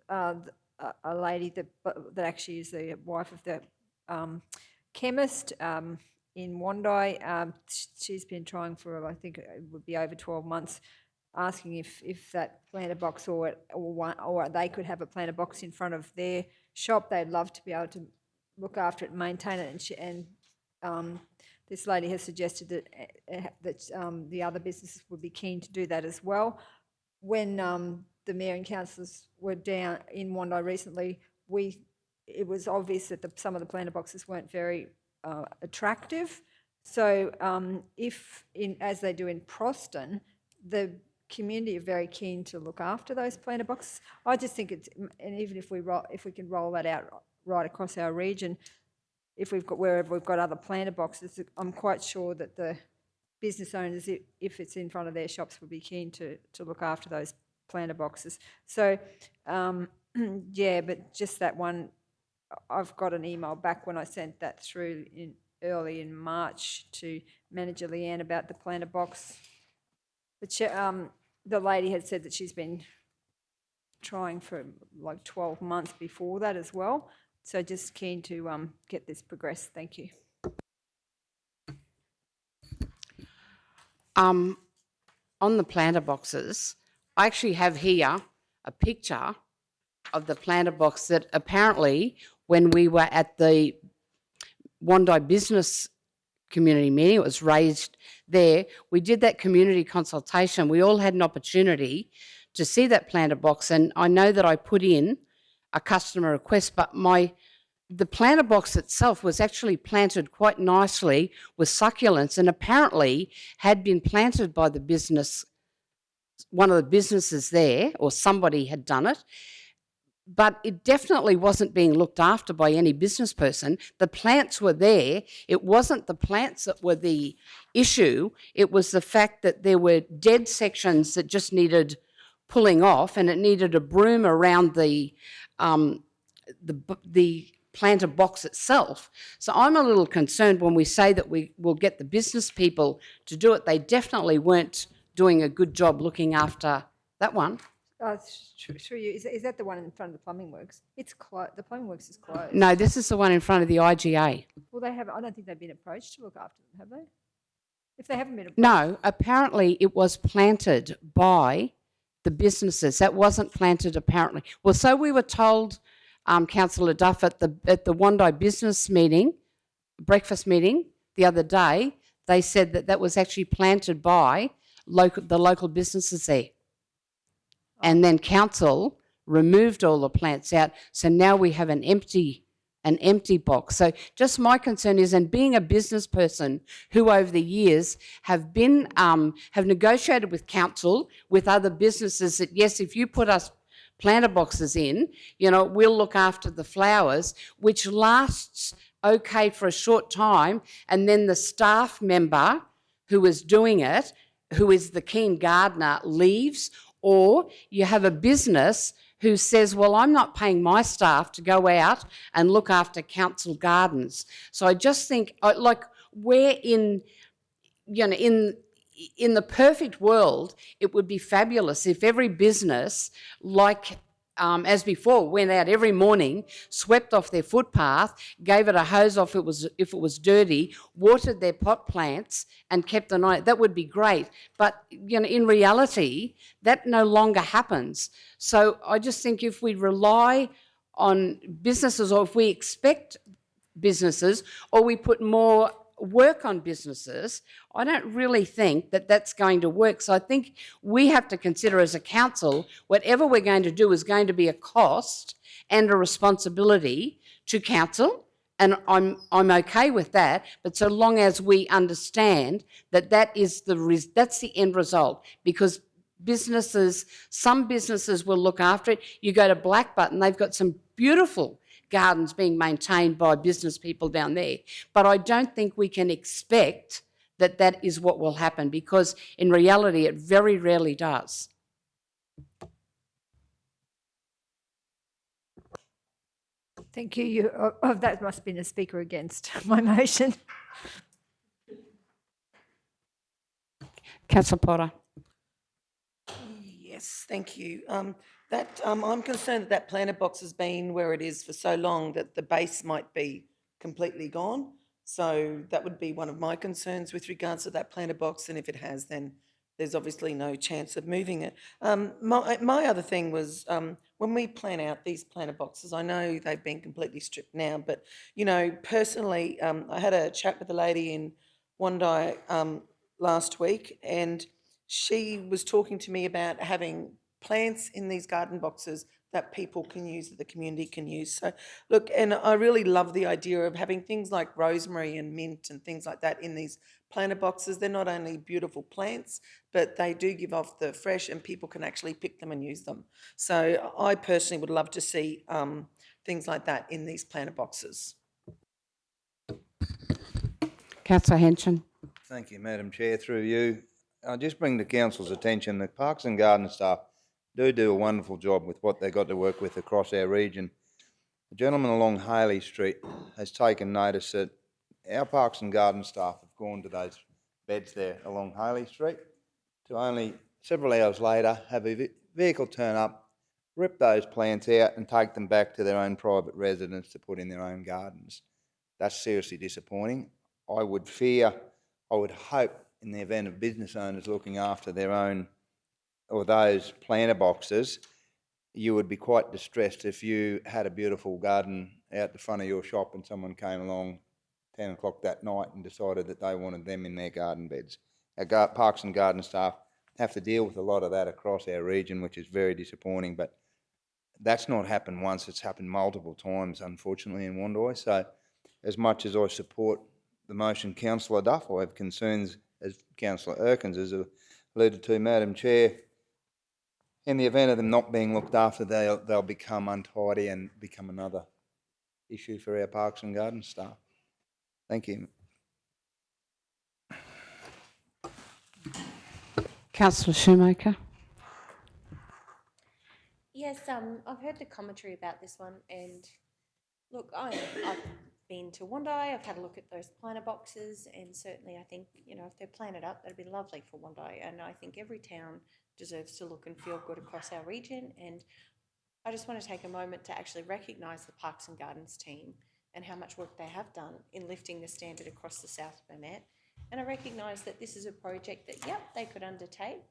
a lady that actually is the wife of the chemist in Wandai. She's been trying for, I think it would be over 12 months, asking if that planter box or they could have a planter box in front of their shop. They'd love to be able to look after it and maintain it. And this lady has suggested that the other businesses would be keen to do that as well. When the mayor and councillors were down in Wandai recently, it was obvious that some of the planter boxes weren't very attractive. So as they do in Proston, the community are very keen to look after those planter boxes. I just think and even if we can roll that out right across our region, wherever we've got other planter boxes, I'm quite sure that the business owners, if it's in front of their shops, would be keen to look after those planter boxes. So, yeah, but just that one, I've got an email back when I sent that through early in March to Manager Leanne about the planter box. But the lady had said that she's been trying for like 12 months before that as well. So just keen to get this progressed. Thank you. On the planter boxes, I actually have here a picture of the planter box that apparently when we were at the Wandai Business Community meeting, it was raised there. We did that community consultation. We all had an opportunity to see that planter box, and I know that I put in a customer request, but the planter box itself was actually planted quite nicely with succulents and apparently had been planted by the business, one of the businesses there, or somebody had done it. But it definitely wasn't being looked after by any business person. The plants were there. It wasn't the plants that were the issue. It was the fact that there were dead sections that just needed pulling off, and it needed a broom around the planter box itself. So I'm a little concerned when we say that we will get the business people to do it. They definitely weren't doing a good job looking after that one. Through you, is that the one in front of the plumbing works? It's closed. The plumbing works is closed. No, this is the one in front of the IGA. Well, I don't think they've been approached to look after them, have they? If they haven't been approached. No, apparently it was planted by the businesses. That wasn't planted apparently. Well, so we were told, Councillor Duff, at the Wandai business meeting, breakfast meeting the other day, they said that was actually planted by the local businesses there. And then council removed all the plants out, so now we have an empty box. So just my concern is, and being a business person who over the years have been have negotiated with council, with other businesses, that yes, if you put us planter boxes in, we'll look after the flowers, which lasts okay for a short time, and then the staff member who is doing it, who is the keen gardener, leaves. Or you have a business who says, well, I'm not paying my staff to go out and look after council gardens. So I just think, we're in the perfect world, it would be fabulous if every business, as before, went out every morning, swept off their footpath, gave it a hose off if it was dirty, watered their pot plants and kept an eye. That would be great. But, in reality, that no longer happens. So I just think if we rely on businesses, or if we expect businesses, or we put more work on businesses, I don't really think that that's going to work. So I think we have to consider as a council, whatever we're going to do is going to be a cost and a responsibility to council, and I'm okay with that, but so long as we understand that that's the end result, because some businesses will look after it. You go to Black Button, they've got some beautiful gardens being maintained by business people down there. But I don't think we can expect that is what will happen, because in reality it very rarely does. Thank you. That must have been a speaker against my motion. Councillor Potter. Yes, thank you. I'm concerned that planter box has been where it is for so long that the base might be completely gone. So that would be one of my concerns with regards to that planter box, and if it has, then there's obviously no chance of moving it. My other thing was, when we plan out these planter boxes, I know they've been completely stripped now, but, you know, personally, I had a chat with a lady in Wondai last week, and she was talking to me about having plants in these garden boxes that people can use, that the community can use. So, look, and I really love the idea of having things like rosemary and mint and things like that in these planter boxes. They're not only beautiful plants, but they do give off the fresh, and people can actually pick them and use them. So I personally would love to see things like that in these planter boxes. Councillor Henson. Thank you, Madam Chair. Through you, I'll just bring to Council's attention the Parks and Garden staff do a wonderful job with what they've got to work with across our region. The gentleman along Haley Street has taken notice that our Parks and Garden staff have gone to those beds there along Haley Street to only several hours later have a vehicle turn up, rip those plants out and take them back to their own private residence to put in their own gardens. That's seriously disappointing. I would hope in the event of business owners looking after their own or those planter boxes, you would be quite distressed if you had a beautiful garden out the front of your shop and someone came along 10 o'clock that night and decided that they wanted them in their garden beds. Our Parks and Garden staff have to deal with a lot of that across our region, which is very disappointing, but that's not happened once, it's happened multiple times, unfortunately, in Wondai. So as much as I support the motion, Councillor Duff, I have concerns, as Councillor Erkins has alluded to, Madam Chair. In the event of them not being looked after, they'll become untidy and become another issue for our Parks and Garden staff. Thank you. Councillor Shoemaker. Yes, I've heard the commentary about this one, and look, I've been to Wondai, I've had a look at those planter boxes, and certainly I think, you know, if they're planted up, that'd be lovely for Wondai, and I think every town deserves to look and feel good across our region, and I just want to take a moment to actually recognise the Parks and Gardens team and how much work they have done in lifting the standard across the South Burnett, and I recognise that this is a project that, yep, they could undertake.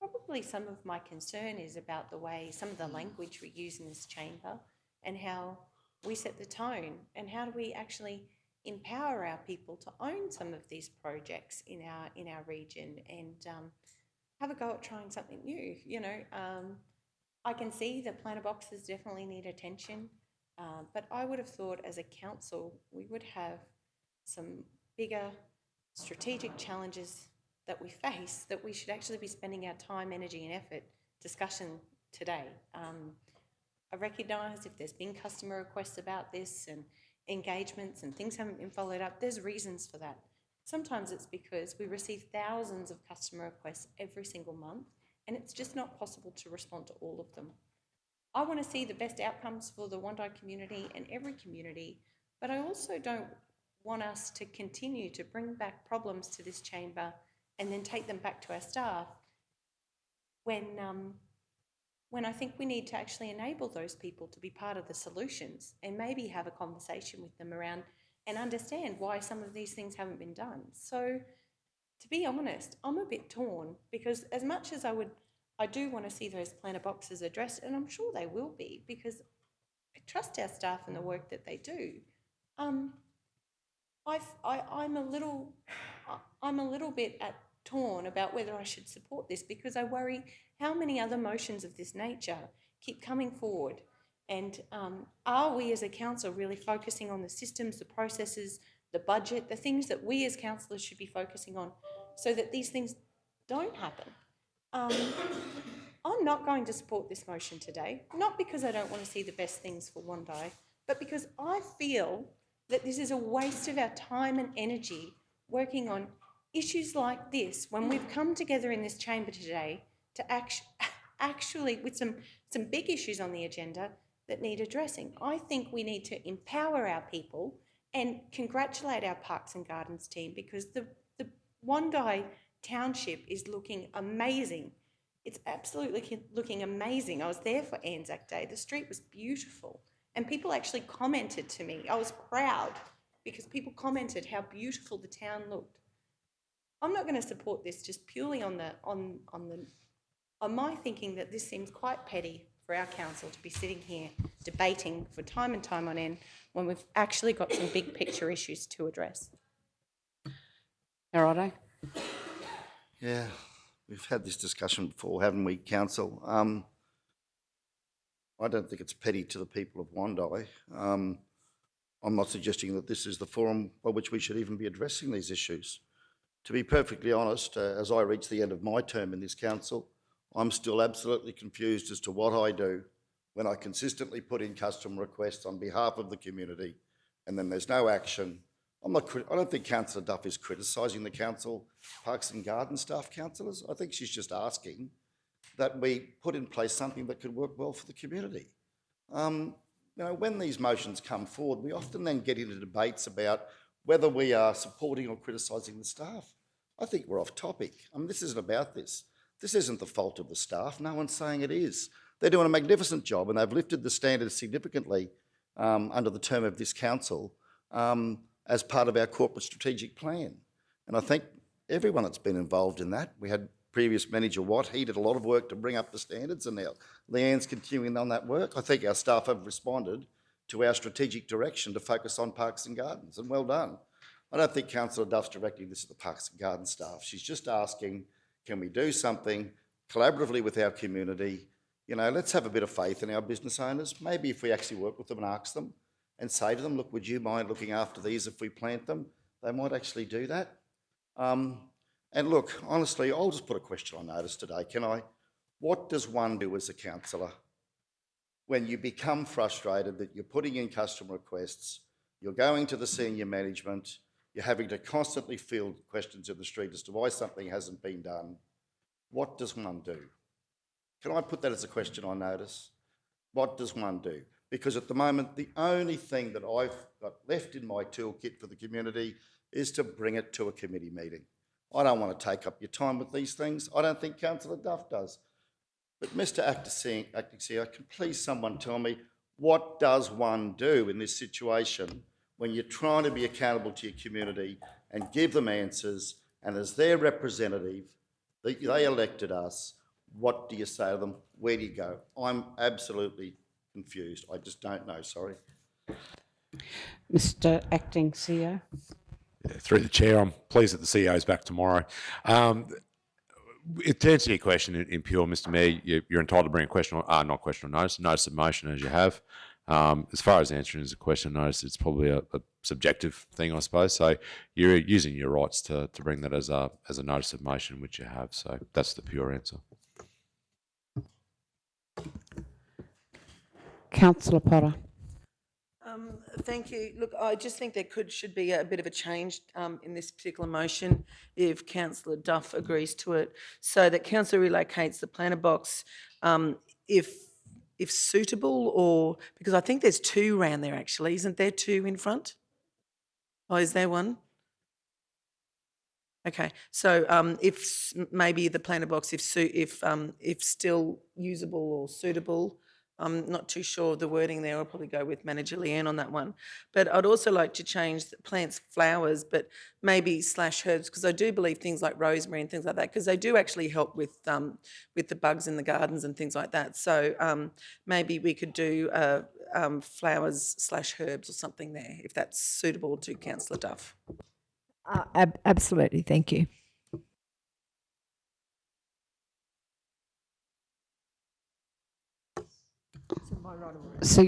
Probably some of my concern is about the way, some of the language we use in this chamber and how we set the tone, and how do we actually empower our people to own some of these projects in our region and have a go at trying something new. You know, I can see the planter boxes definitely need attention, but I would have thought as a council we would have some bigger strategic challenges that we face that we should actually be spending our time, energy and effort discussion today. I recognise if there's been customer requests about this and engagements and things haven't been followed up, there's reasons for that. Sometimes it's because we receive thousands of customer requests every single month and it's just not possible to respond to all of them. I want to see the best outcomes for the Wondai community and every community, but I also don't want us to continue to bring back problems to this chamber and then take them back to our staff when I think we need to actually enable those people to be part of the solutions and maybe have a conversation with them around and understand why some of these things haven't been done. So to be honest, I'm a bit torn because as much as I do want to see those planter boxes addressed, and I'm sure they will be because I trust our staff and the work that they do. I'm a little bit torn about whether I should support this because I worry how many other motions of this nature keep coming forward, and are we as a council really focusing on the systems, the processes, the budget, the things that we as councillors should be focusing on so that these things don't happen? I'm not going to support this motion today, not because I don't want to see the best things for Wondai, but because I feel that this is a waste of our time and energy working on issues like this when we've come together in this chamber today to actually with some big issues on the agenda that need addressing. I think we need to empower our people and congratulate our Parks and Gardens team because the Wondai Township is looking amazing. It's absolutely looking amazing. I was there for Anzac Day. The street was beautiful and people actually commented to me. I was proud because people commented how beautiful the town looked. I'm not going to support this just purely on my thinking that this seems quite petty for our council to be sitting here debating for time and time on end when we've actually got some big picture issues to address. Gerardo? Yeah, we've had this discussion before, haven't we, council? I don't think it's petty to the people of Wondai. I'm not suggesting that this is the forum by which we should even be addressing these issues. To be perfectly honest, as I reach the end of my term in this council, I'm still absolutely confused as to what I do when I consistently put in customer requests on behalf of the community and then there's no action. I don't think Councillor Duff is criticising the council, Parks and Garden staff, councillors. I think she's just asking that we put in place something that could work well for the community. You know, when these motions come forward, we often then get into debates about whether we are supporting or criticising the staff. I think we're off topic. I mean, this isn't about this. This isn't the fault of the staff. No one's saying it is. They're doing a magnificent job and they've lifted the standards significantly under the term of this council as part of our corporate strategic plan. And I think everyone that's been involved in that, we had previous manager Watt, he did a lot of work to bring up the standards and now Leanne's continuing on that work. I think our staff have responded to our strategic direction to focus on Parks and Gardens, and well done. I don't think Councillor Duff's directing this to the Parks and Garden staff. She's just asking, can we do something collaboratively with our community? You know, let's have a bit of faith in our business owners. Maybe if we actually work with them and ask them and say to them, look, would you mind looking after these if we plant them? They might actually do that. And look, honestly, I'll just put a question on notice today, can I? What does one do as a councillor when you become frustrated that you're putting in customer requests, you're going to the senior management, you're having to constantly field questions in the street as to why something hasn't been done? What does one do? Can I put that as a question on notice? What does one do? Because at the moment, the only thing that I've got left in my toolkit for the community is to bring it to a committee meeting. I don't want to take up your time with these things. I don't think Councillor Duff does. But Mr Acting CEO, can please someone tell me, what does one do in this situation when you're trying to be accountable to your community and give them answers, and as their representative, they elected us, what do you say to them? Where do you go? I'm absolutely confused. I just don't know, sorry. Mr Acting CEO? Through the chair, I'm pleased that the CEO is back tomorrow. To answer your question in pure, Mr Mayor, you're entitled to bring a question, notice of motion as you have. As far as answering as a question notice, it's probably a subjective thing, I suppose. So you're using your rights to bring that as a notice of motion, which you have. So that's the pure answer. Councillor Potter? Thank you. Look, I just think there should be a bit of a change in this particular motion if Councillor Duff agrees to it, so that council relocates the planter box if suitable, or because I think there's two around there actually. Isn't there two in front? Oh, is there one? Okay, so if maybe the planter box, if still usable or suitable. I'm not too sure of the wording there. I'll probably go with Manager Leanne on that one. But I'd also like to change plants, flowers, but maybe / herbs, because I do believe things like rosemary and things like that, because they do actually help with the bugs in the gardens and things like that. So maybe we could do flowers / herbs or something there, if that's suitable to Councillor Duff. Absolutely, thank you. So,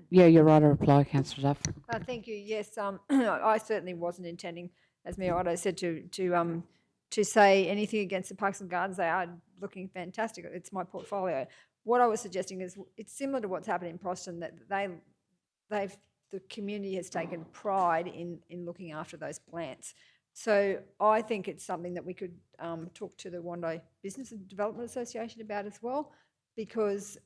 yeah, you're right to reply, Councillor Duff. Thank you. Yes, I certainly wasn't intending, as Mayor Otto said, to say anything against the Parks and Gardens. They are looking fantastic. It's my portfolio. What I was suggesting is it's similar to what's happened in Proston, that the community has taken pride in looking after those plants. So I think it's something that we could talk to the Wondai Business and Development Association about as well, because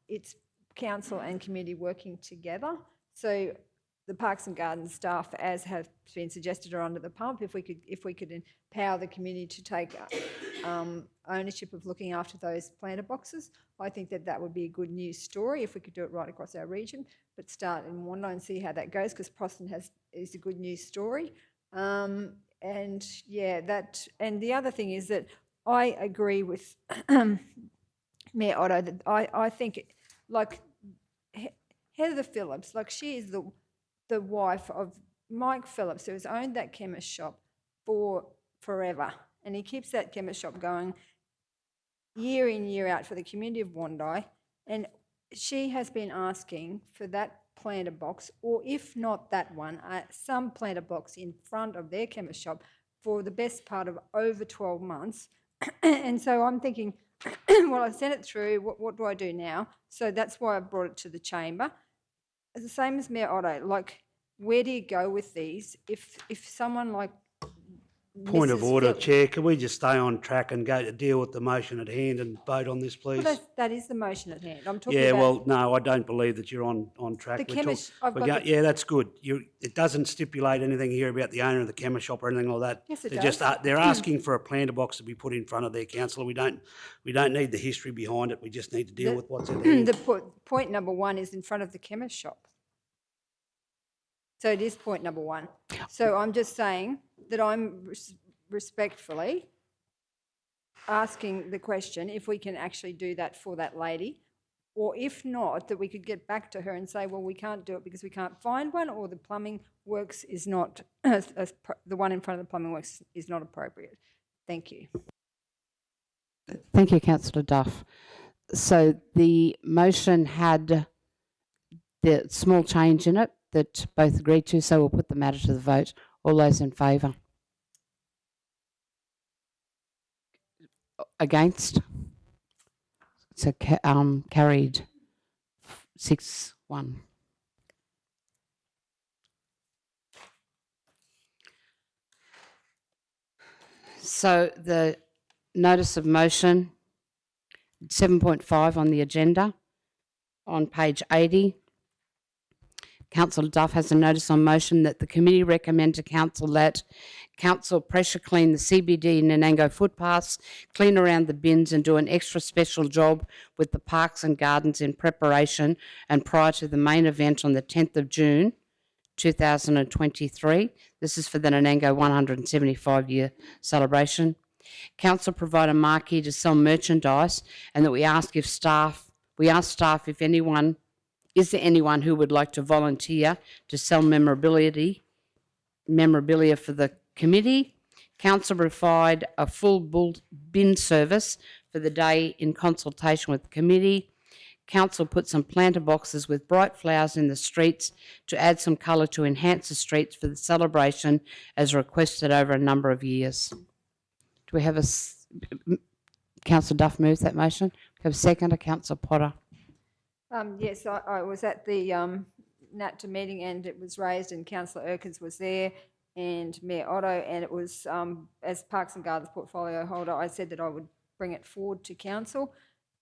it's council and community working together. So the Parks and Gardens staff, as have been suggested, are under the pump. If we could empower the community to take ownership of looking after those planter boxes. I think that that would be a good news story if we could do it right across our region, but start in Wando and see how that goes, because Proston is a good news story. And yeah, and the other thing is that I agree with Mayor Otto that I think, like Heather Phillips, like she is the wife of Mike Phillips, who has owned that chemist shop for forever, and he keeps that chemist shop going year in, year out for the community of Wandai, and she has been asking for that planter box, or if not that one, some planter box in front of their chemist shop for the best part of over 12 months. And so I'm thinking, well, I've sent it through, what do I do now? So that's why I brought it to the chamber. It's the same as Mayor Otto, like, where do you go with these? If someone like Point of Mrs. order, Phil- Chair. Can we just stay on track and go to deal with the motion at hand and vote on this, please? Well, that is the motion at hand. I'm talking Yeah, about. well, no, I don't believe that you're on track. The We're chemist- talk- I've we're got go- Yeah, that's good. It doesn't stipulate anything here about the owner of the chemist shop or anything like that. Yes, it They're does. just they're asking for a planter box to be put in front of their councillor. We don't need the history behind it. We just need to deal with what's at hand. Point number one is in front of the chemist shop. So it is point number one. So I'm just saying that I'm respectfully asking the question if we can actually do that for that lady, or if not, that we could get back to her and say, well, we can't do it because we can't find one, or the plumbing works is not, the one in front of the plumbing works is not appropriate. Thank you. Thank you, Councillor Duff. So the motion had the small change in it that both agreed to, so we'll put the matter to the vote. All those in favour? Against? So carried 6-1. So the notice of motion, 7.5 on the agenda, on page 80. Councillor Duff has a notice on motion that the committee recommend to council that council pressure clean the CBD Nanango footpaths, clean around the bins and do an extra special job with the parks and gardens in preparation and prior to the main event on the 10th of June 2023. This is for the Nanango 175-year celebration. Council provide a marquee to sell merchandise, and that we ask staff if anyone, is there anyone who would like to volunteer to sell memorabilia for the committee. Council provide a full bin service for the day in consultation with the committee. Council put some planter boxes with bright flowers in the streets to add some colour to enhance the streets for the celebration as requested over a number of years. Do we have Councillor Duff moves that motion. We have a second, Councillor Potter. Yes, I was at the NATTA meeting and it was raised, and Councillor Erkins was there and Mayor Otto, and it was, as Parks and Gardens portfolio holder, I said that I would bring it forward to council,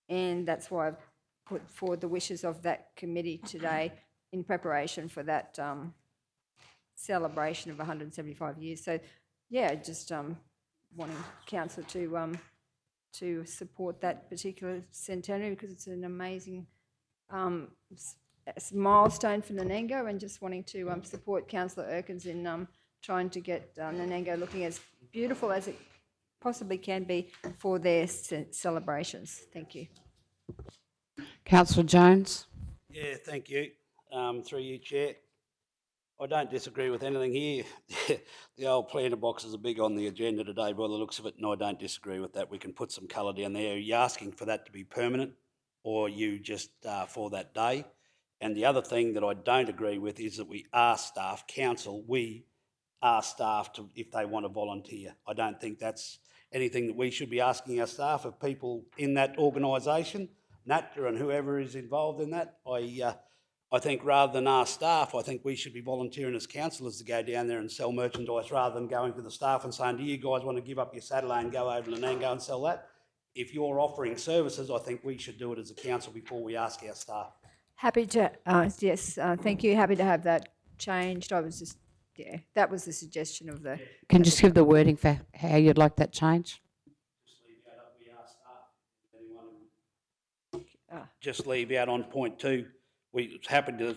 and that's why I've put forward the wishes of that committee today in preparation for that celebration of 175 years. So, yeah, just wanting council to support that particular centenary, because it's an amazing milestone for Nanango, and just wanting to support Councillor Erkins in trying to get Nanango looking as beautiful as it possibly can be for their celebrations. Thank you. Councillor Jones. Yeah, thank you. Through you, Chair. I don't disagree with anything here. The old planter boxes are big on the agenda today by the looks of it, and I don't disagree with that. We can put some colour down there. Are you asking for that to be permanent, or you just for that day? And the other thing that I don't agree with is that we ask staff, council, we ask staff to, if they want to volunteer. I don't think that's anything that we should be asking our staff of people in that organisation, NATTA and whoever is involved in that. I think rather than ask staff, I think we should be volunteering as councillors to go down there and sell merchandise, rather than going to the staff and saying, do you guys want to give up your Saturday and go over to Nanango and sell that? If you're offering services, I think we should do it as a council before we ask our staff. Happy to, yes, thank you. Happy to have that changed. I was just, yeah, that was the suggestion of the. Can you just give the wording for how you'd like that change? Just leave just leave out on point 2. We're happy to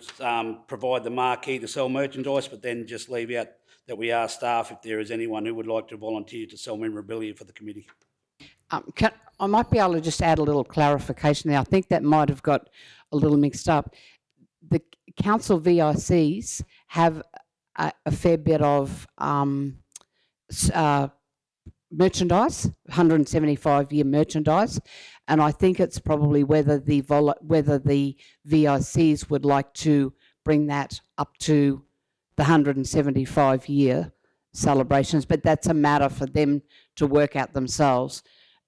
provide the marquee to sell merchandise, but then just leave out that we are staff if there is anyone who would like to volunteer to sell memorabilia for the committee. I might be able to just add a little clarification there. I think that might have got a little mixed up. The council VICs have a fair bit of merchandise, 175-year merchandise, and I think it's probably whether the VICs would like to bring that up to the 175-year celebrations, but that's a matter for them to work out themselves.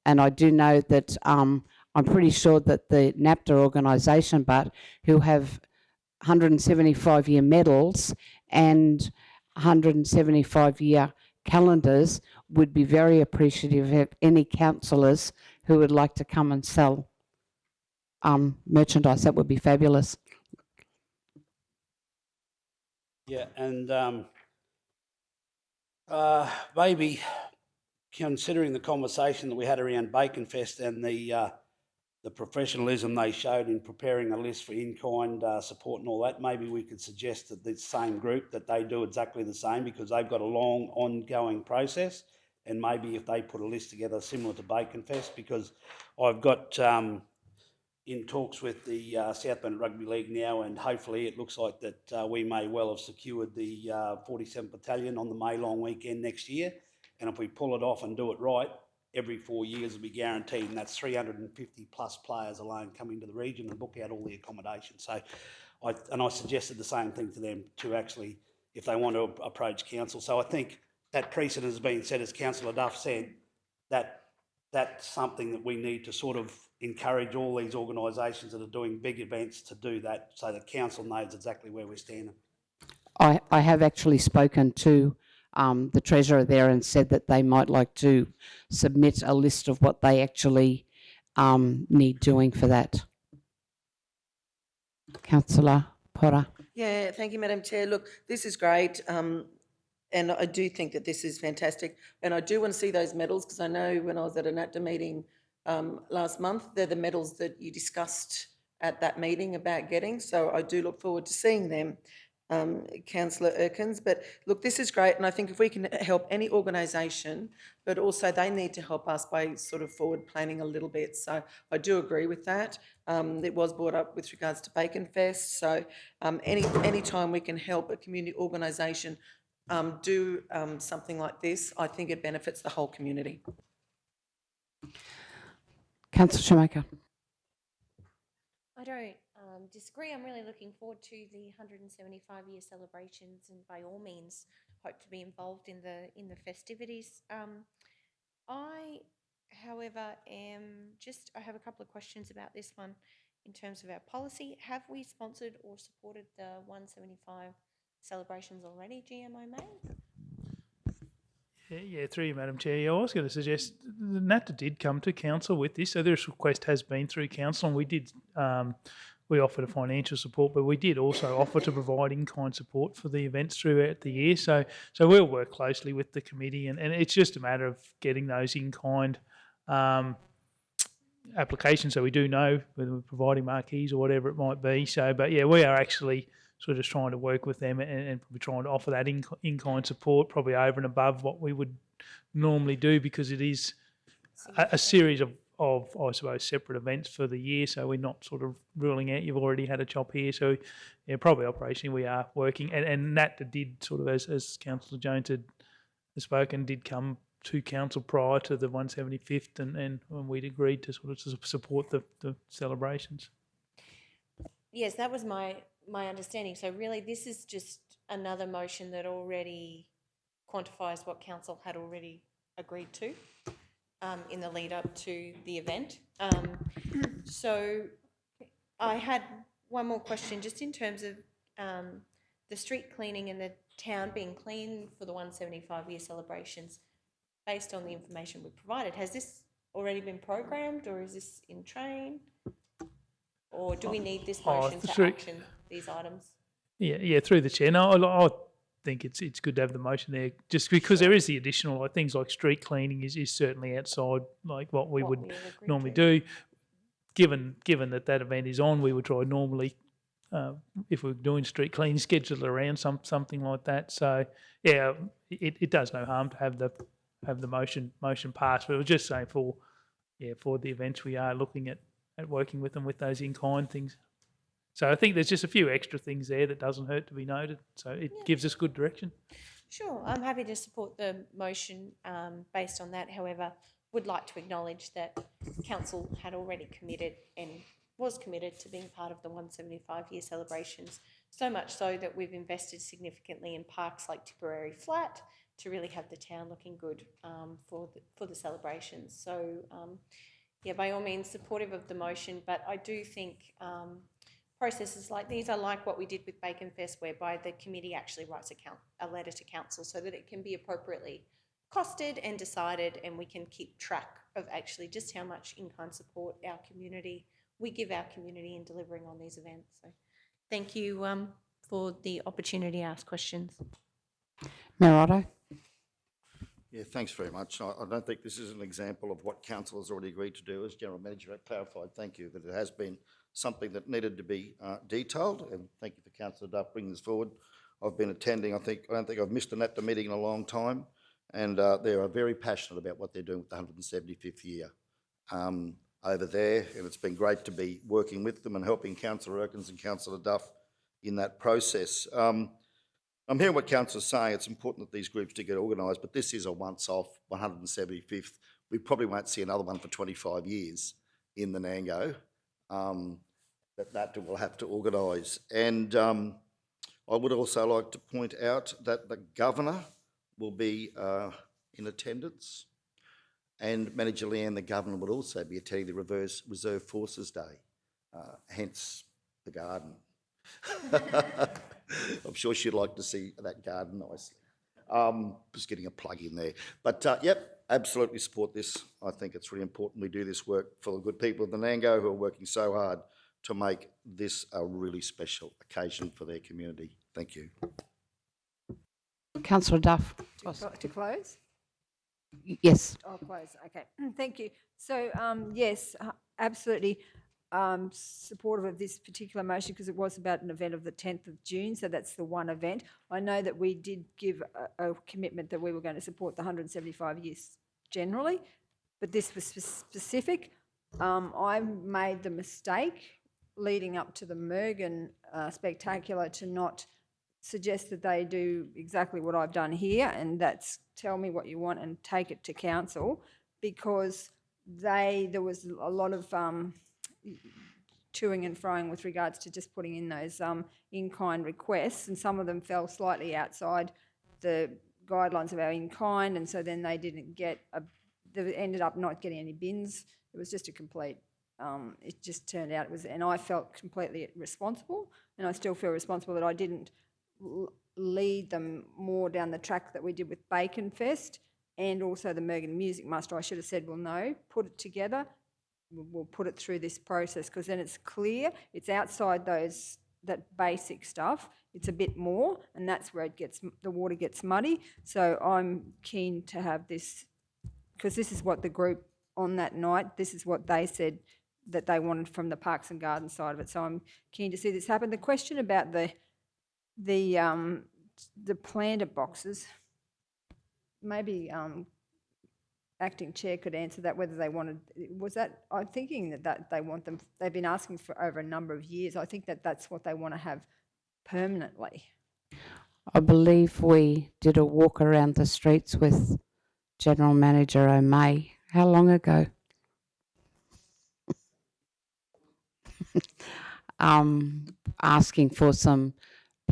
And I do know that I'm pretty sure that the NAPTA organisation, but who have 175-year medals and 175-year calendars, would be very appreciative of any councillors who would like to come and sell merchandise. That would be fabulous. Yeah, and maybe considering the conversation that we had around Bacon Fest and the professionalism they showed in preparing a list for in-kind support and all that, maybe we could suggest that the same group, that they do exactly the same, because they've got a long ongoing process, and maybe if they put a list together similar to Bacon Fest, because I've got in talks with the South Bend Rugby League now, and hopefully it looks like that we may well have secured the 47th Battalion on the May long weekend next year. And if we pull it off and do it right, every 4 years will be guaranteed, and that's 350 plus players alone coming to the region and book out all the accommodation. So I suggested the same thing to them, to actually, if they want to approach council. So I think that precedent has been set, as Councillor Duff said, that that's something that we need to sort of encourage all these organisations that are doing big events to do that, so that council knows exactly where we're standing. I have actually spoken to the treasurer there and said that they might like to submit a list of what they actually need doing for that. Councillor Potter. Yeah, thank you, Madam Chair. Look, this is great, and I do think that this is fantastic. And I do want to see those medals, because I know when I was at a NAPTA meeting last month, they're the medals that you discussed at that meeting about getting. So I do look forward to seeing them, Councillor Erkins. But look, this is great, and I think if we can help any organisation, but also they need to help us by sort of forward planning a little bit. So I do agree with that. It was brought up with regards to Bacon Fest. So any time we can help a community organisation do something like this, I think it benefits the whole community. Councillor Shoemaker. I don't disagree. I'm really looking forward to the 175-year celebrations, and by all means hope to be involved in the festivities. I, however, I have a couple of questions about this one in terms of our policy. Have we sponsored or supported the 175 celebrations already, GMO May? Yeah, through you, Madam Chair. Yeah, I was going to suggest the NAPTA did come to council with this, so this request has been through council, and we did we offered a financial support, but we did also offer to provide in-kind support for the events throughout the year. So we'll work closely with the committee, and it's just a matter of getting those in-kind applications, so we do know whether we're providing marquees or whatever it might be. So, but yeah, we are actually sort of trying to work with them and probably trying to offer that in-kind support, probably over and above what we would normally do, because it is a series of I suppose, separate events for the year. So we're not sort of ruling out you've already had a chop here. So yeah, probably operationally we are working. And that did sort of, as Councillor Jones had spoken, did come to council prior to the 175th, and we'd agreed to sort of support the celebrations. Yes, that was my understanding. So really this is just another motion that already quantifies what council had already agreed to in the lead up to the event. So I had one more question, just in terms of the street cleaning and the town being clean for the 175-year celebrations. Based on the information we provided, has this already been programmed, or is this in train? Or do we need this motion to action these items? Yeah, through the chair. No, I think it's good to have the motion there, just because there is the additional things like street cleaning is certainly outside like what we would normally do. given that event is on, we would try normally, if we're doing street cleaning, schedule it around something like that. So yeah, it does no harm to have the motion passed. But I was just saying for the events we are looking at working with them with those in-kind things. So I think there's just a few extra things there that doesn't hurt to be noted. So it gives us good direction. Sure, I'm happy to support the motion based on that. However, would like to acknowledge that council had already committed and was committed to being part of the 175-year celebrations, so much so that we've invested significantly in parks like Tipperary Flat to really have the town looking good for the celebrations. So yeah, by all means, supportive of the motion, but I do think processes like these are like what we did with Bacon Fest, whereby the committee actually writes a letter to council so that it can be appropriately costed and decided, and we can keep track of actually just how much in-kind support we give our community in delivering on these events. So thank you for the opportunity to ask questions. Mayor Otto? Yeah, thanks very much. I don't think this is an example of what council has already agreed to do. As General Manager clarified, thank you, that it has been something that needed to be detailed, and thank you for Councillor Duff bringing this forward. I've been attending, I don't think I've missed an APTA meeting in a long time, and they are very passionate about what they're doing with the 175th year over there, and it's been great to be working with them and helping Councillor Erkins and Councillor Duff in that process. I'm hearing what Councillor's saying. It's important that these groups do get organised, but this is a once-off 175th. We probably won't see another one for 25 years in the Nango. That we'll have to organise. And I would also like to point out that the Governor will be in attendance, and Manager Leanne, the Governor, would also be attending the Reserve Forces Day, hence the garden. I'm sure she'd like to see that garden nicely. Just getting a plug in there. But yep, absolutely support this. I think it's really important we do this work for the good people of the Nango who are working so hard to make this a really special occasion for their community. Thank you. Councillor Duff? To close? Yes. I'll close, okay. Thank you. So, yes, absolutely supportive of this particular motion because it was about an event of the 10th of June, so that's the one event. I know that we did give a commitment that we were going to support the 175 years generally, but this was specific. I made the mistake leading up to the Mergen Spectacular to not suggest that they do exactly what I've done here, and that's tell me what you want and take it to council, because there was a lot of toing and froing with regards to just putting in those in-kind requests, and some of them fell slightly outside the guidelines of our in-kind, and so then they didn't get they ended up not getting any bins. It was just a complete it just turned out it was, and I felt completely responsible, and I still feel responsible that I didn't lead them more down the track that we did with Bacon Fest and also the Mergen Music Muster. I should have said, well, no, put it together. We'll put it through this process because then it's clear. It's outside that basic stuff. It's a bit more, and that's where the water gets muddy. So I'm keen to have this, because this is what the group on that night, this is what they said that they wanted from the Parks and Gardens side of it. So I'm keen to see this happen. The question about the planter boxes, maybe acting chair could answer that, whether they wanted, was that, I'm thinking that they want them, they've been asking for over a number of years. I think that's what they want to have permanently. I believe we did a walk around the streets with General Manager O'May. How long ago? Asking for some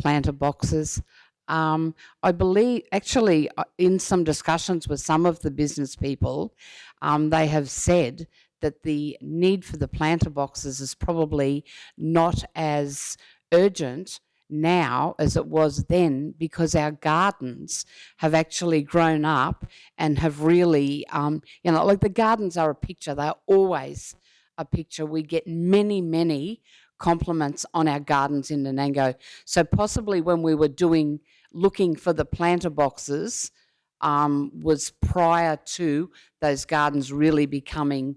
planter boxes. I believe, actually, in some discussions with some of the business people, they have said that the need for the planter boxes is probably not as urgent now as it was then, because our gardens have actually grown up and have really, like the gardens are a picture. They're always a picture. We get many, many compliments on our gardens in Nanango. So possibly when we were looking for the planter boxes was prior to those gardens really becoming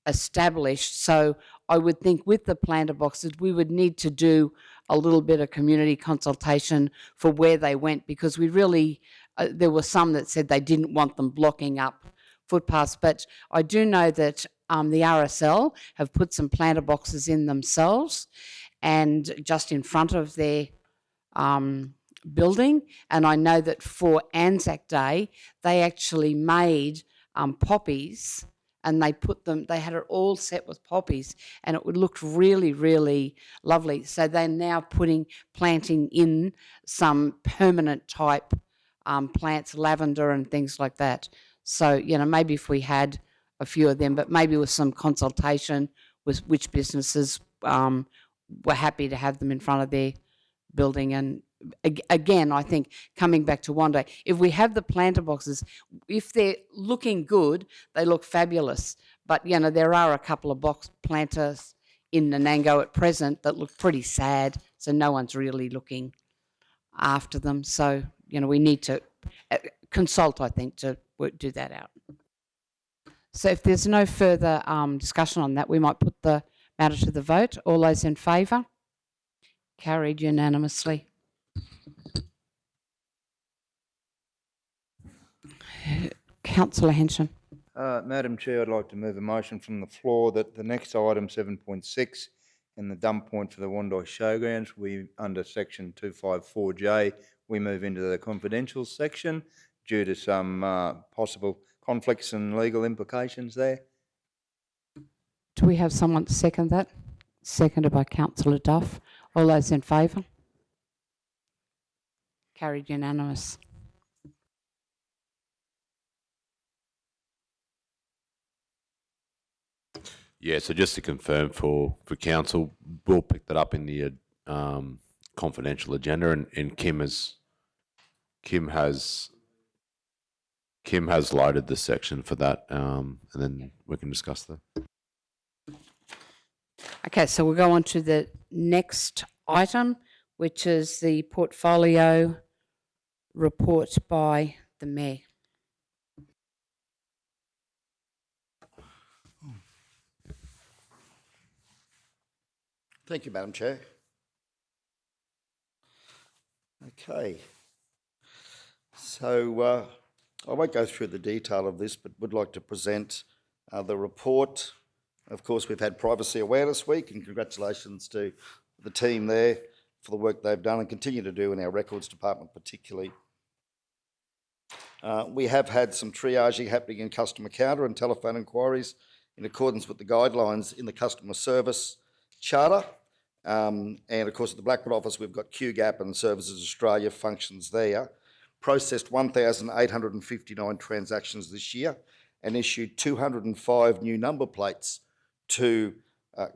established. So I would think with the planter boxes, we would need to do a little bit of community consultation for where they went, because we really, there were some that said they didn't want them blocking up footpaths. But I do know that the RSL have put some planter boxes in themselves and just in front of their building. And I know that for Anzac Day, they actually made poppies, and they had it all set with poppies, and it looked really, really lovely. So they're now planting in some permanent type plants, lavender and things like that. So, maybe if we had a few of them, but maybe with some consultation with which businesses were happy to have them in front of their building. And again, I think coming back to one day, if we have the planter boxes, if they're looking good, they look fabulous. But, there are a couple of box planters in Nanango at present that look pretty sad, so no one's really looking after them. So, we need to consult, I think, to do that out. So if there's no further discussion on that, we might put the matter to the vote. All those in favour? Carried unanimously. Councillor Henson. Madam Chair, I'd like to move a motion from the floor that the next item, 7.6, and the dump point for the Wandai Showgrounds, under section 254J, we move into the confidential section due to some possible conflicts and legal implications there. Do we have someone to second that? Seconded by Councillor Duff. All those in favour? Carried unanimous. Yeah, so just to confirm for council, we'll pick that up in the confidential agenda, and Kim has loaded the section for that, and then we can discuss that. Okay, so we'll go on to the next item, which is the portfolio report by the Mayor. Thank you, Madam Chair. Okay. So I won't go through the detail of this, but would like to present the report. Of course, we've had Privacy Awareness Week, and congratulations to the team there for the work they've done and continue to do in our records department particularly. We have had some triaging happening in customer counter and telephone inquiries in accordance with the guidelines in the customer service charter. And of course at the Blackwood office we've got QGAP and Services Australia functions there. Processed 1,859 transactions this year and issued 205 new number plates to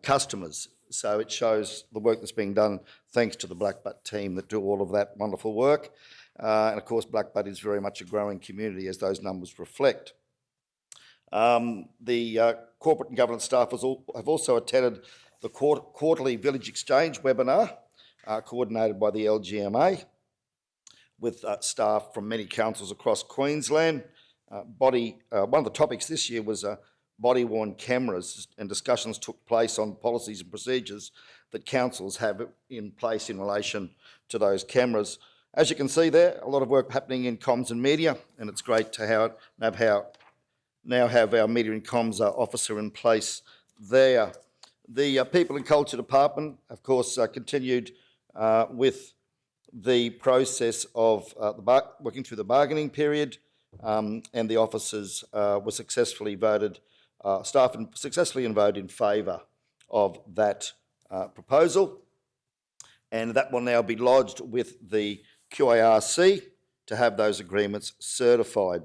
customers. So it shows the work that's being done thanks to the Blackbutt team that do all of that wonderful work. And of course Blackbutt is very much a growing community, as those numbers reflect. The corporate and governance staff have also attended the quarterly Village Exchange webinar coordinated by the LGMA with staff from many councils across Queensland. One of the topics this year was body-worn cameras, and discussions took place on policies and procedures that councils have in place in relation to those cameras. As you can see there, a lot of work happening in comms and media, and it's great to now have our media and comms officer in place there. The People and Culture Department, of course, continued with the process of working through the bargaining period, and the officers were successfully voted, staff successfully voted in favour of that proposal, and that will now be lodged with the QARC to have those agreements certified.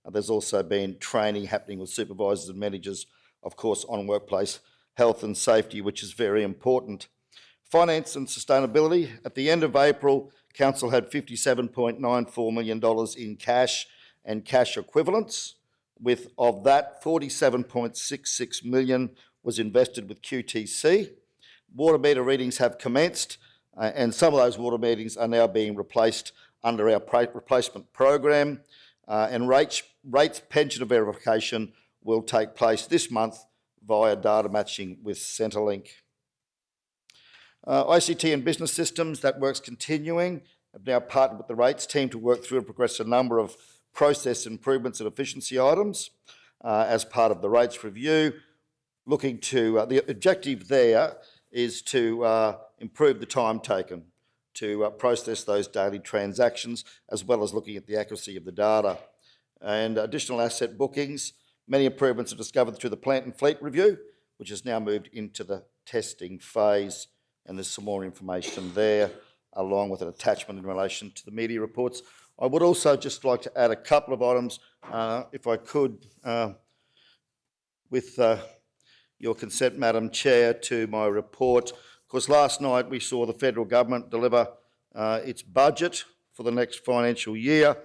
There's also been training happening with supervisors and managers, of course, on workplace health and safety, which is very important. Finance and sustainability. At the end of April, Council had $57.94 million in cash and cash equivalents. Of that, $47.66 million was invested with QTC. Water meter readings have commenced, and some of those water meters are now being replaced under our replacement program. And rates pension verification will take place this month via data matching with Centrelink. ICT and business systems, that work's continuing. I've now partnered with the rates team to work through and progress a number of process improvements and efficiency items as part of the rates review. Looking to, the objective there is to improve the time taken to process those daily transactions, as well as looking at the accuracy of the data. And additional asset bookings, many improvements are discovered through the plant and fleet review, which has now moved into the testing phase. And there's some more information there, along with an attachment in relation to the media reports. I would also just like to add a couple of items, if I could, with your consent, Madam Chair, to my report. Of course, last night we saw the federal government deliver its budget for the next financial year,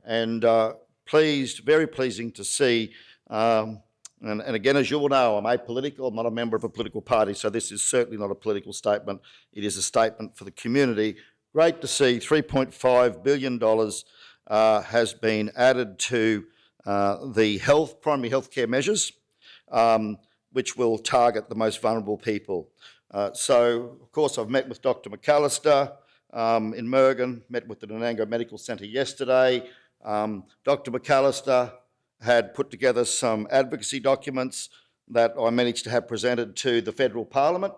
and very pleasing to see. And again, as you all know, I'm apolitical. I'm not a member of a political party, so this is certainly not a political statement. It is a statement for the community. Great to see $3.5 billion has been added to the primary healthcare measures, which will target the most vulnerable people. So, of course, I've met with Dr. McAllister in Mergen, met with the Nanango Medical Centre yesterday. Dr. McAllister had put together some advocacy documents that I managed to have presented to the federal parliament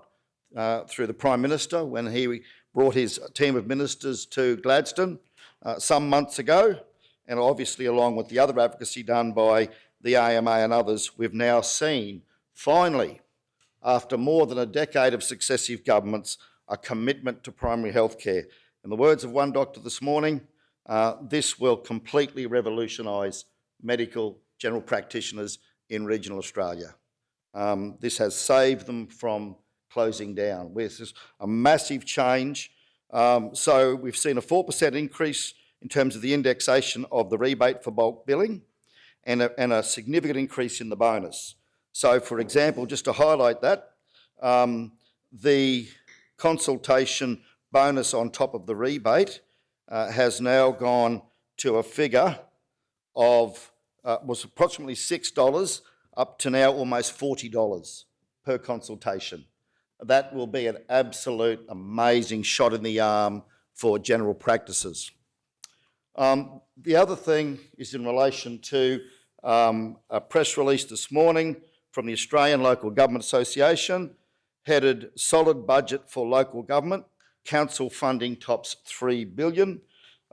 through the Prime Minister when he brought his team of ministers to Gladstone some months ago. And obviously, along with the other advocacy done by the AMA and others, we've now seen, finally, after more than a decade of successive governments, a commitment to primary health care. In the words of one doctor this morning, this will completely revolutionise medical general practitioners in regional Australia. This has saved them from closing down. This is a massive change. So we've seen a 4% increase in terms of the indexation of the rebate for bulk billing and a significant increase in the bonus. So, for example, just to highlight that, the consultation bonus on top of the rebate has now gone to a figure of, was approximately $6 up to now almost $40 per consultation. That will be an absolute amazing shot in the arm for general practices. The other thing is in relation to a press release this morning from the Australian Local Government Association, headed Solid Budget for Local Government, Council Funding tops $3 billion.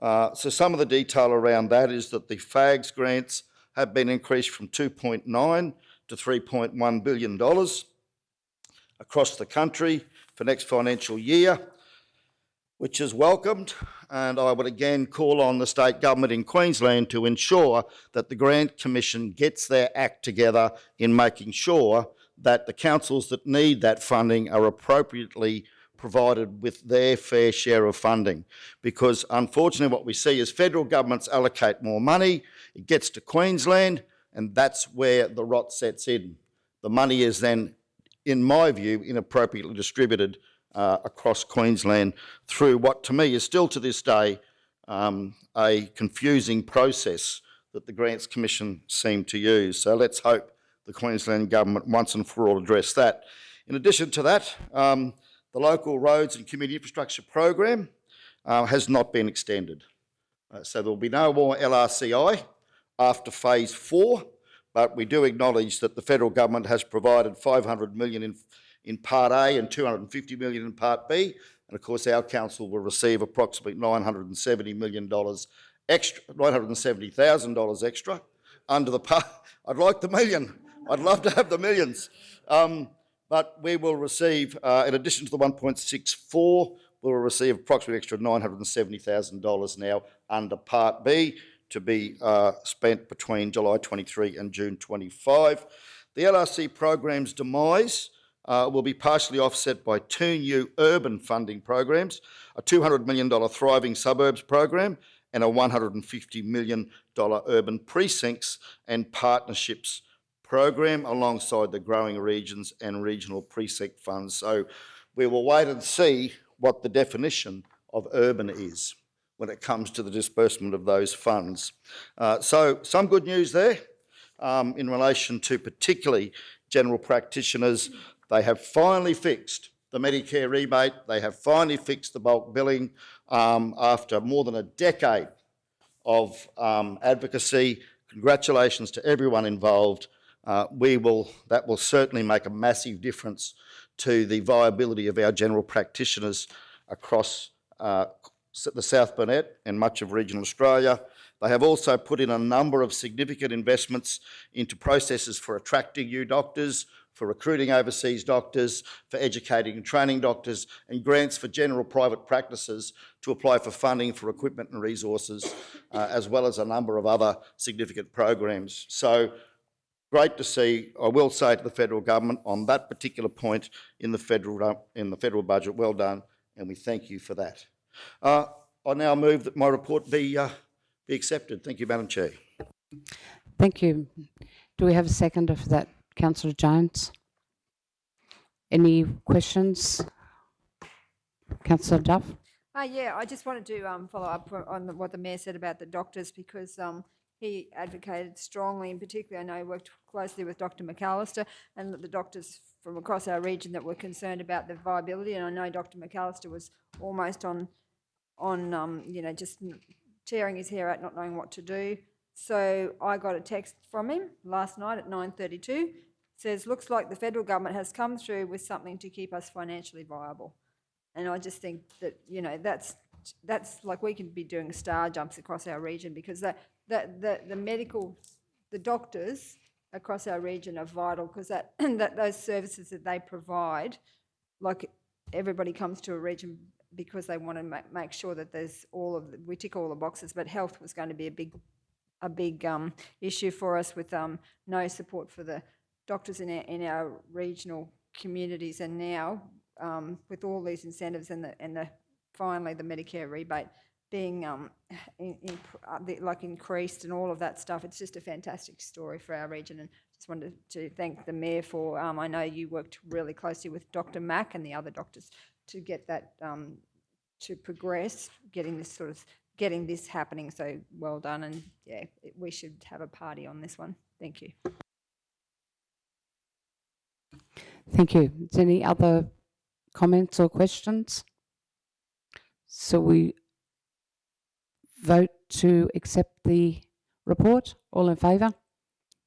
So some of the detail around that is that the FAGS grants have been increased from $2.9 to $3.1 billion across the country for next financial year, which is welcomed. And I would again call on the state government in Queensland to ensure that the Grant Commission gets their act together in making sure that the councils that need that funding are appropriately provided with their fair share of funding. Because unfortunately what we see is federal governments allocate more money, it gets to Queensland, and that's where the rot sets in. The money is then, in my view, inappropriately distributed across Queensland through what to me is still to this day a confusing process that the Grants Commission seem to use. So let's hope the Queensland Government once and for all address that. In addition to that, the Local Roads and Community Infrastructure Program has not been extended. So there will be no more LRCI after phase 4, but we do acknowledge that the federal government has provided $500 million in Part A and $250 million in Part B, and of course our council will receive approximately $970 million extra, $970,000 extra under the part. I'd like the million. I'd love to have the millions. But we will receive, in addition to the 1.64, we'll receive approximately extra $970,000 now under Part B to be spent between July 23 and June 25. The LRC program's demise will be partially offset by 2 new urban funding programs, a $200 million Thriving Suburbs program and a $150 million Urban Precincts and Partnerships program alongside the Growing Regions and Regional Precinct funds. So we will wait and see what the definition of urban is when it comes to the disbursement of those funds. So some good news there in relation to particularly general practitioners. They have finally fixed the Medicare rebate. They have finally fixed the bulk billing after more than a decade of advocacy. Congratulations to everyone involved. That will certainly make a massive difference to the viability of our general practitioners across the South Burnett and much of regional Australia. They have also put in a number of significant investments into processes for attracting new doctors, for recruiting overseas doctors, for educating and training doctors, and grants for general private practices to apply for funding for equipment and resources, as well as a number of other significant programs. So great to see. I will say to the federal government on that particular point in the federal budget, well done, and we thank you for that. I now move that my report be accepted. Thank you, Madam Chair. Thank you. Do we have a seconder for that, Councillor Jones? Any questions? Councillor Duff? Yeah, I just wanted to follow up on what the Mayor said about the doctors, because he advocated strongly, and particularly I know he worked closely with Dr McAllister and the doctors from across our region that were concerned about the viability, and I know Dr McAllister was almost on just tearing his hair out, not knowing what to do. So I got a text from him last night at 9:32. Says, looks like the federal government has come through with something to keep us financially viable. And I just think that, that's like we can be doing star jumps across our region, because the doctors across our region are vital, because that those services that they provide, like everybody comes to a region because they want to make sure that we tick all the boxes, but health was going to be a big issue for us, with no support for the doctors in our regional communities, and now with all these incentives and finally the Medicare rebate being increased and all of that stuff, it's just a fantastic story for our region. And just wanted to thank the Mayor for, I know you worked really closely with Dr Mack and the other doctors to get that to progress, getting this happening. So well done, and yeah, we should have a party on this one. Thank you. Thank you. Is there any other comments or questions? So we vote to accept the report. All in favour?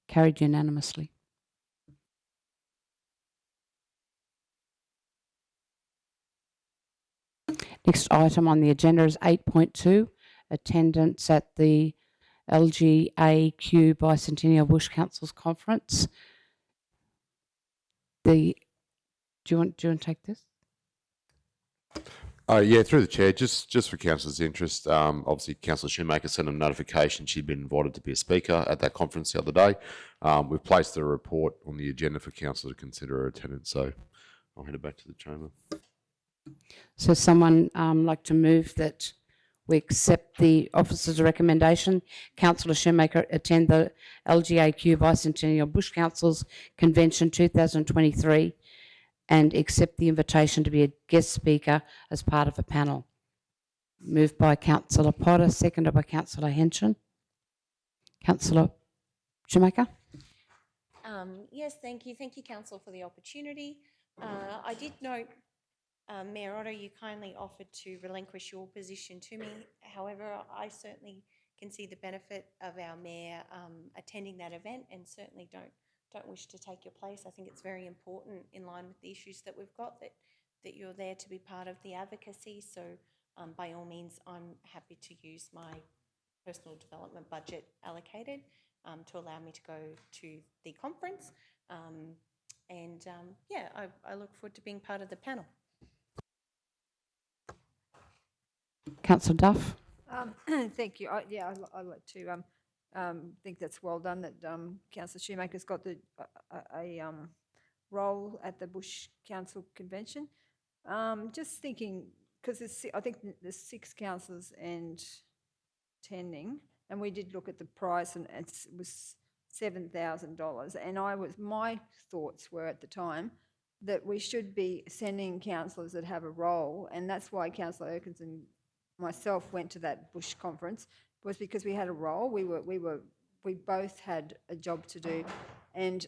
Carried unanimously. Next item on the agenda is 8.2, attendance at the LGAQ Bicentennial Bush Councils Conference. Do you want to take this? Yeah, through the chair, just for councillors' interest, obviously Councillor Shoemaker sent a notification she'd been invited to be a speaker at that conference the other day. We've placed the report on the agenda for council to consider her attendance, so I'll hand it back to the chamber. So someone like to move that we accept the officer's recommendation, Councillor Shoemaker attend the LGAQ Bicentennial Bush Councils Convention 2023 and accept the invitation to be a guest speaker as part of a panel. Moved by Councillor Potter, seconded by Councillor Henson. Councillor Shoemaker? Yes, thank you. Thank you, Council, for the opportunity. I did note, Mayor Otto, you kindly offered to relinquish your position to me. However, I certainly can see the benefit of our Mayor attending that event, and certainly don't wish to take your place. I think it's very important, in line with the issues that we've got, that you're there to be part of the advocacy. So by all means, I'm happy to use my personal development budget allocated to allow me to go to the conference. Yeah, I look forward to being part of the panel. Councillor Duff? Thank you. I'd like to think that's well done that Councillor Shoemaker's got a role at the Bush Council Convention. Just thinking, because I think there's 6 councillors and attending, and we did look at the price, and it was $7,000. And my thoughts were at the time that we should be sending councillors that have a role, and that's why Councillor Erkins and myself went to that Bush conference, was because we had a role. We both had a job to do, and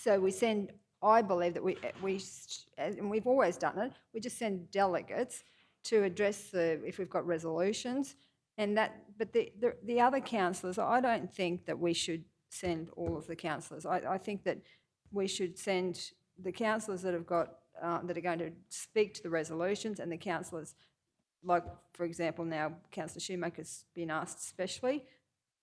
So we send, I believe that and we've always done it, we just send delegates to address if we've got resolutions. But the other councillors, I don't think that we should send all of the councillors. I think that we should send the councillors that have got, that are going to speak to the resolutions, and the councillors, like, for example, now Councillor Shoemaker's been asked especially,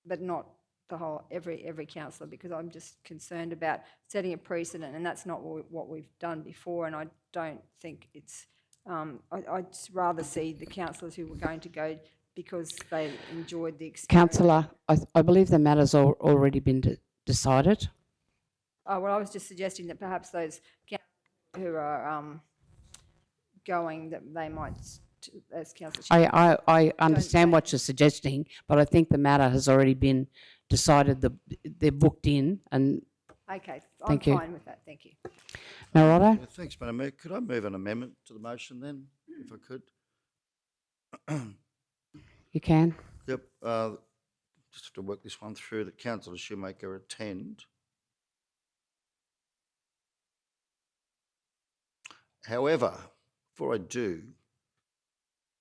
but not the whole, every councillor, because I'm just concerned about setting a precedent, and that's not what we've done before, and I don't think it's, I'd rather see the councillors who were going to go because they enjoyed the experience. Councillor, I believe the matter's already been decided. Oh, well, I was just suggesting that perhaps those who are going, that they might, as Councillor. I understand what you're suggesting, but I think the matter has already been decided. They're booked in, and Okay, I'm Thank you. fine with that, thank you. Marotta? Yeah, thanks, Madam Mayor. Could I move an amendment to the motion then, if I could? You can. Yep, just have to work this one through, that Councillor Shoemaker attend. However, before I do,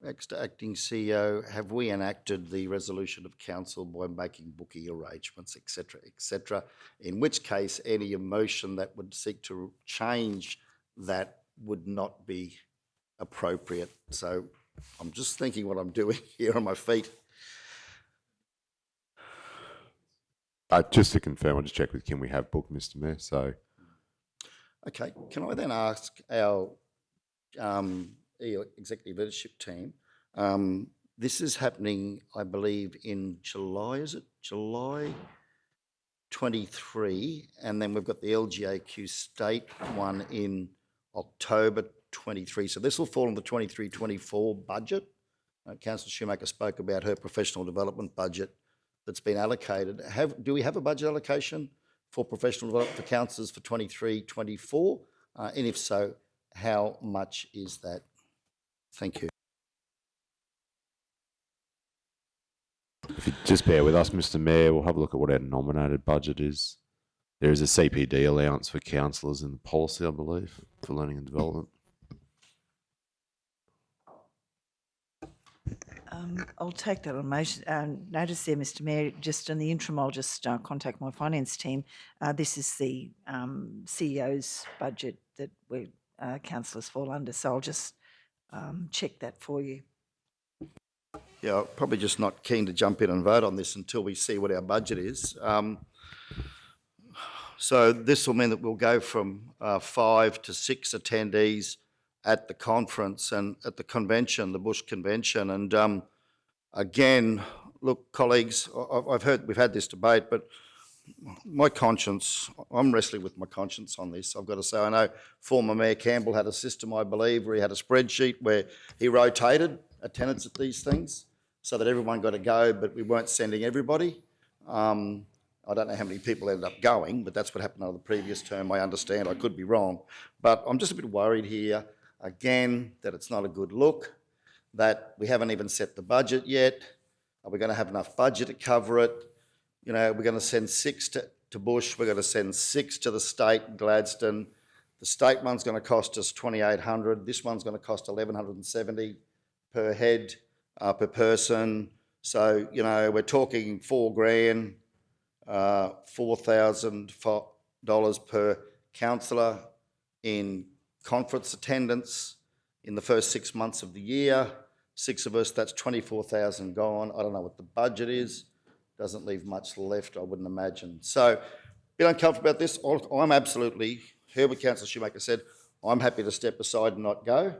Acting CEO, have we enacted the resolution of council by making booking arrangements, etc., in which case any emotion that would seek to change that would not be appropriate. So I'm just thinking what I'm doing here on my feet. Just to confirm, I'll just check with Kim. We have booked, Mr. Mayor. So, Okay, can I then ask our executive leadership team? This is happening, I believe, in July. Is it July 23? And then we've got the LGAQ state one in October 23. So this will fall in the 23-24 budget. Councillor Shoemaker spoke about her professional development budget that's been allocated. Do we have a budget allocation for professional development for councillors for 23-24? And if so, how much is that? Thank you. if you just bear with us, Mr. Mayor, we'll have a look at what our nominated budget is. There is a CPD allowance for councillors in the policy, I believe, for learning and development. I'll take that on notice there, Mr. Mayor. Just in the interim, I'll just contact my finance team. This is the CEO's budget that we councillors fall under, so I'll just check that for you. Yeah, I'm probably just not keen to jump in and vote on this until we see what our budget is. So this will mean that we'll go from 5 to 6 attendees at the conference and at the convention, the Bush Convention. And again, look, colleagues, I've heard, we've had this debate, but my conscience, I'm wrestling with my conscience on this. I've got to say, I know former Mayor Campbell had a system, I believe, where he had a spreadsheet where he rotated attendance at these things so that everyone got to go, but we weren't sending everybody. I don't know how many people ended up going, but that's what happened under the previous term, I understand. I could be wrong. But I'm just a bit worried here, again, that it's not a good look, that we haven't even set the budget yet. Are we going to have enough budget to cover it? You know, we're going to send 6 to Bush, we're going to send 6 to the state, Gladstone. The state one's going to cost us $2,800. This one's going to cost $1,170 per head, per person. So, you know, we're talking $4,000, $4,000 per councillor in conference attendance in the first 6 months of the year. 6 of us, that's 24,000 gone. I don't know what the budget is. Doesn't leave much left, I wouldn't imagine. So, a bit uncomfortable about this. I'm absolutely, heard what Councillor Shoemaker said, I'm happy to step aside and not go.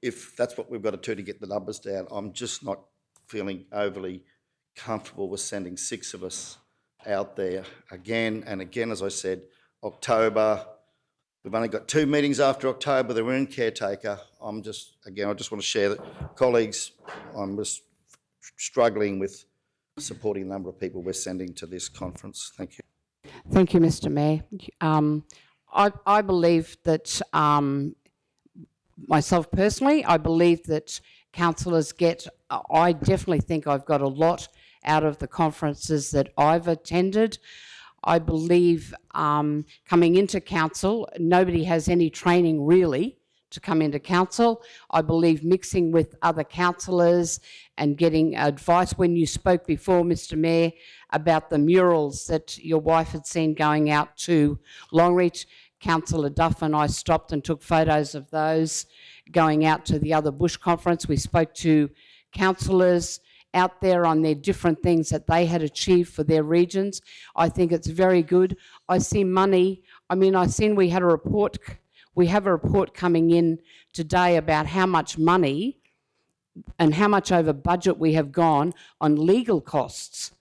If that's what we've got to do to get the numbers down, I'm just not feeling overly comfortable with sending 6 of us out there again and again. As I said, October, we've only got 2 meetings after October. They're in caretaker. I just want to share that, colleagues, I'm just struggling with supporting the number of people we're sending to this conference. Thank you. Thank you, Mr. Mayor. I believe that, myself personally, I believe that councillors get, I definitely think I've got a lot out of the conferences that I've attended. I believe coming into council, nobody has any training really to come into council. I believe mixing with other councillors and getting advice. When you spoke before, Mr Mayor, about the murals that your wife had seen going out to Longreach, Councillor Duff and I stopped and took photos of those going out to the other Bush conference. We spoke to councillors out there on their different things that they had achieved for their regions. I think it's very good. I see money. I mean, I seen we had a report. We have a report coming in today about how much money and how much over budget we have gone on legal costs.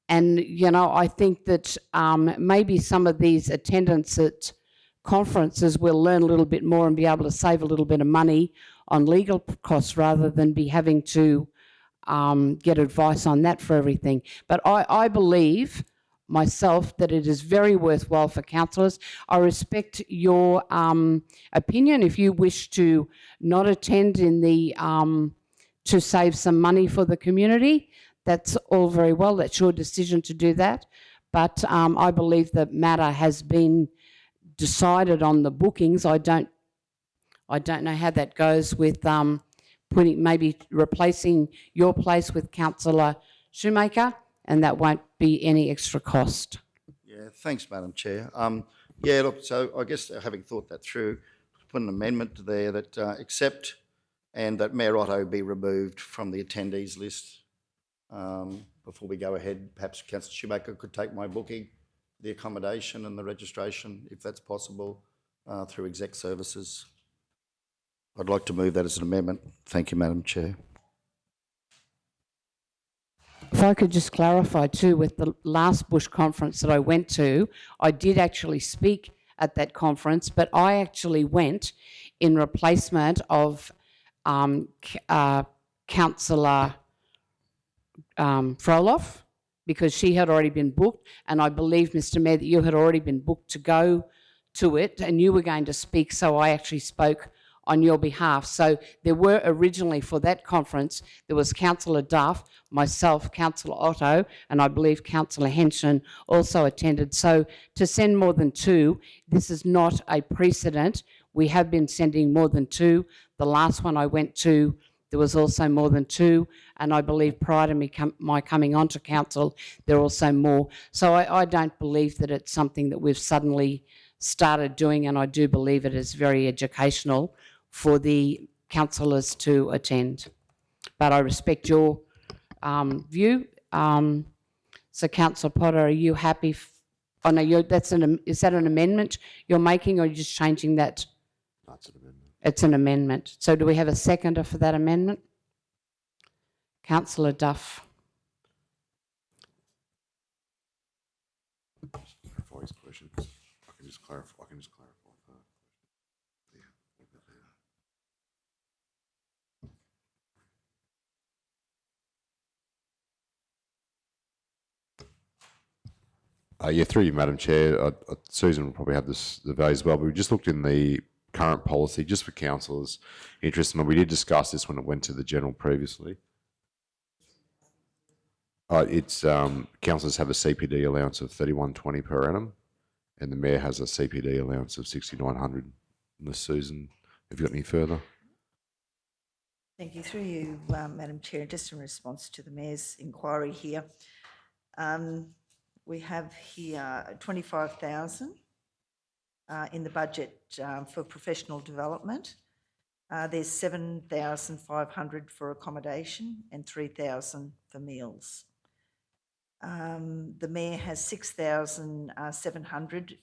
And, you know, I think that maybe some of these attendants at conferences will learn a little bit more and be able to save a little bit of money on legal costs rather than be having to get advice on that for everything. But I believe myself that it is very worthwhile for councillors. I respect your opinion. If you wish to not attend in the to save some money for the community, that's all very well. That's your decision to do that. But I believe the matter has been decided on the bookings. I don't know how that goes with maybe replacing your place with Councillor Shoemaker, and that won't be any extra cost. Yeah, thanks, Madam Chair. Yeah, look, so I guess having thought that through, put an amendment there that accept and that Mayor Otto be removed from the attendees list. Before we go ahead, perhaps Councillor Shoemaker could take my booking, the accommodation and the registration, if that's possible, through exec services. I'd like to move that as an amendment. Thank you, Madam Chair. If I could just clarify too, with the last Bush conference that I went to, I did actually speak at that conference, but I actually went in replacement of Councillor Froloff, because she had already been booked, and I believe, Mr Mayor, that you had already been booked to go to it, and you were going to speak, so I actually spoke on your behalf. So there were originally, for that conference, there was Councillor Duff, myself, Councillor Otto, and I believe Councillor Henson also attended. So to send more than two, this is not a precedent. We have been sending more than two. The last one I went to, there was also more than two, and I believe prior to my coming onto council, there are also more. So I don't believe that it's something that we've suddenly started doing, and I do believe it is very educational for the councillors to attend. But I respect your view. So Councillor Potter, are you happy? Oh no, is that an amendment you're making, or are you just changing that? That's an amendment. It's an amendment. So do we have a seconder for that amendment? Councillor Duff. Just clarify his questions. I can just clarify that. Yeah, through you, Madam Chair. Susan will probably have the value as well, but we just looked in the current policy just for councillors' interest, and we did discuss this when it went to the general previously. Councillors have a CPD allowance of $31.20 per annum, and the Mayor has a CPD allowance of $6,900. Unless Susan, have you got any further? Thank you. Through you, Madam Chair, just in response to the Mayor's inquiry here. We have here 25,000 in the budget for professional development. There's 7,500 for accommodation and 3,000 for meals. The Mayor has 6,700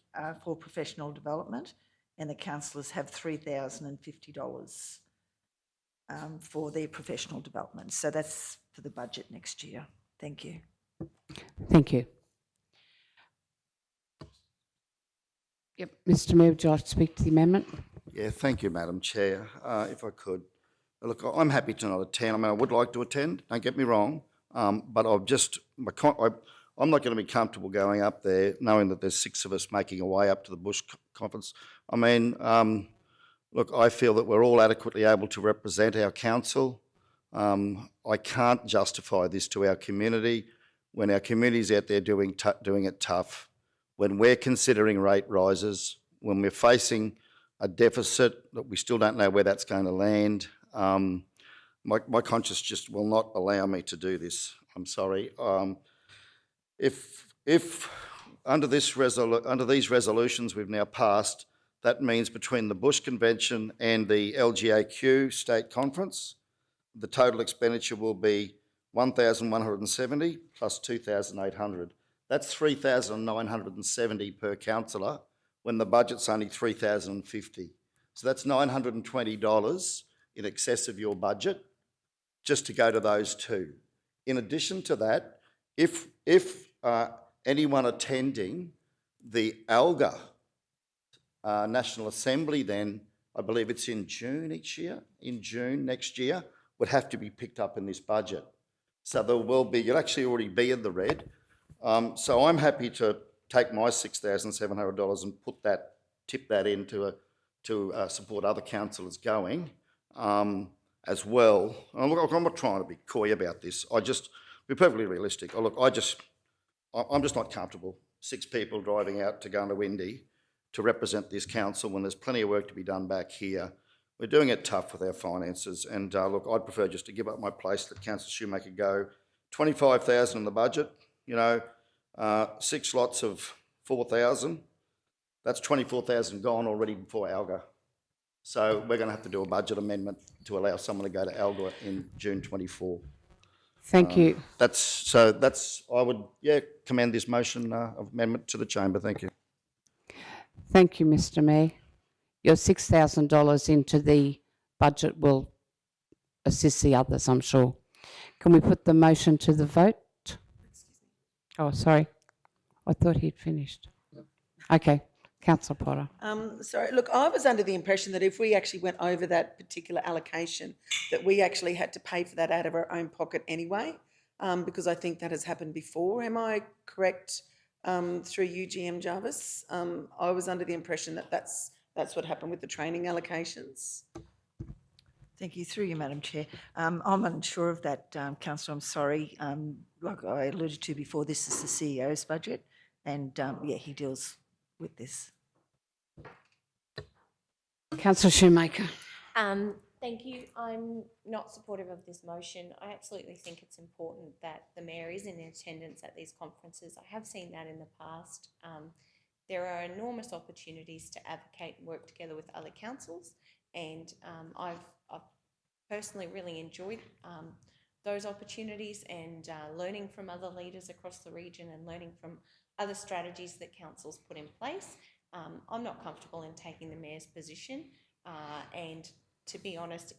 for professional development, and the councillors have $3,050 for their professional development. So that's for the budget next year. Thank you. Thank you. Yep, Mr Mayor, would you like to speak to the amendment? Yeah, thank you, Madam Chair. If I could. Look, I'm happy to not attend. I mean, I would like to attend, don't get me wrong, but I'm not going to be comfortable going up there knowing that there's 6 of us making a way up to the Bush conference. I mean, look, I feel that we're all adequately able to represent our council. I can't justify this to our community when our community's out there doing it tough. when we're considering rate rises, when we're facing a deficit that we still don't know where that's going to land. My conscience just will not allow me to do this. I'm sorry. If under these resolutions we've now passed, that means between the Bush Convention and the LGAQ State Conference, the total expenditure will be 1,170 plus 2,800. That's 3,970 per councillor when the budget's only 3,050. So that's $920 in excess of your budget just to go to those two. In addition to that, if anyone attending the ALGA National Assembly, then I believe it's in June next year, would have to be picked up in this budget. So there will be, you'll actually already be in the red. So I'm happy to take my $6,700 and tip that in to support other councillors going as well. And look, I'm not trying to be coy about this. Be perfectly realistic. I'm just not comfortable. 6 people driving out to go into Windy to represent this council when there's plenty of work to be done back here. We're doing it tough with our finances, and look, I'd prefer just to give up my place, let Councillor Shoemaker go. 25,000 in the budget, 6 lots of 4,000. That's 24,000 gone already before ALGA. So we're going to have to do a budget amendment to allow someone to go to ALGA in June 24. Thank you. I would commend this motion of amendment to the chamber. Thank you. Thank you, Mr Mayor. Your $6,000 into the budget will assist the others, I'm sure. Can we put the motion to the vote? Oh, sorry. I thought he'd finished. Okay, Councillor Potter. Sorry, look, I was under the impression that if we actually went over that particular allocation, that we actually had to pay for that out of our own pocket anyway, because I think that has happened before. Am I correct through you, GM Jarvis? I was under the impression that that's what happened with the training allocations. Thank you. Through you, Madam Chair. I'm unsure of that, Councillor. I'm sorry. Like I alluded to before, this is the CEO's budget, and he deals with this. Councillor Shoemaker. Thank you. I'm not supportive of this motion. I absolutely think it's important that the Mayor is in attendance at these conferences. I have seen that in the past. There are enormous opportunities to advocate and work together with other councils, and I've personally really enjoyed those opportunities and learning from other leaders across the region and learning from other strategies that councils put in place. I'm not comfortable in taking the Mayor's position, and to be honest,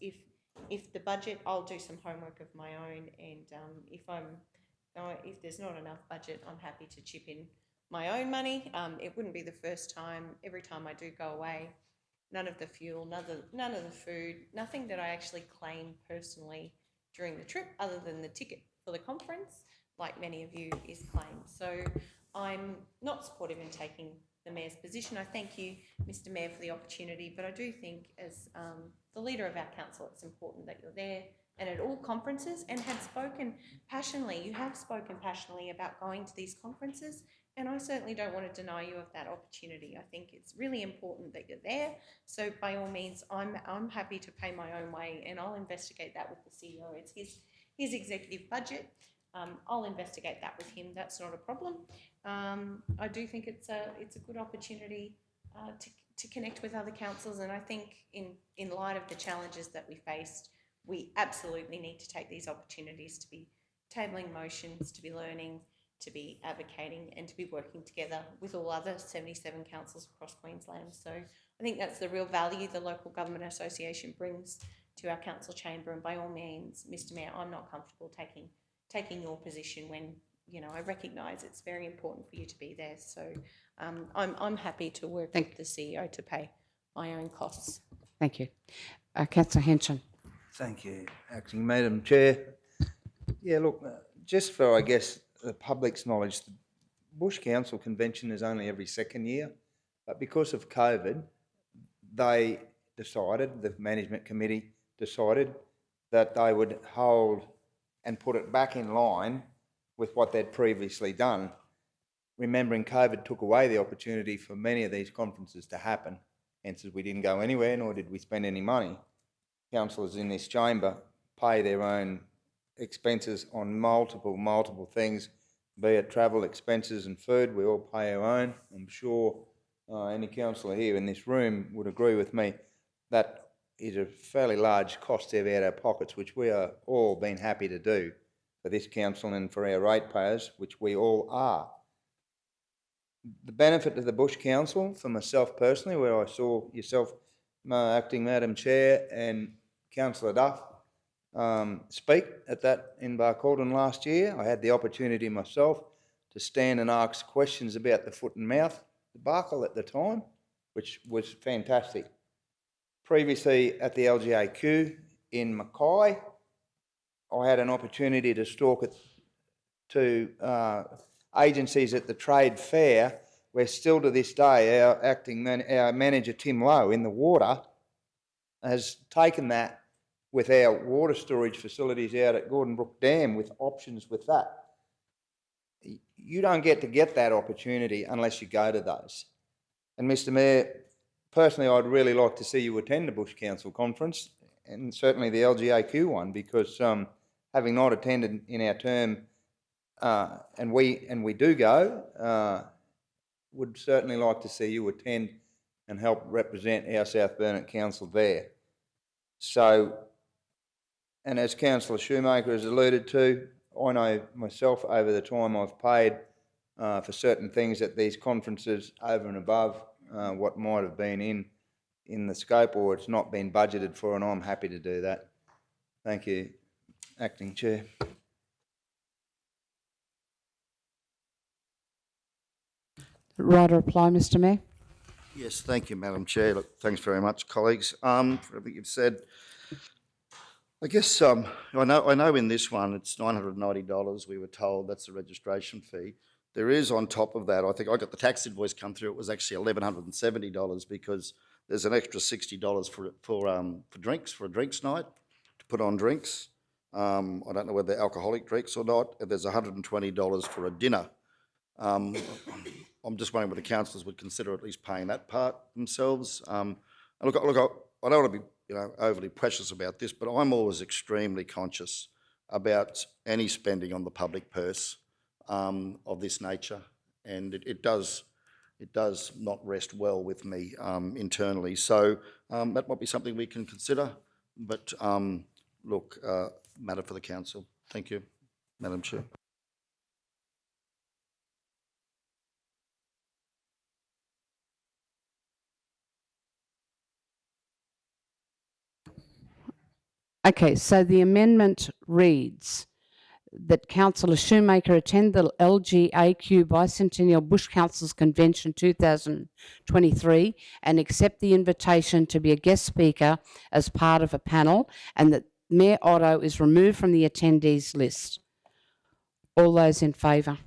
if the budget, I'll do some homework of my own, and if there's not enough budget, I'm happy to chip in my own money. It wouldn't be the first time. Every time I do go away, none of the fuel, none of the food, nothing that I actually claim personally during the trip other than the ticket for the conference, like many of you, is claimed. So I'm not supportive in taking the Mayor's position. I thank you, Mr Mayor, for the opportunity, but I do think as the leader of our council, it's important that you're there and at all conferences and have spoken passionately. You have spoken passionately about going to these conferences, and I certainly don't want to deny you of that opportunity. I think it's really important that you're there. So by all means, I'm happy to pay my own way, and I'll investigate that with the CEO. It's his executive budget. I'll investigate that with him. That's not a problem. I do think it's a good opportunity to connect with other councils, and I think in light of the challenges that we faced, we absolutely need to take these opportunities to be tabling motions, to be learning, to be advocating, and to be working together with all other 77 councils across Queensland. So I think that's the real value the Local Government Association brings to our council chamber, and by all means, Mr Mayor, I'm not comfortable taking your position when, I recognise it's very important for you to be there. So I'm happy to work with the CEO to pay my own costs. Thank you. Councillor Henson. Thank you, Acting Madam Chair. Yeah, look, just for, I guess, the public's knowledge, the Bush Council Convention is only every second year, but because of COVID, they decided, the management committee decided, that they would hold and put it back in line with what they'd previously done. remembering COVID took away the opportunity for many of these conferences to happen. Hence, we didn't go anywhere, nor did we spend any money. Councillors in this chamber pay their own expenses on multiple things, be it travel expenses and food. We all pay our own. I'm sure any councillor here in this room would agree with me that is a fairly large cost out of our pockets, which we are all been happy to do for this council and for our ratepayers, which we all are. The benefit to the Bush Council, for myself personally, where I saw yourself, Acting Madam Chair, and Councillor Duff speak at that in Barcaldine last year. I had the opportunity myself to stand and ask questions about the foot and mouth debacle at the time, which was fantastic. Previously at the LGAQ in Mackay, I had an opportunity to talk to agencies at the trade fair, where still to this day our manager Tim Lowe in the water has taken that with our water storage facilities out at Gordon Brook Dam with options with that. You don't get that opportunity unless you go to those. And Mr Mayor, personally I'd really like to see you attend the Bush Council conference, and certainly the LGAQ one, because having not attended in our term, and we do go, would certainly like to see you attend and help represent our South Burnett Council there. So, and as Councillor Shoemaker has alluded to, I know myself over the time I've paid for certain things at these conferences over and above what might have been in the scope, or it's not been budgeted for, and I'm happy to do that. Thank you, Acting Chair. Right reply, Mr Mayor. Yes, thank you, Madam Chair. Look, thanks very much, colleagues, for everything you've said. I guess I know in this one it's $990, we were told, that's the registration fee. There is on top of that, I think I got the tax invoice come through, it was actually $1,170 because there's an extra $60 for drinks, for a drinks night, to put on drinks. I don't know whether they're alcoholic drinks or not, and there's $120 for a dinner. I'm just wondering whether the councillors would consider at least paying that part themselves. Look, I don't want to be overly precious about this, but I'm always extremely conscious about any spending on the public purse of this nature, and it does not rest well with me internally. So that might be something we can consider, but look, matter for the council. Thank you, Madam Chair. Okay, so the amendment reads that Councillor Shoemaker attend the LGAQ Bicentennial Bush Councils Convention 2023 and accept the invitation to be a guest speaker as part of a panel, and that Mayor Otto is removed from the attendees list. All those in favour?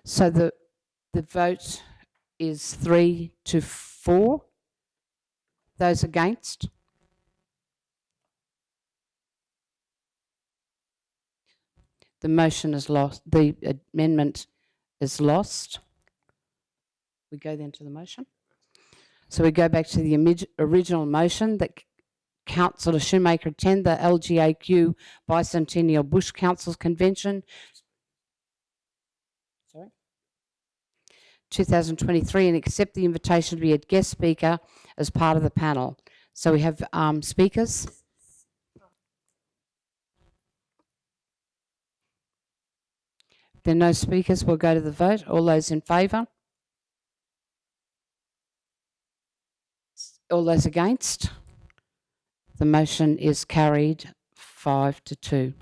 So the vote is 3-4. Those against? The motion is lost. The amendment is lost. We go then to the motion. So we go back to the original motion that Councillor Shoemaker attend the LGAQ Bicentennial Bush Councils Convention 2023 and accept the invitation to be a guest speaker as part of the panel. So we have speakers. If there are no speakers, we'll go to the vote. All those in favour? All those against? The motion is carried 5-2.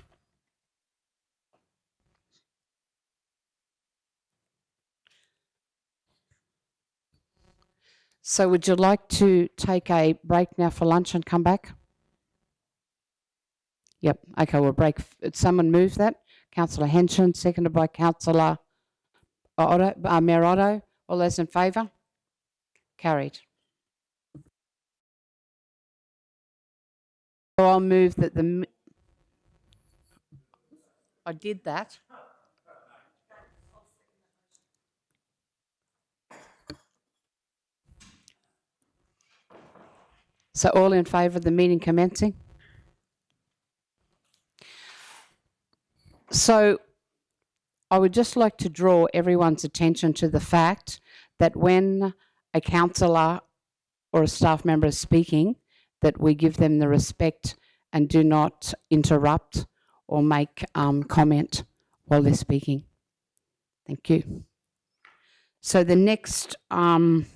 So would you like to take a break now for lunch and come back? Yep. Okay, we'll break. Someone move that. Councillor Henshin, seconded by Councillor Otto, Mayor Otto. All those in favour? Carried. So I'll move that I did that. So all in favour of the meeting commencing? So I would just like to draw everyone's attention to the fact that when a councillor or a staff member is speaking, that we give them the respect and do not interrupt or make comment while they're speaking. Thank you. So the next item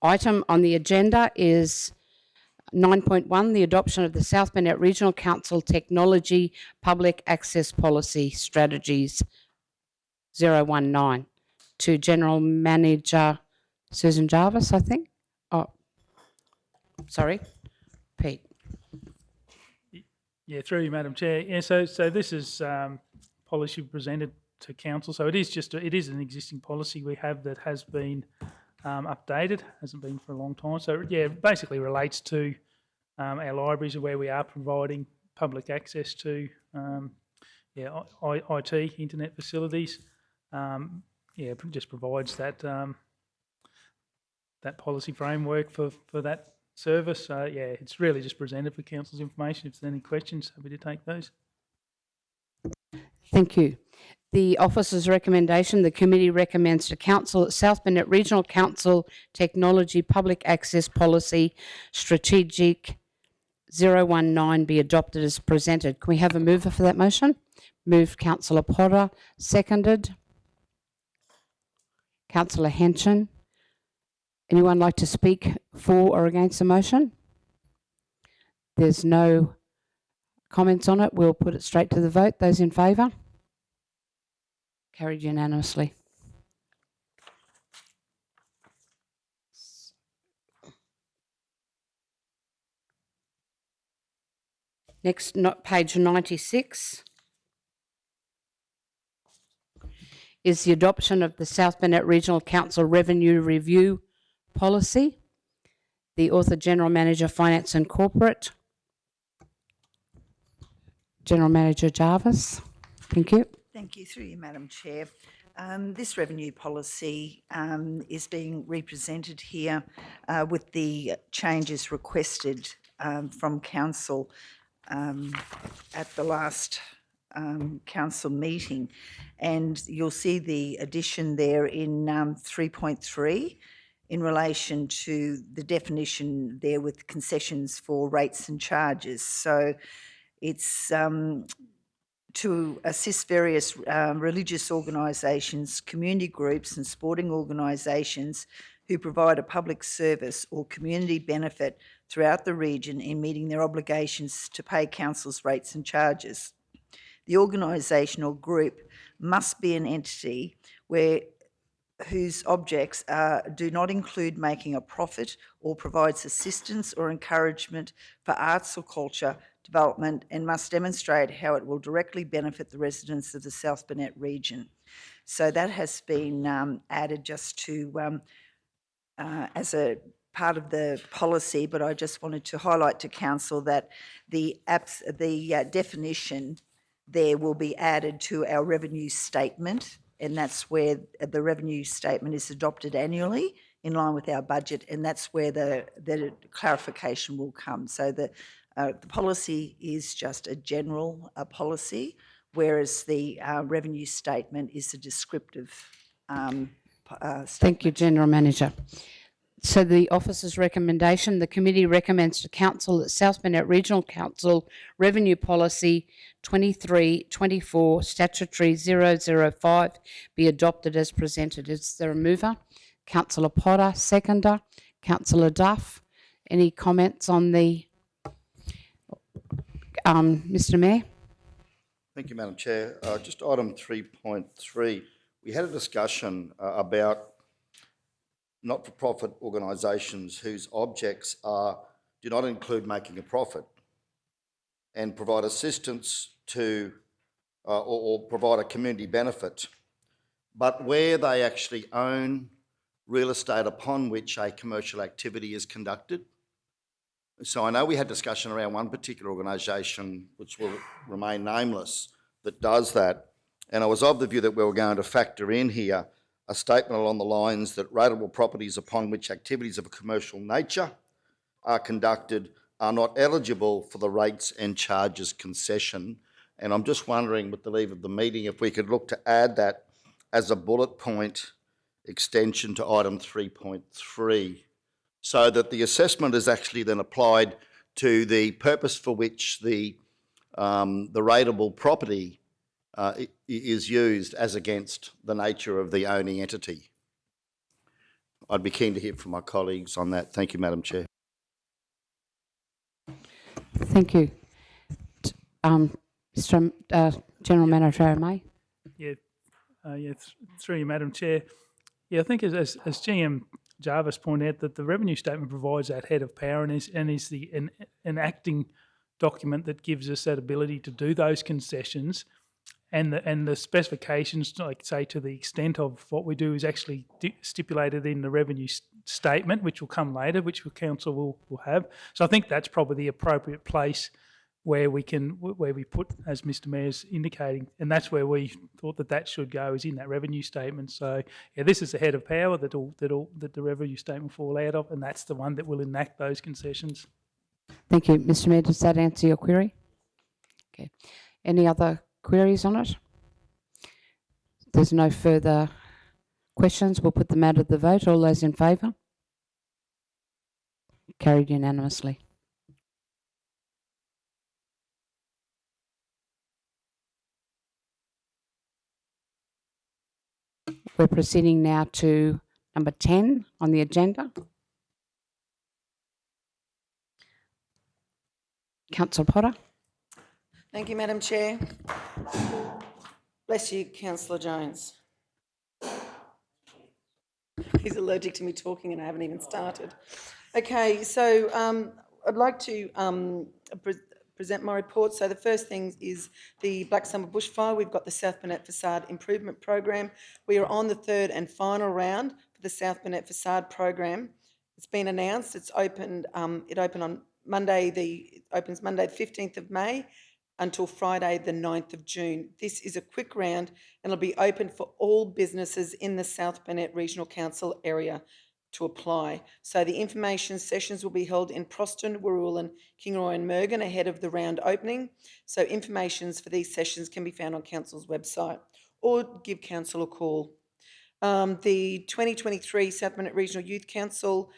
on the agenda is 9.1, the adoption of the South Burnett Regional Council Technology Public Access Policy Strategies 019 to General Manager Susan Jarvis, I think. Oh, sorry, Pete. Yeah, through you, Madam Chair. Yeah, so this is policy presented to council. So it is an existing policy we have that has been updated, hasn't been for a long time. So yeah, it basically relates to our libraries and where we are providing public access to IT, internet facilities. It just provides that that policy framework for that service. It's really just presented for council's information. If there's any questions, happy to take those. Thank you. The officer's recommendation, the committee recommends to council that South Burnett Regional Council Technology Public Access Policy Strategic 019 be adopted as presented. Can we have a mover for that motion? Moved Councillor Potter, seconded Councillor Henson. Anyone like to speak for or against the motion? There's no comments on it. We'll put it straight to the vote. Those in favour? Carried unanimously. Next, page 96 is the adoption of the South Burnett Regional Council Revenue Review Policy. The author, General Manager, Finance and Corporate. General Manager Jarvis. Thank you. Thank you, through you, Madam Chair. This revenue policy is being represented here with the changes requested from Council at the last Council meeting. And you'll see the addition there in 3.3 in relation to the definition there with concessions for rates and charges. So it's to assist various religious organisations, community groups and sporting organisations who provide a public service or community benefit throughout the region in meeting their obligations to pay council's rates and charges. The organisation or group must be an entity whose objects do not include making a profit or provides assistance or encouragement for arts or culture development, and must demonstrate how it will directly benefit the residents of the South Burnett region. So that has been added just to as a part of the policy, but I just wanted to highlight to council that the definition there will be added to our revenue statement, and that's where the revenue statement is adopted annually in line with our budget, and that's where the clarification will come. So the policy is just a general policy, whereas the revenue statement is a descriptive statement. Thank you, General Manager. So the officer's recommendation, the committee recommends to council that South Burnett Regional Council Revenue Policy 23-24 Statutory 005 be adopted as presented. Is there a mover? Councillor Potter, seconder. Councillor Duff. Any comments on the Mr. Mayor? Thank you, Madam Chair. Just item 3.3, we had a discussion about not-for-profit organisations whose objects do not include making a profit and provide assistance to or provide a community benefit, but where they actually own real estate upon which a commercial activity is conducted. So I know we had discussion around one particular organisation, which will remain nameless, that does that. And I was of the view that we were going to factor in here a statement along the lines that rateable properties upon which activities of a commercial nature are conducted are not eligible for the rates and charges concession. And I'm just wondering, with the leave of the meeting, if we could look to add that as a bullet point extension to item 3.3, so that the assessment is actually then applied to the purpose for which the rateable property is used as against the nature of the owning entity. I'd be keen to hear from my colleagues on that. Thank you, Madam Chair. Thank you. Mr. General Manager May. Through you, Madam Chair. Yeah, I think as GM Jarvis pointed out, that the revenue statement provides that head of power and is the enacting document that gives us that ability to do those concessions, and the specifications, like say to the extent of what we do, is actually stipulated in the revenue statement, which will come later, which the council will have. So I think that's probably the appropriate place where we put, as Mr. Mayor's indicating, and that's where we thought that should go, is in that revenue statement. So yeah, this is the head of power that the revenue statement fall out of, and that's the one that will enact those concessions. Thank you, Mr. Mayor. Does that answer your query? Okay. Any other queries on it? If there's no further questions, we'll put the matter to the vote. All those in favour? Carried unanimously. We're proceeding now to number 10 on the agenda. Councillor Potter. Thank you, Madam Chair. Bless you, Councillor Jones. He's allergic to me talking and I haven't even started. Okay, so I'd like to present my report. So the first thing is the Black Summer bushfire. We've got the South Burnett Facade Improvement Program. We are on the third and final round for the South Burnett Facade Program. It's been announced. It's opened. It opened on Monday. It opens Monday the 15th of May until Friday the 9th of June. This is a quick round and it'll be open for all businesses in the South Burnett Regional Council area to apply. So the information sessions will be held in Proston, Warrool, Kingaroy and Mergen ahead of the round opening. So informations for these sessions can be found on Council's website or give Council a call. The 2023 South Burnett Regional Youth Council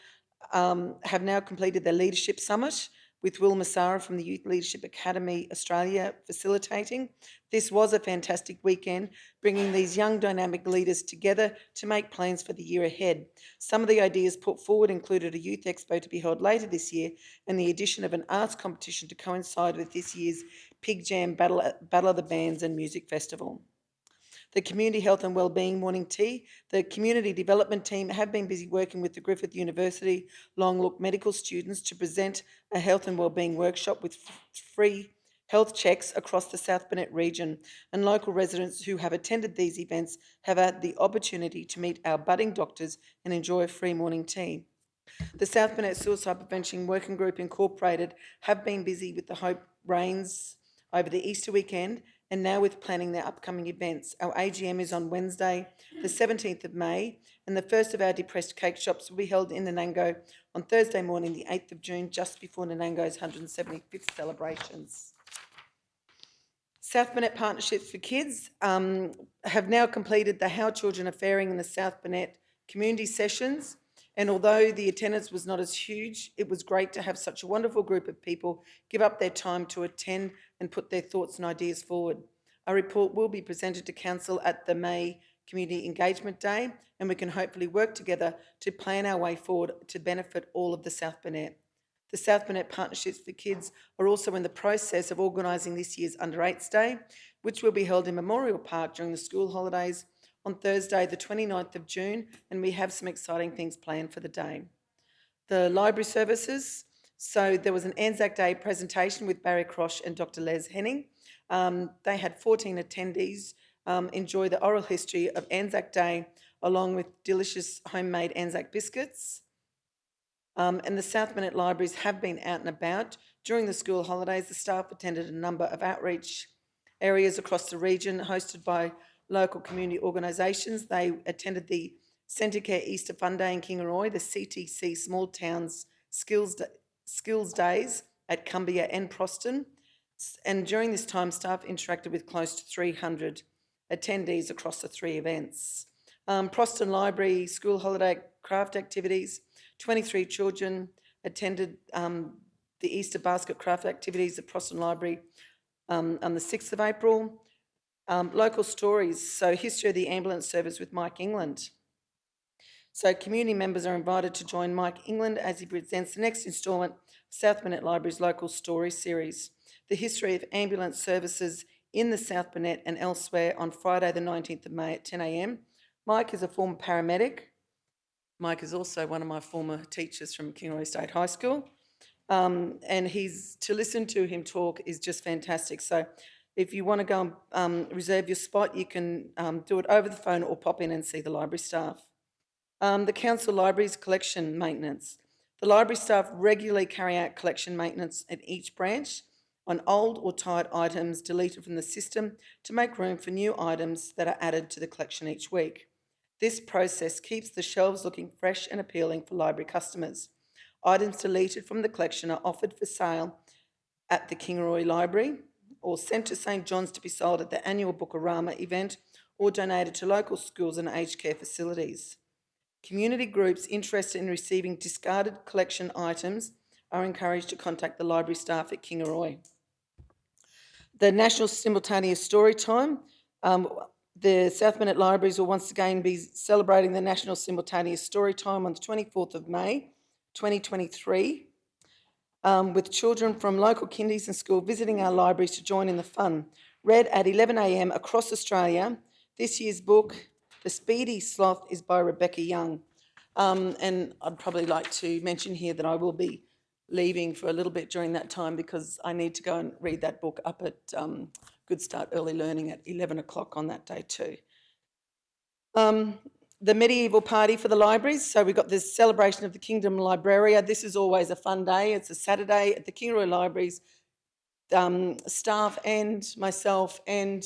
have now completed their Leadership Summit, with Will Massara from the Youth Leadership Academy Australia facilitating. This was a fantastic weekend, bringing these young dynamic leaders together to make plans for the year ahead. Some of the ideas put forward included a youth expo to be held later this year and the addition of an arts competition to coincide with this year's Pig Jam Battle of the Bands and Music Festival. The Community Health and Wellbeing Morning Tea. The Community Development Team have been busy working with the Griffith University Long Look medical students to present a health and wellbeing workshop with free health checks across the South Burnett region, and local residents who have attended these events have had the opportunity to meet our budding doctors and enjoy a free morning tea. The South Burnett Suicide Prevention Working Group Incorporated have been busy with the Hope Rains over the Easter weekend and now with planning their upcoming events. Our AGM is on Wednesday, the 17th of May, and the first of our depressed cake shops will be held in Nanango on Thursday morning, the 8th of June, just before Nanango's 175th celebrations. South Burnett Partnerships for Kids have now completed the How Children Are Faring in the South Burnett community sessions. And although the attendance was not as huge, it was great to have such a wonderful group of people give up their time to attend and put their thoughts and ideas forward. A report will be presented to Council at the May Community Engagement Day, and we can hopefully work together to plan our way forward to benefit all of the South Burnett. The South Burnett Partnerships for Kids are also in the process of organising this year's Under 8s Day, which will be held in Memorial Park during the school holidays on Thursday the 29th of June, and we have some exciting things planned for the day. The library services. So there was an Anzac Day presentation with Barry Crosh and Dr. Les Henning. They had 14 attendees enjoy the oral history of Anzac Day along with delicious homemade Anzac biscuits. And the South Burnett libraries have been out and about. During the school holidays, the staff attended a number of outreach areas across the region hosted by local community organisations. They attended the Centrecare Easter Fun Day in Kingaroy, the CTC Small Towns Skills Days at Cumbria and Proston. And during this time, staff interacted with close to 300 attendees across the 3 events. Proston Library school holiday craft activities, 23 children attended the Easter basket craft activities at Proston Library on the 6th of April. Local stories, so history of the ambulance service with Mike England. So community members are invited to join Mike England as he presents the next instalment of South Burnett Library's Local Story Series, the history of ambulance services in the South Burnett and elsewhere on Friday the 19th of May at 10 a.m. Mike is a former paramedic. Mike is also one of my former teachers from Kingaroy State High School. And to listen to him talk is just fantastic. So if you want to go and reserve your spot, you can do it over the phone or pop in and see the library staff. The council libraries collection maintenance. The library staff regularly carry out collection maintenance at each branch on old or tired items deleted from the system to make room for new items that are added to the collection each week. This process keeps the shelves looking fresh and appealing for library customers. Items deleted from the collection are offered for sale at the Kingaroy Library or sent to St John's to be sold at the annual Bookarama event or donated to local schools and aged care facilities. Community groups interested in receiving discarded collection items are encouraged to contact the library staff at Kingaroy. The National Simultaneous Story Time. The South Burnett Libraries will once again be celebrating the National Simultaneous Story Time on the 24th of May, 2023, with children from local kindies and school visiting our libraries to join in the fun. Read at 11 a.m. across Australia. This year's book, The Speedy Sloth, is by Rebecca Young. And I'd probably like to mention here that I will be leaving for a little bit during that time because I need to go and read that book up at Good Start Early Learning at 11 o'clock on that day too. The medieval party for the libraries. So we've got this celebration of the Kingdom Libraria. This is always a fun day. It's a Saturday at the Kingaroy Libraries. Staff and myself and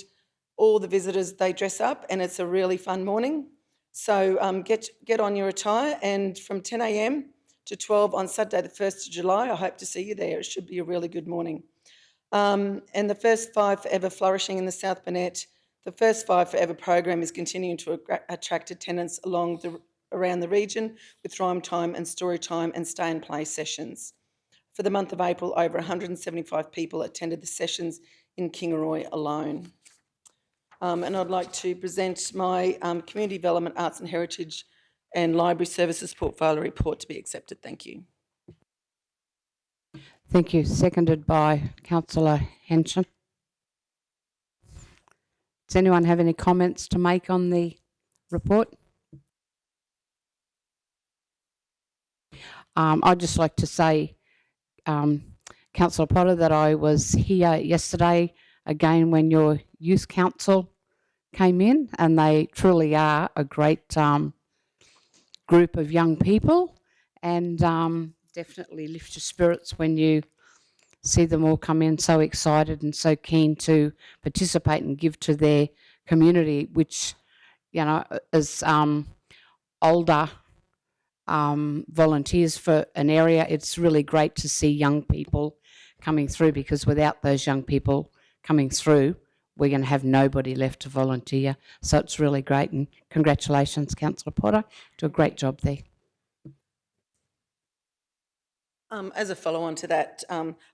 all the visitors, they dress up and it's a really fun morning. So get on your attire, and from 10 a.m. to 12 on Saturday the 1st of July, I hope to see you there. It should be a really good morning. And the First Five Forever Flourishing in the South Burnett. The First Five Forever program is continuing to attract attendance around the region with rhyme time and story time and stay and play sessions. For the month of April, over 175 people attended the sessions in Kingaroy alone. And I'd like to present my Community Development, Arts and Heritage and Library Services Portfolio Report to be accepted. Thank you. Thank you. Seconded by Councillor Henson. Does anyone have any comments to make on the report? I'd just like to say, Councillor Potter, that I was here yesterday again when your youth council came in, and they truly are a great group of young people, and definitely lift your spirits when you see them all come in so excited and so keen to participate and give to their community, which, you know, as older volunteers for an area, it's really great to see young people coming through, because without those young people coming through, we're going to have nobody left to volunteer. So it's really great, and congratulations, Councillor Potter. Do a great job there. As a follow-on to that,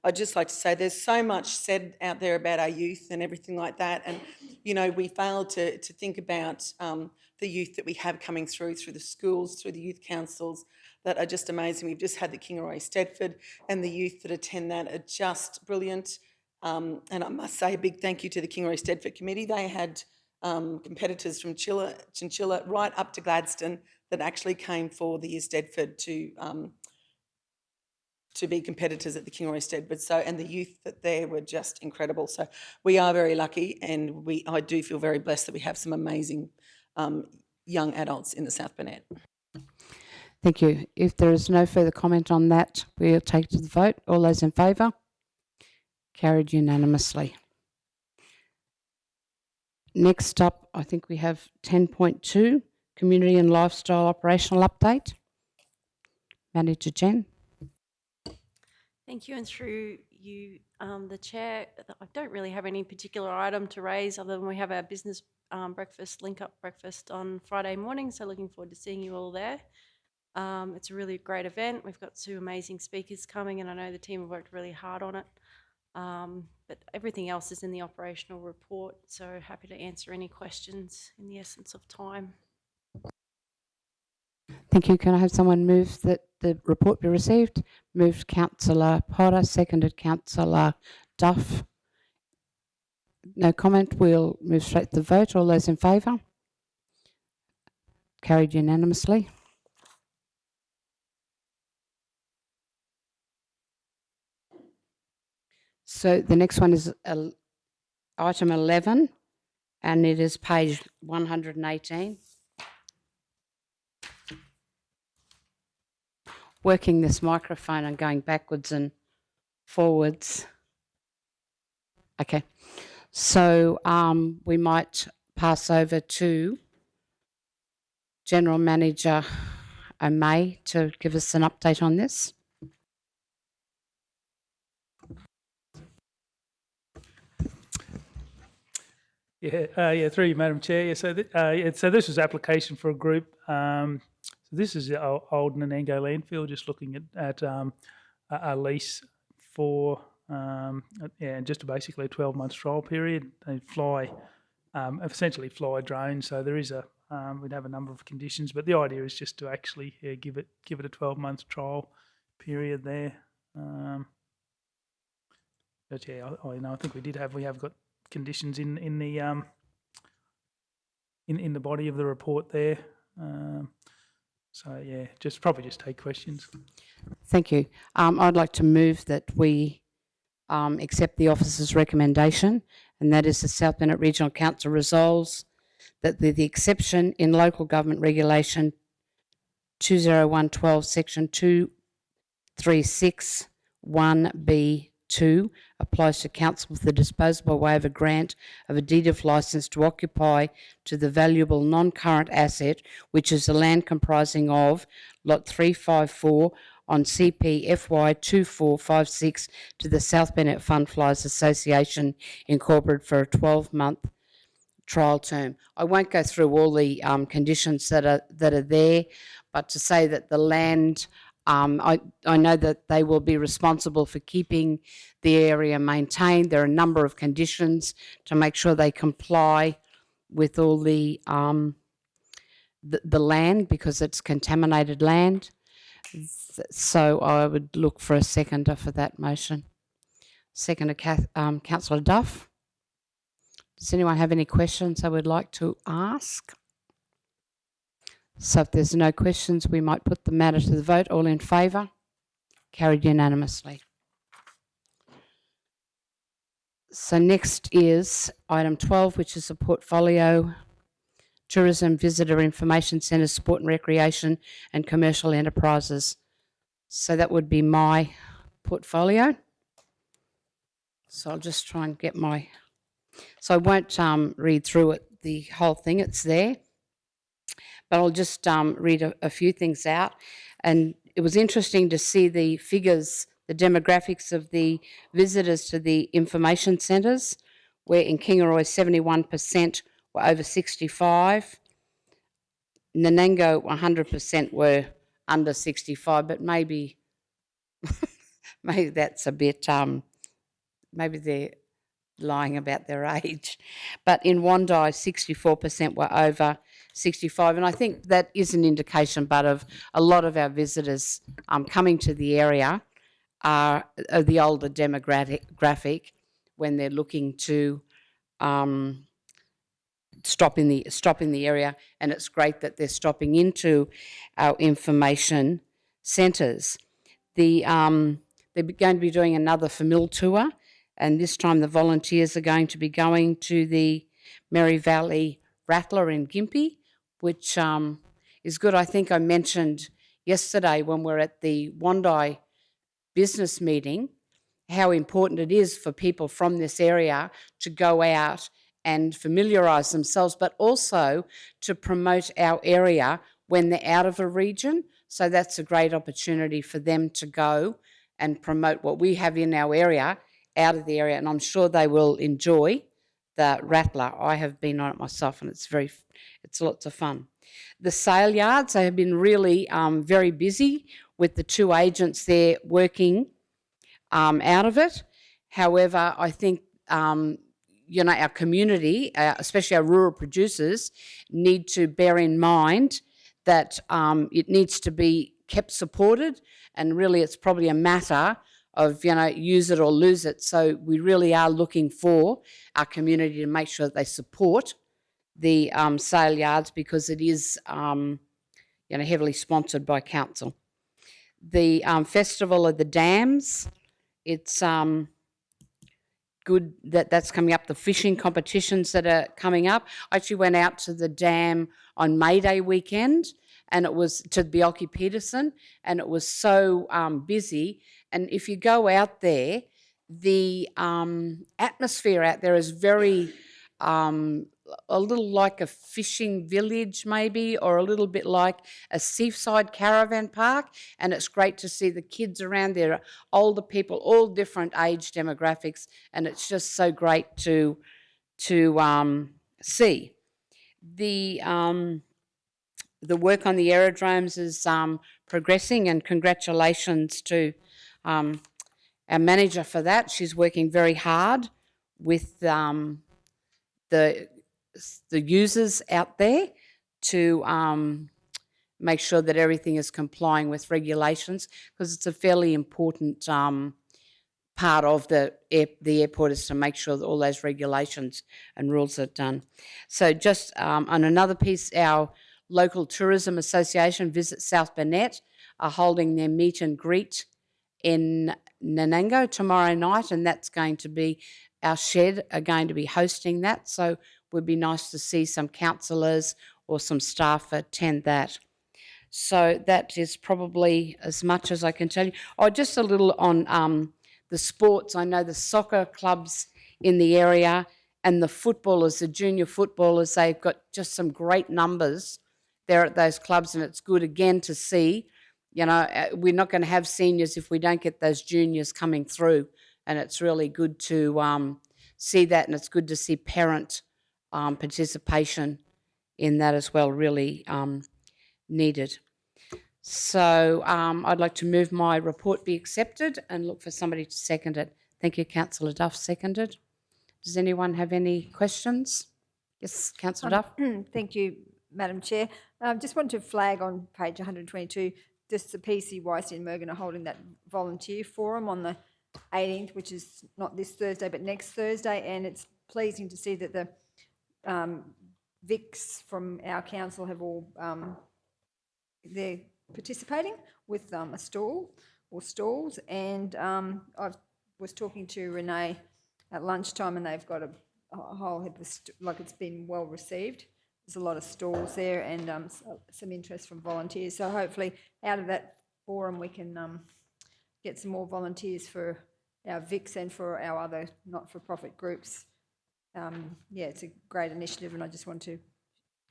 I'd just like to say there's so much said out there about our youth and everything like that, and you know, we fail to think about the youth that we have coming through the schools, through the youth councils, that are just amazing. We've just had the Kingaroy Stedford, and the youth that attend that are just brilliant. And I must say a big thank you to the Kingaroy Stedford Committee. They had competitors from Chinchilla right up to Gladstone that actually came for the year Stedford to be competitors at the Kingaroy Stedford. So, and the youth that there were just incredible. So we are very lucky, and I do feel very blessed that we have some amazing young adults in the South Burnett. Thank you. If there is no further comment on that, we'll take to the vote. All those in favour? Carried unanimously. Next up, I think we have 10.2, Community and Lifestyle Operational Update. Manager Jen. Thank you, and through you, the Chair, I don't really have any particular item to raise other than we have our business breakfast, link-up breakfast on Friday morning, so looking forward to seeing you all there. It's a really great event. We've got 2 amazing speakers coming, and I know the team have worked really hard on it. But everything else is in the operational report, so happy to answer any questions in the essence of time. Thank you. Can I have someone move that the report be received? Moved Councillor Potter, seconded Councillor Duff. No comment. We'll move straight to the vote. All those in favour? Carried unanimously. So the next one is item 11, and it is page 118. Working this microphone and going backwards and forwards. Okay, so we might pass over to General Manager O'May to give us an update on this. Through you, Madam Chair. So this was application for a group. So this is Old Nanango landfill, just looking at a lease for just basically a 12-month trial period. They essentially fly drones. So there is we'd have a number of conditions, but the idea is just to actually give it a 12-month trial period there. But yeah, I think we have got conditions in the body of the report there. So yeah, probably just take questions. Thank you. I'd like to move that we accept the officer's recommendation, and that is the South Bennett Regional Council resolves that the exception in local government regulation 20112 section 236 1B2 applies to council with the disposable way of a grant of a deed of licence to occupy to the valuable non-current asset, which is the land comprising of Lot 354 on CP FY 2456 to the South Bennett Fund Flyers Association Incorporated for a 12-month trial term. I won't go through all the conditions that are there, but to say that the land, I know that they will be responsible for keeping the area maintained. There are a number of conditions to make sure they comply with all the land, because it's contaminated land. So I would look for a seconder for that motion. Seconder, Councillor Duff. Does anyone have any questions they would like to ask? So if there's no questions, we might put the matter to the vote. All in favour? Carried unanimously. So next is item 12, which is a portfolio, tourism, visitor information centre, sport and recreation and commercial enterprises. So that would be my portfolio. So I'll just try and get my... So I won't read through it, the whole thing, it's there. But I'll just read a few things out. And it was interesting to see the figures, the demographics of the visitors to the information centres, where in Kingaroy 71% were over 65. Nanango 100% were under 65, but maybe that's a bit, maybe they're lying about their age. But in Wondai, 64% were over 65, and I think that is an indication, but of a lot of our visitors coming to the area are the older demographic when they're looking to stop in the area, and it's great that they're stopping into our information centres. They're going to be doing another Famil tour, and this time the volunteers are going to be going to the Merry Valley Rattler in Gympie, which is good. I think I mentioned yesterday when we're at the Wandai business meeting, how important it is for people from this area to go out and familiarise themselves, but also to promote our area when they're out of a region. So that's a great opportunity for them to go and promote what we have in our area out of the area, and I'm sure they will enjoy the Rattler. I have been on it myself, and it's lots of fun. The sale yards, they have been really very busy with the two agents there working out of it. However, I think our community, especially our rural producers, need to bear in mind that it needs to be kept supported, and really it's probably a matter of, use it or lose it. So we really are looking for our community to make sure that they support the sale yards, because it is heavily sponsored by council. The Festival of the Dams, it's good that that's coming up. The fishing competitions that are coming up. I actually went out to the dam on May Day weekend, and it was to Bjelke Peterson, and it was so busy. And if you go out there, the atmosphere out there is very a little like a fishing village maybe, or a little bit like a seaside caravan park, and it's great to see the kids around there, older people, all different age demographics, and it's just so great to see. The work on the aerodromes is progressing, and congratulations to our manager for that. She's working very hard with the users out there to make sure that everything is complying with regulations, because it's a fairly important part of the airport, is to make sure that all those regulations and rules are done. So just on another piece, our local tourism association, Visit South Burnett, are holding their meet and greet in Nanango tomorrow night, and that's going to be, our shed are going to be hosting that. So it would be nice to see some councillors or some staff attend that. So that is probably as much as I can tell you. Oh, just a little on the sports. I know the soccer clubs in the area and the footballers, the junior footballers, they've got just some great numbers there at those clubs, and it's good again to see. We're not going to have seniors if we don't get those juniors coming through, and it's really good to see that, and it's good to see parent participation in that as well, really needed. So I'd like to move my report be accepted and look for somebody to second it. Thank you, Councillor Duff, seconded. Does anyone have any questions? Yes, Councillor Duff. Thank you, Madam Chair. Just wanted to flag on page 122, just the PCYC in Mergen are holding that volunteer forum on the 18th, which is not this Thursday but next Thursday, and it's pleasing to see that the VICs from our council have all, they're participating with a stall or stalls, and I was talking to Renee at lunchtime, and they've got a whole heap of, like, it's been well received. There's a lot of stalls there, and some interest from volunteers. So hopefully out of that forum we can get some more volunteers for our VICs and for our other not-for-profit groups. Yeah, it's a great initiative, and I just want to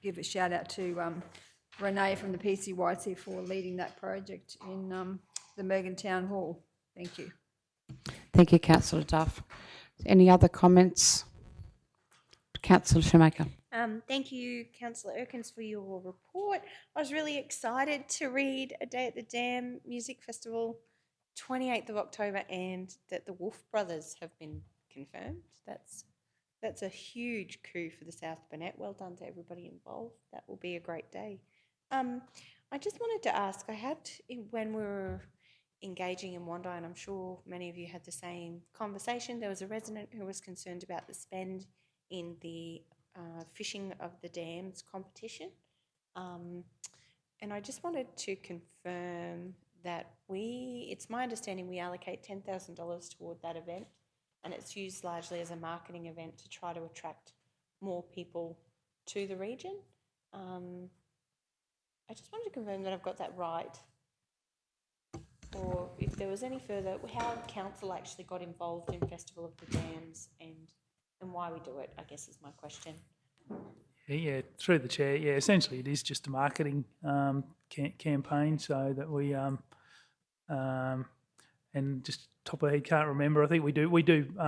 give a shout out to Renee from the PCYC for leading that project in the Mergen Town Hall. Thank you. Thank you, Councillor Duff. Any other comments? Councillor Shoemaker. Thank you, Councillor Erkins, for your report. I was really excited to read A Day at the Dam Music Festival, 28th of October, and that the Wolf Brothers have been confirmed. That's a huge coup for the South Burnett. Well done to everybody involved. That will be a great day. I just wanted to ask, when we were engaging in Wandai, and I'm sure many of you had the same conversation, there was a resident who was concerned about the spend in the fishing of the dams competition. And I just wanted to confirm that it's my understanding we allocate $10,000 toward that event, and it's used largely as a marketing event to try to attract more people to the region. I just wanted to confirm that I've got that right. or if there was any further, how council actually got involved in Festival of the Dams and why we do it, I guess is my question. Yeah, through the chair. Yeah, essentially it is just a marketing campaign, so that we and just top of the head can't remember. I think we do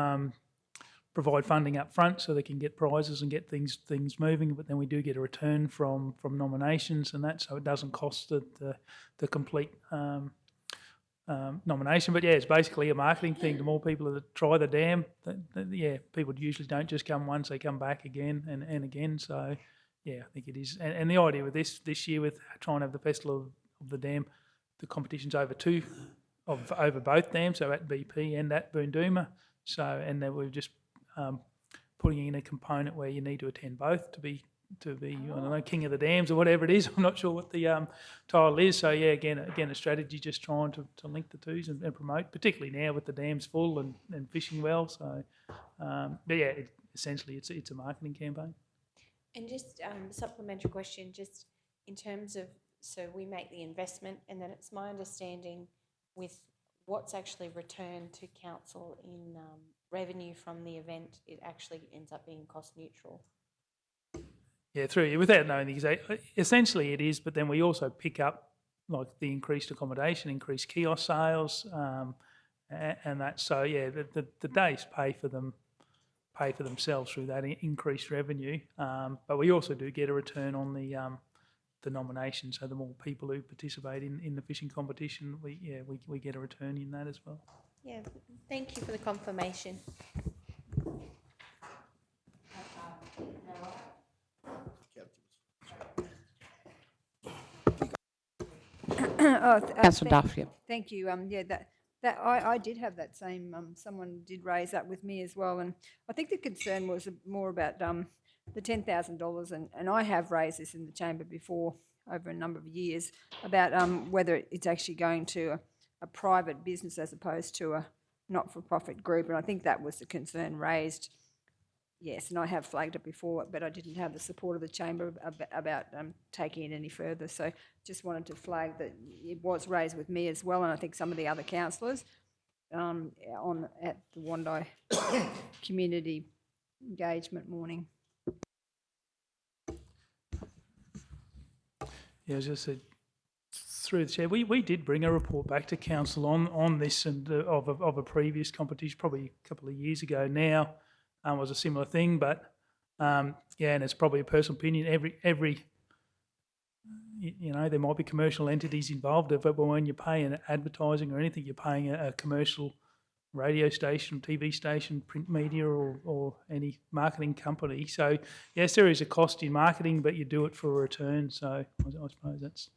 provide funding up front so they can get prizes and get things moving, but then we do get a return from nominations and that, so it doesn't cost the complete nomination. But yeah, it's basically a marketing thing. The more people that try the dam, yeah, people usually don't just come once; they come back again and again. So yeah, I think it is. And the idea with this year, with trying to have the festival of the dam, the competition's over both dams, so at BP and at Boondooma. So and then we're just putting in a component where you need to attend both to be I don't know, king of the dams or whatever it is. I'm not sure what the title is. So yeah, again a strategy, just trying to link the twos and promote, particularly now with the dams full and fishing well. So but yeah, essentially it's a marketing campaign. And just supplementary question, just in terms of, so we make the investment and then it's my understanding with what's actually returned to council in revenue from the event, it actually ends up being cost neutral. Yeah, without knowing the exact, essentially it is, but then we also pick up like the increased accommodation, increased kiosk sales, and that. So yeah, the days pay for themselves through that increased revenue. But we also do get a return on the nomination. So the more people who participate in the fishing competition, we get a return in that as well. Yeah, thank you for the confirmation. Councillor Duff, yeah. Thank you. Yeah, that I did have that same. Someone did raise that with me as well, and I think the concern was more about the $10,000, and I have raised this in the chamber before over a number of years about whether it's actually going to a private business as opposed to a not-for-profit group, and I think that was the concern raised. Yes, and I have flagged it before, but I didn't have the support of the chamber about taking it any further. So just wanted to flag that it was raised with me as well, and I think some of the other councillors at the Wandai Community Engagement Morning. Yeah, as I said, through the chair, we did bring a report back to council on this and of a previous competition, probably a couple of years ago now. Was a similar thing, but yeah, and it's probably a personal opinion. Every there might be commercial entities involved, but when you're paying advertising or anything, you're paying a commercial radio station, TV station, print media, or any marketing company. So yes, there is a cost in marketing, but you do it for a return. So I suppose that's.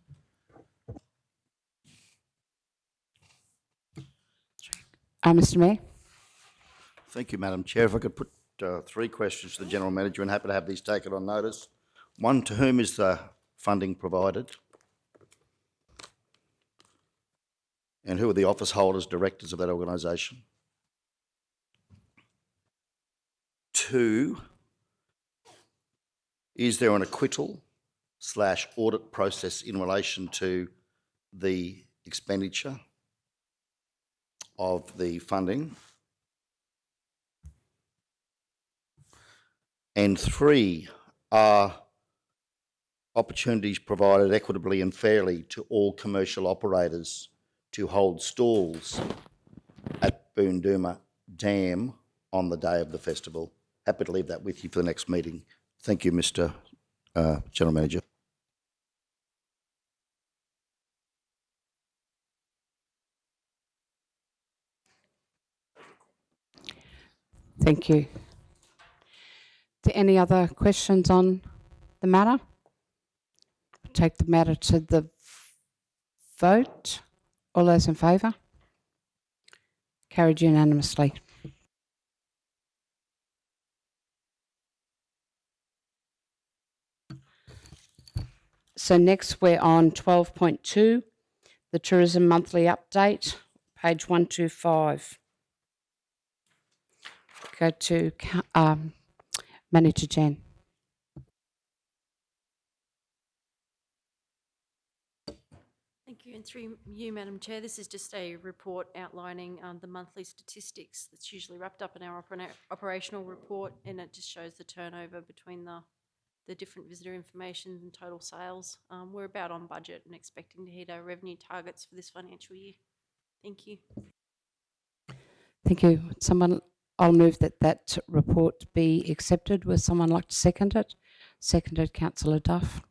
Mr. Mayor. Thank you, Madam Chair. If I could put three questions to the General Manager, and happy to have these taken on notice. One, to whom is the funding provided? And who are the office holders, directors of that organisation? Two, is there an acquittal/audit process in relation to the expenditure of the funding? And three, are opportunities provided equitably and fairly to all commercial operators to hold stalls at Boondooma Dam on the day of the festival? Happy to leave that with you for the next meeting. Thank you, Mr. General Manager. Thank you. Any other questions on the matter? Take the matter to the vote. All those in favour? Carried unanimously. So next we're on 12.2, the Tourism Monthly Update, page 125. Go to Manager Jan. Thank you. And through you, Madam Chair, this is just a report outlining the monthly statistics that's usually wrapped up in our operational report, and it just shows the turnover between the different visitor information and total sales. We're about on budget and expecting to hit our revenue targets for this financial year. Thank you. Thank you. I'll move that report be accepted. Would someone like to second it? Seconded, Councillor Duff.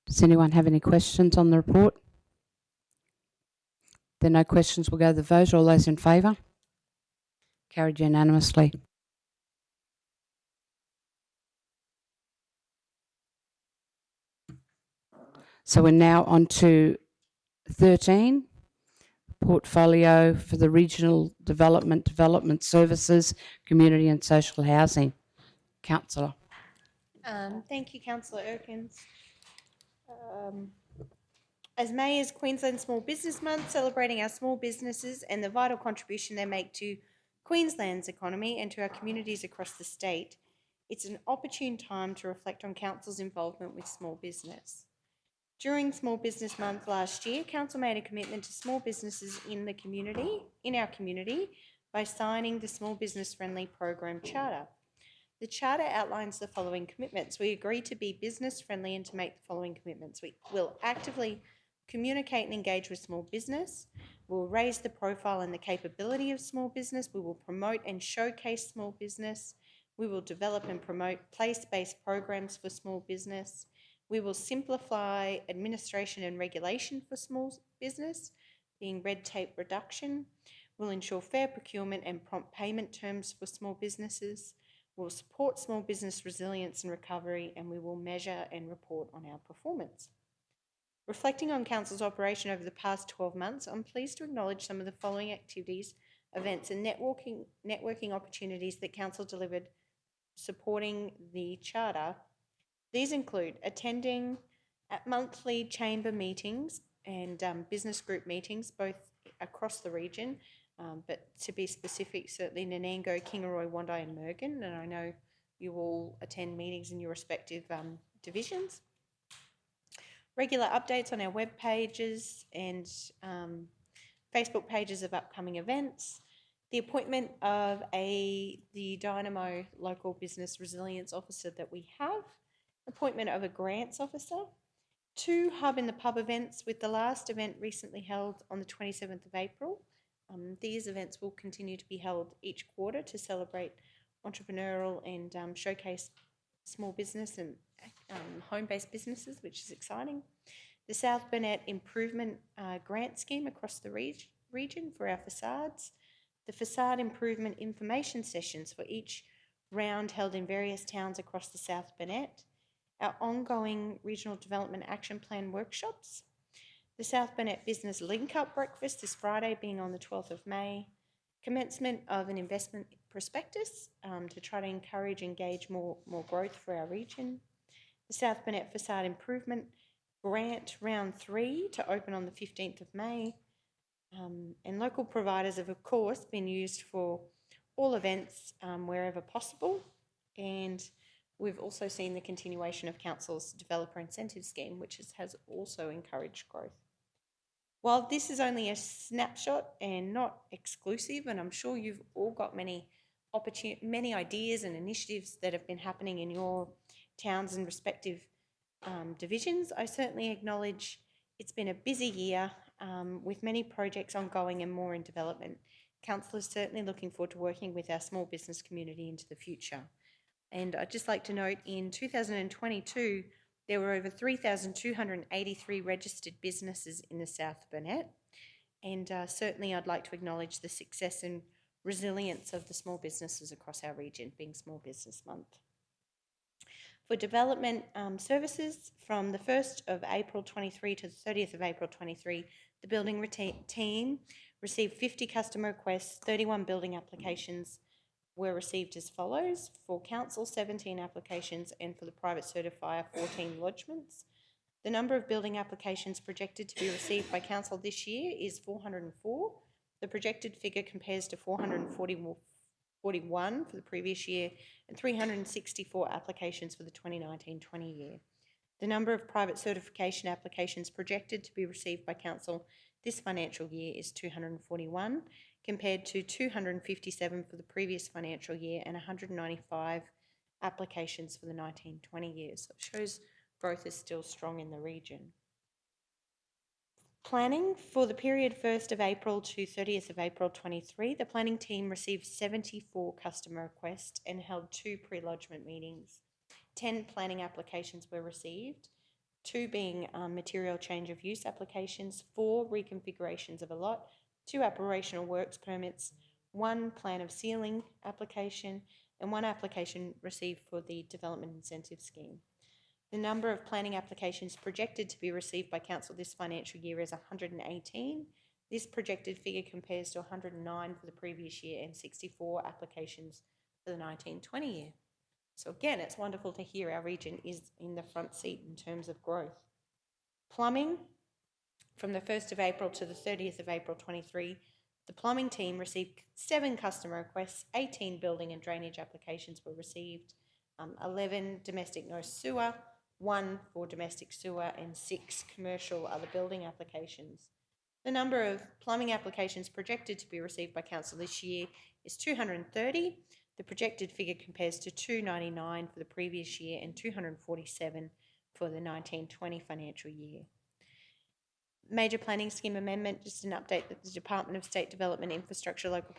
Does anyone have any questions on the report? If there are no questions, we'll go to the vote. All those in favour? Carried unanimously. So we're now on to 13, portfolio for the regional development services, community and social housing. Councillor. Thank you, Councillor Erkins. As May is Queensland Small Business Month, celebrating our small businesses and the vital contribution they make to Queensland's economy and to our communities across the state, it's an opportune time to reflect on Council's involvement with small business. During Small Business Month last year, Council made a commitment to small businesses in our community, by signing the Small Business Friendly Program Charter. The Charter outlines the following commitments. We agree to be business friendly and to make the following commitments. We will actively communicate and engage with small business. We'll raise the profile and the capability of small business. We will promote and showcase small business. We will develop and promote place-based programs for small business. We will simplify administration and regulation for small business, being red tape reduction. We'll ensure fair procurement and prompt payment terms for small businesses. We'll support small business resilience and recovery, and we will measure and report on our performance. Reflecting on Council's operation over the past 12 months, I'm pleased to acknowledge some of the following activities, events and networking opportunities that Council delivered supporting the Charter. These include attending at monthly chamber meetings and business group meetings, both across the region, but to be specific, certainly Nanango, Kingaroy, Wondai and Mergen, and I know you all attend meetings in your respective divisions. Regular updates on our web pages and Facebook pages of upcoming events. The appointment of the Dynamo Local Business Resilience Officer that we have. Appointment of a grants officer. 2 Hub in the Pub events, with the last event recently held on the 27th of April. These events will continue to be held each quarter to celebrate entrepreneurial and showcase small business and home-based businesses, which is exciting. The South Burnett Improvement Grant Scheme across the region for our facades. The Facade Improvement Information Sessions for each round held in various towns across the South Burnett. Our ongoing Regional Development Action Plan workshops. The South Burnett Business Link-Up Breakfast this Friday, being on the 12th of May. Commencement of an investment prospectus to try to encourage and engage more growth for our region. The South Burnett Facade Improvement Grant Round 3 to open on the 15th of May. And local providers have, of course, been used for all events wherever possible. And we've also seen the continuation of Council's Developer Incentive Scheme, which has also encouraged growth. While this is only a snapshot and not exclusive, and I'm sure you've all got many ideas and initiatives that have been happening in your towns and respective divisions, I certainly acknowledge it's been a busy year with many projects ongoing and more in development. Council is certainly looking forward to working with our small business community into the future. And I'd just like to note, in 2022, there were over 3,283 registered businesses in the South Burnett. And certainly I'd like to acknowledge the success and resilience of the small businesses across our region, being Small Business Month. For development services, from the 1st of April 23 to the 30th of April 23, the building team received 50 customer requests, 31 building applications were received as follows: for council, 17 applications, and for the private certifier, 14 lodgements. The number of building applications projected to be received by council this year is 404. The projected figure compares to 441 for the previous year and 364 applications for the 2019-20 year. The number of private certification applications projected to be received by Council this financial year is 241, compared to 257 for the previous financial year and 195 applications for the 19-20 years. So it shows growth is still strong in the region. Planning for the period 1st of April to 30th of April 23, the planning team received 74 customer requests and held 2 pre-lodgement meetings. 10 planning applications were received, 2 being material change of use applications, 4 reconfigurations of a lot, 2 operational works permits, 1 plan of ceiling application, and 1 application received for the development incentive scheme. The number of planning applications projected to be received by Council this financial year is 118. This projected figure compares to 109 for the previous year and 64 applications for the 19-20 year. So again, it's wonderful to hear our region is in the front seat in terms of growth. Plumbing, from the 1st of April to the 30th of April 23, the plumbing team received 7 customer requests, 18 building and drainage applications were received, 11 domestic no sewer, 1 for domestic sewer, and 6 commercial other building applications. The number of plumbing applications projected to be received by Council this year is 230. The projected figure compares to 299 for the previous year and 247 for the 19-20 financial year. Major planning scheme amendment, just an update that the Department of State Development, Infrastructure, Local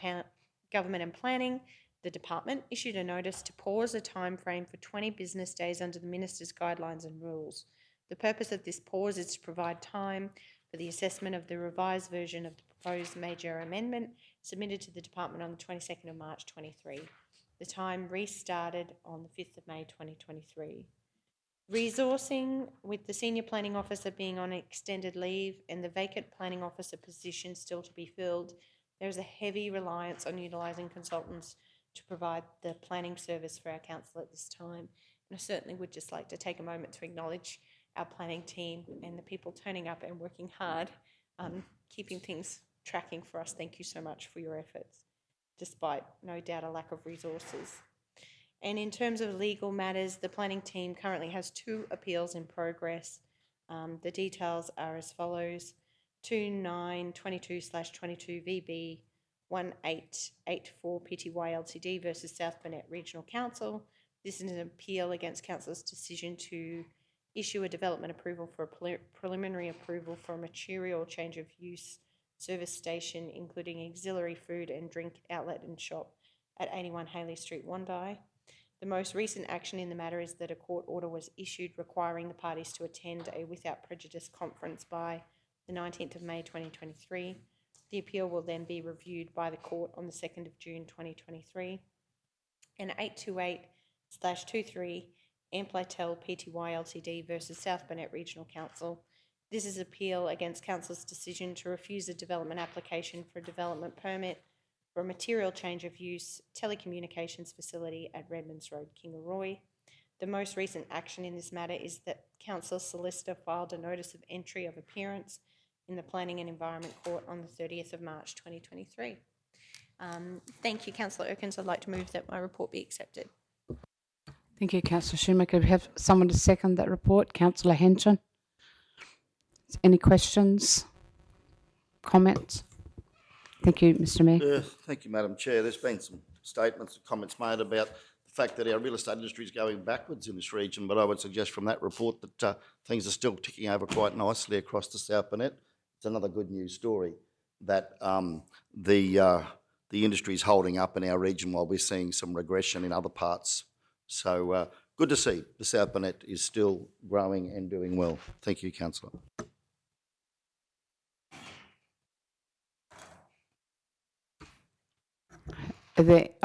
Government and Planning, the department issued a notice to pause a time frame for 20 business days under the Minister's guidelines and rules. The purpose of this pause is to provide time for the assessment of the revised version of the proposed major amendment submitted to the department on the 22nd of March 23. The time restarted on the 5th of May 2023. Resourcing, with the Senior Planning Officer being on extended leave and the vacant Planning Officer position still to be filled, there is a heavy reliance on utilising consultants to provide the planning service for our council at this time. And I certainly would just like to take a moment to acknowledge our planning team and the people turning up and working hard, keeping things tracking for us. Thank you so much for your efforts, despite no doubt a lack of resources. And in terms of legal matters, the planning team currently has 2 appeals in progress. The details are as follows: 2922/22 VB 1884 PTY Ltd versus South Burnett Regional Council. This is an appeal against Council's decision to issue a development approval for a preliminary approval for a material change of use service station, including auxiliary food and drink outlet and shop at 81 Haley Street, Wondai. The most recent action in the matter is that a court order was issued requiring the parties to attend a without prejudice conference by the 19th of May 2023. The appeal will then be reviewed by the court on the 2nd of June 2023. And 828/23 Amplitel Pty Ltd versus South Burnett Regional Council. This is appeal against Council's decision to refuse a development application for a development permit for a material change of use telecommunications facility at Redmonds Road, Kingaroy. The most recent action in this matter is that Council's solicitor filed a notice of entry of appearance in the Planning and Environment Court on the 30th of March 2023. Thank you, Councillor Erkins. I'd like to move that my report be accepted. Thank you, Councillor Shoemaker. We have someone to second that report. Councillor Henson. Any questions, comments? Thank you, Mr. Mayor. Thank you, Madam Chair. There's been some statements and comments made about the fact that our real estate industry is going backwards in this region, but I would suggest from that report that things are still ticking over quite nicely across the South Burnett. It's another good news story that the industry is holding up in our region while we're seeing some regression in other parts. So good to see the South Burnett is still growing and doing well. Thank you, Councillor.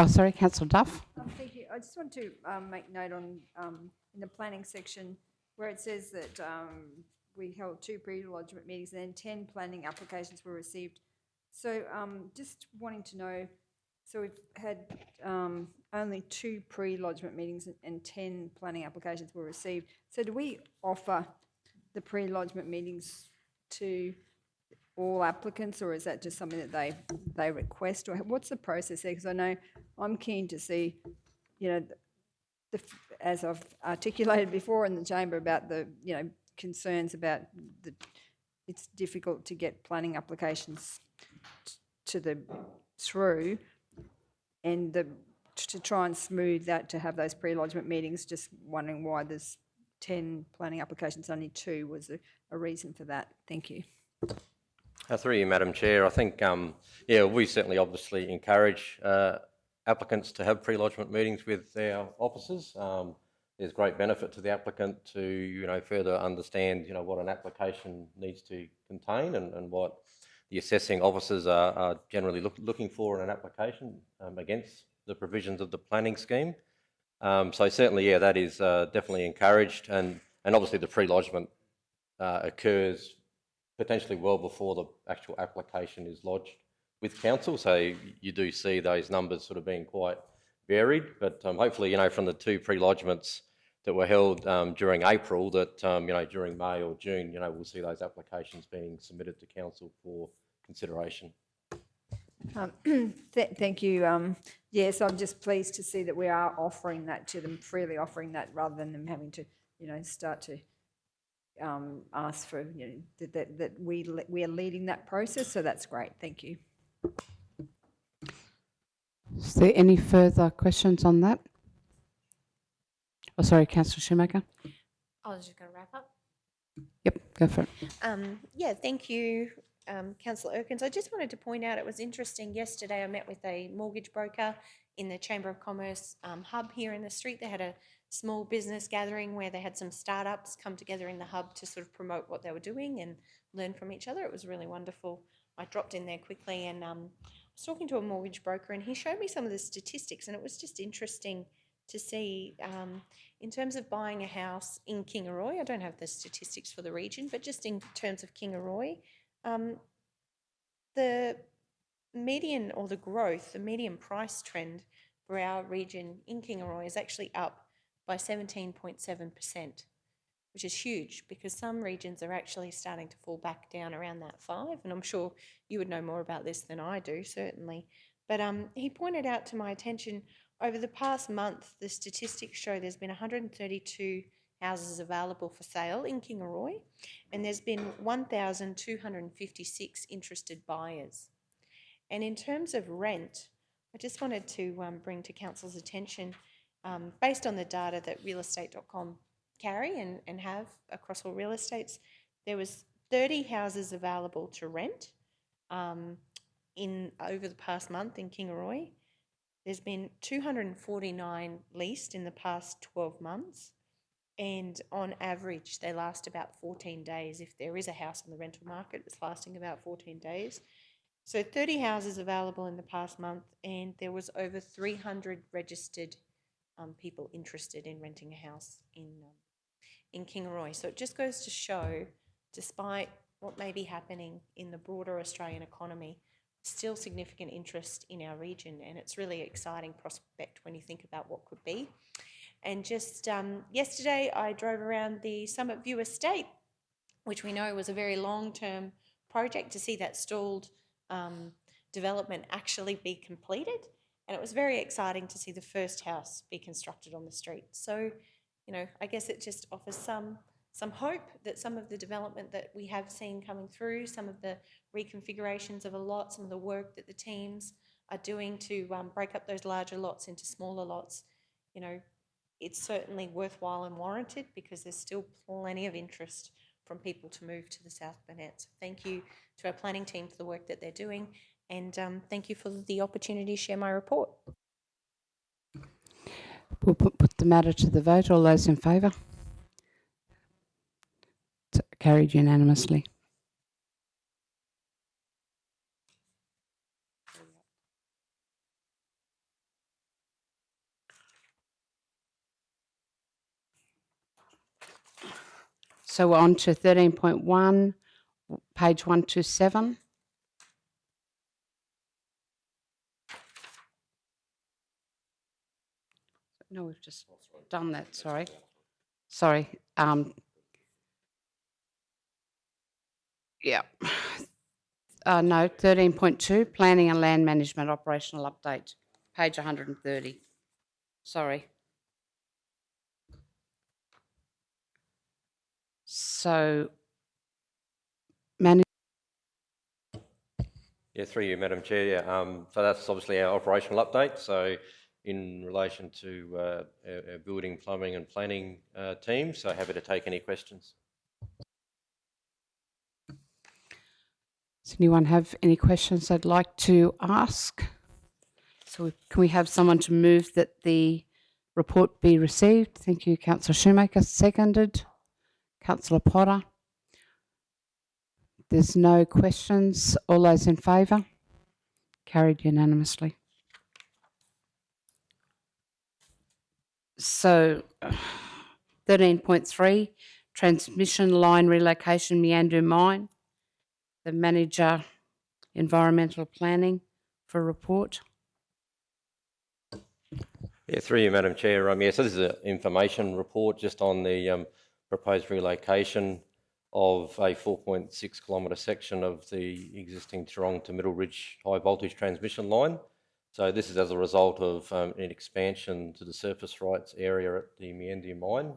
Sorry, Councillor Duff. Thank you. I just want to make note on in the planning section where it says that we held 2 pre-lodgement meetings and then 10 planning applications were received. So just wanting to know, so we've had only 2 pre-lodgement meetings and 10 planning applications were received. So do we offer the pre-lodgement meetings to all applicants, or is that just something that they request, or what's the process there? Because I know I'm keen to see, you know, as I've articulated before in the chamber about the, concerns about it's difficult to get planning applications through, and to try and smooth that, to have those pre-lodgement meetings, just wondering why there's 10 planning applications, only 2 was a reason for that. Thank you. Through you, Madam Chair, I think, we certainly obviously encourage applicants to have pre-lodgement meetings with their officers. There's great benefit to the applicant to, further understand, what an application needs to contain and what the assessing officers are generally looking for in an application against the provisions of the planning scheme. So certainly, that is definitely encouraged, and obviously the pre-lodgement occurs potentially well before the actual application is lodged with council. So you do see those numbers sort of being quite varied, but hopefully, from the 2 pre-lodgements that were held during April, that, during May or June, we'll see those applications being submitted to council for consideration. Thank you. Yes, I'm just pleased to see that we are offering that to them, freely offering that, rather than them having to, start to ask for, that we are leading that process. So that's great. Thank you. Is there any further questions on that? Oh, sorry, Councillor Shoemaker. I was just going to wrap up. Yep, go for it. Thank you, Councillor Erkins. I just wanted to point out, it was interesting, yesterday I met with a mortgage broker in the Chamber of Commerce hub here in the street. They had a small business gathering where they had some startups come together in the hub to sort of promote what they were doing and learn from each other. It was really wonderful. I dropped in there quickly, and I was talking to a mortgage broker, and he showed me some of the statistics, and it was just interesting to see in terms of buying a house in Kingaroy. I don't have the statistics for the region, but just in terms of Kingaroy, the median, or the growth, the median price trend for our region in Kingaroy is actually up by 17.7%, which is huge, because some regions are actually starting to fall back down around that 5, and I'm sure you would know more about this than I do, certainly. But he pointed out to my attention, over the past month, the statistics show there's been 132 houses available for sale in Kingaroy, and there's been 1,256 interested buyers. And in terms of rent, I just wanted to bring to Council's attention, based on the data that realestate.com carry and have across all real estates, there was 30 houses available to rent over the past month in Kingaroy. There's been 249 leased in the past 12 months, and on average they last about 14 days. If there is a house on the rental market, it's lasting about 14 days. So 30 houses available in the past month, and there was over 300 registered people interested in renting a house in Kingaroy. So it just goes to show, despite what may be happening in the broader Australian economy, still significant interest in our region, and it's really exciting prospect when you think about what could be. And just yesterday I drove around the Summit View estate, which we know was a very long-term project, to see that stalled development actually be completed, and it was very exciting to see the first house be constructed on the street. So, I guess it just offers some hope that some of the development that we have seen coming through, some of the reconfigurations of a lot, some of the work that the teams are doing to break up those larger lots into smaller lots, it's certainly worthwhile and warranted, because there's still plenty of interest from people to move to the South Burnett. So thank you to our planning team for the work that they're doing, and thank you for the opportunity to share my report. We'll put the matter to the vote. All those in favour? Carried unanimously. So we're on to 13.1, page 127. No, we've just done that, sorry. Yeah. No, 13.2, Planning and Land Management Operational Update, page 130. Sorry. So, Manager, Yeah, through you, Madam Chair. Yeah, so that's obviously our operational update. So in relation to our building, plumbing and planning team, so happy to take any questions. does anyone have any questions they'd like to ask? So can we have someone to move that the report be received? Thank you, Councillor Shoemaker. Seconded. Councillor Potter. There's no questions. All those in favour? Carried unanimously. So 13.3, transmission line relocation, Meandu Mine. The Manager, Environmental Planning for a report. Yeah, through you, Madam Chair. Yeah, so this is an information report just on the proposed relocation of a 4.6 kilometre section of the existing Toorong to Middle Ridge high voltage transmission line. So this is as a result of an expansion to the surface rights area at the Meandu Mine,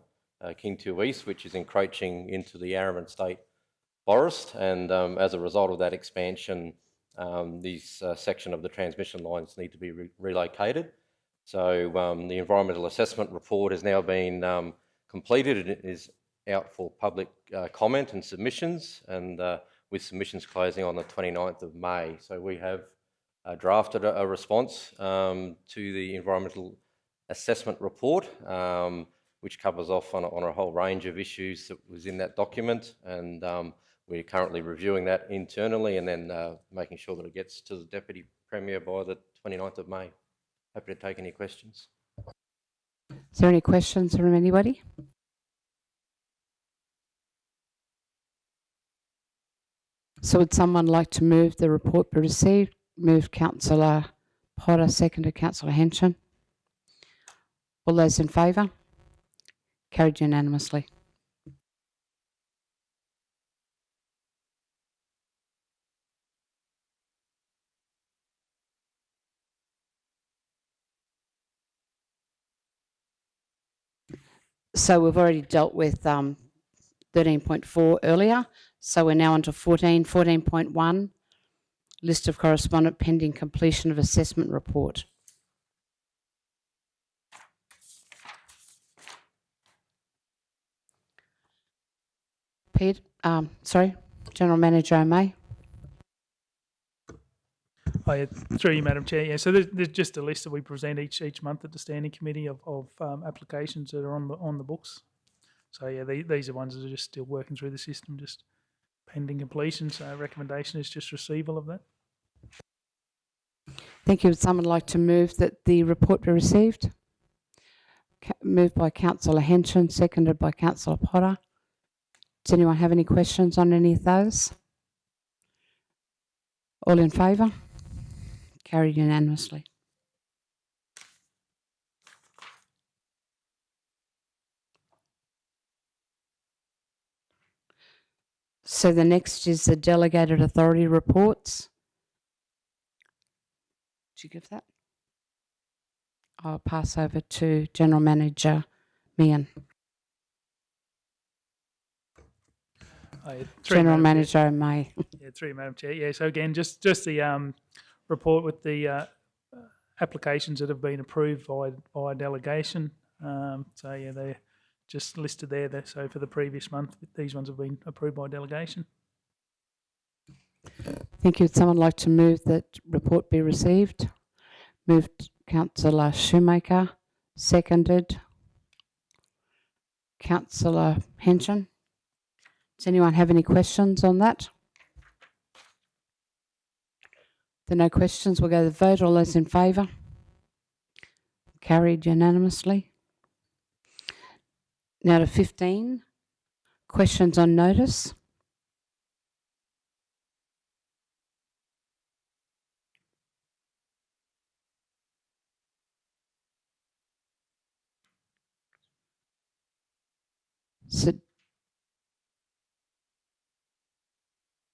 King 2 East, which is encroaching into the Yarraman State Forest. And as a result of that expansion, this section of the transmission lines need to be relocated. So the environmental assessment report has now been completed. It is out for public comment and submissions, and with submissions closing on the 29th of May. So we have drafted a response to the environmental assessment report, which covers off on a whole range of issues that was in that document, and we're currently reviewing that internally and then making sure that it gets to the Deputy Premier by the 29th of May. Happy to take any questions. Is there any questions from anybody? So would someone like to move the report be received? Move Councillor Potter, seconded Councillor Henson. All those in favour? Carried unanimously. So we've already dealt with 13.4 earlier. So we're now on to 14.1, list of correspondent pending completion of assessment report. Pete, sorry, General Manager O'May. Oh, yeah, through you, Madam Chair. Yeah, so there's just a list that we present each month at the Standing Committee of applications that are on the books. So yeah, these are ones that are just still working through the system, just pending completion. So recommendation is just receival of that. Thank you. Would someone like to move that the report be received? Moved by Councillor Henson, seconded by Councillor Potter. Does anyone have any questions on any of those? All in favour? Carried unanimously. So the next is the delegated authority reports. Did you give that? I'll pass over to General Manager Meehan. General Manager May. Yeah, through you, Madam Chair. Yeah, so again, just the report with the applications that have been approved by delegation. So yeah, they're just listed there. So for the previous month, these ones have been approved by delegation. Thank you. Would someone like to move that report be received? Moved Councillor Shoemaker, seconded Councillor Henson. Does anyone have any questions on that? If there are no questions, we'll go to the vote. All those in favour? Carried unanimously. Now to 15, questions on notice.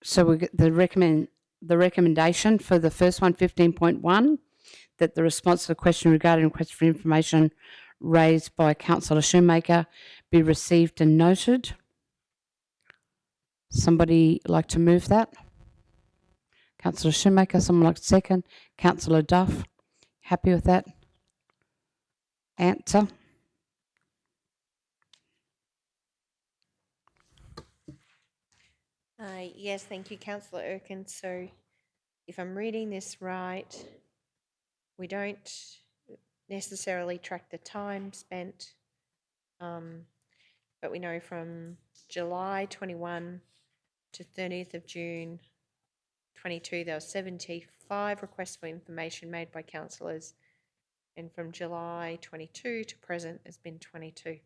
So we get the recommendation for the first one, 15.1, that the response to the question regarding request for information raised by Councillor Shoemaker be received and noted. Somebody like to move that? Councillor Shoemaker, someone like to second? Councillor Duff, happy with that answer? Yes, thank you, Councillor Erkin. So if I'm reading this right, we don't necessarily track the time spent, but we know from July 21 to 30th of June 22, there were 75 requests for information made by councillors, and from July 22 to present has been 22.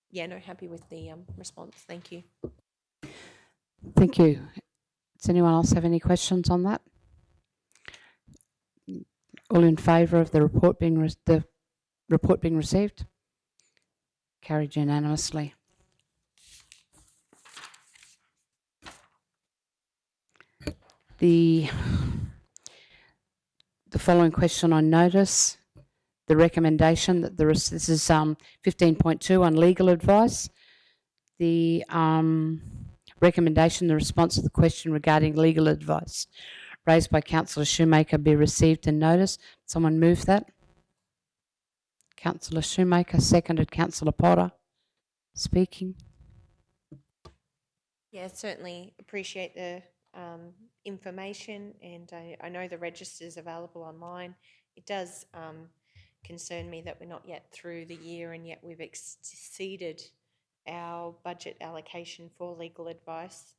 Yeah, no, happy with the response. Thank you. Thank you. Does anyone else have any questions on that? All in favour of the report being received? Carried unanimously. The following question on notice, the recommendation that this is 15.2 on legal advice. The recommendation, the response to the question regarding legal advice raised by Councillor Shoemaker be received and noticed. Someone move that. Councillor Shoemaker, seconded Councillor Potter. Speaking. Yeah, certainly appreciate the information, and I know the register is available online. It does concern me that we're not yet through the year and yet we've exceeded our budget allocation for legal advice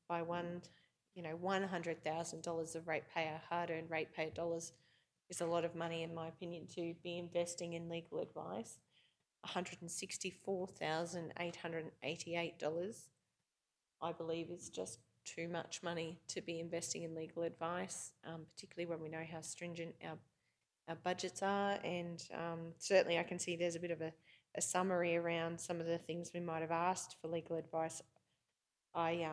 by $100,000 of ratepayer, hard-earned ratepayer dollars is a lot of money, in my opinion, to be investing in legal advice. $164,888, I believe, is just too much money to be investing in legal advice, particularly when we know how stringent our budgets are. And certainly I can see there's a bit of a summary around some of the things we might have asked for legal advice. I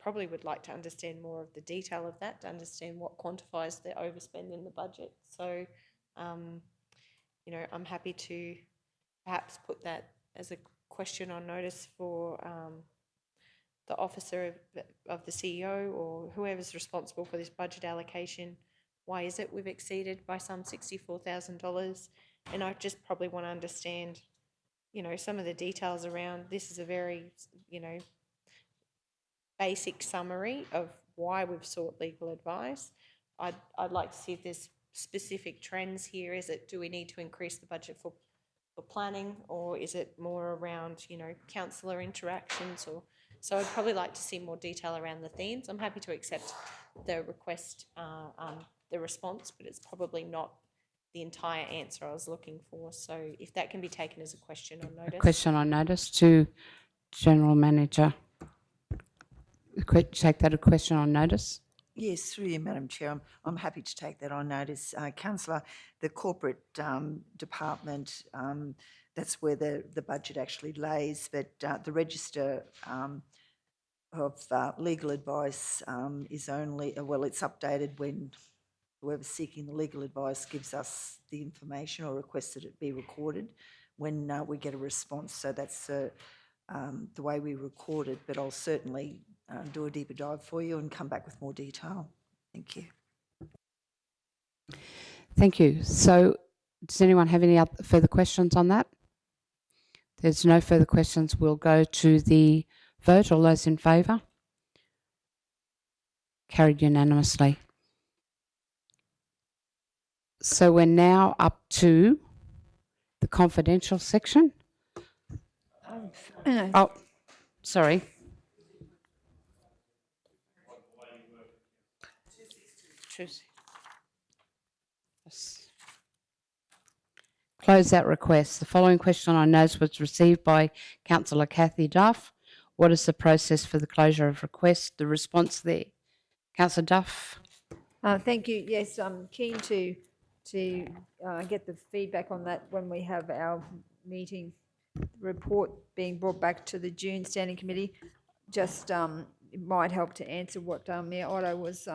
probably would like to understand more of the detail of that, to understand what quantifies the overspend in the budget. So, I'm happy to perhaps put that as a question on notice for the officer of the CEO or whoever's responsible for this budget allocation. Why is it we've exceeded by some $64,000? And I just probably want to understand, some of the details around this. Is a very, basic summary of why we've sought legal advice. I'd like to see if there's specific trends here. Do we need to increase the budget for planning, or is it more around, councillor interactions? So I'd probably like to see more detail around the themes. I'm happy to accept the request, the response, but it's probably not the entire answer I was looking for. So if that can be taken as a question on notice. A question on notice to General Manager. Take that a question on notice. Yes, through you, Madam Chair. I'm happy to take that on notice. Councillor, the corporate department, that's where the budget actually lays, but the register of legal advice is only, it's updated when whoever's seeking the legal advice gives us the information or requests that it be recorded when we get a response. So that's the way we record it, but I'll certainly do a deeper dive for you and come back with more detail. Thank you. Thank you. So does anyone have any further questions on that? There's no further questions. We'll go to the vote. All those in favour? Carried unanimously. So we're now up to the confidential section. Oh, sorry. Close that request. The following question on notice was received by Councillor Kathy Duff. What is the process for the closure of request? The response there. Councillor Duff. Thank you. Yes, I'm keen to get the feedback on that when we have our meeting report being brought back to the June Standing Committee. Just it might help to answer what Mayor Otto was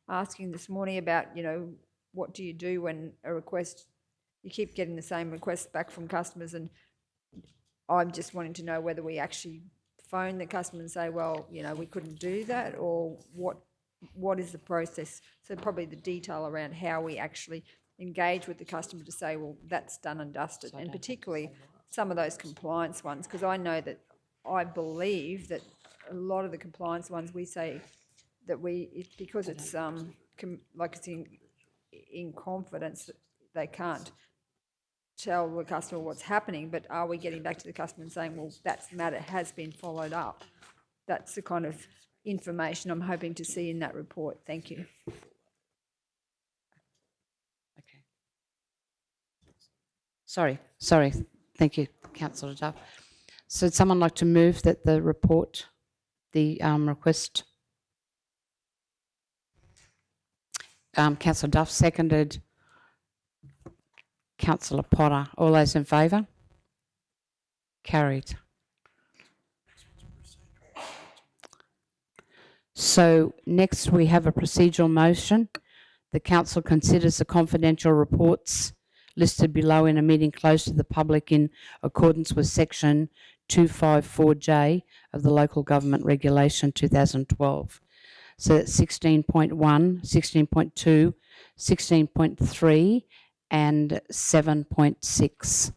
asking this morning about, what do you do when a request, you keep getting the same requests back from customers, and I'm just wanting to know whether we actually phone the customer and say, well, we couldn't do that, or what is the process? So probably the detail around how we actually engage with the customer to say, well, that's done and dusted, and particularly some of those compliance ones, because I know that I believe that a lot of the compliance ones we say that because it's it's in confidence, they can't tell the customer what's happening, but are we getting back to the customer and saying, well, that matter has been followed up? That's the kind of information I'm hoping to see in that report. Thank you. Okay. Sorry. Thank you, Councillor Duff. So would someone like to move that the report, the request? Councillor Duff seconded. Councillor Potter. All those in favour? Carried. So next we have a procedural motion. The council considers the confidential reports listed below in a meeting closed to the public in accordance with section 254J of the Local Government Regulation 2012. So that's 16.1, 16.2, 16.3 and 7.6.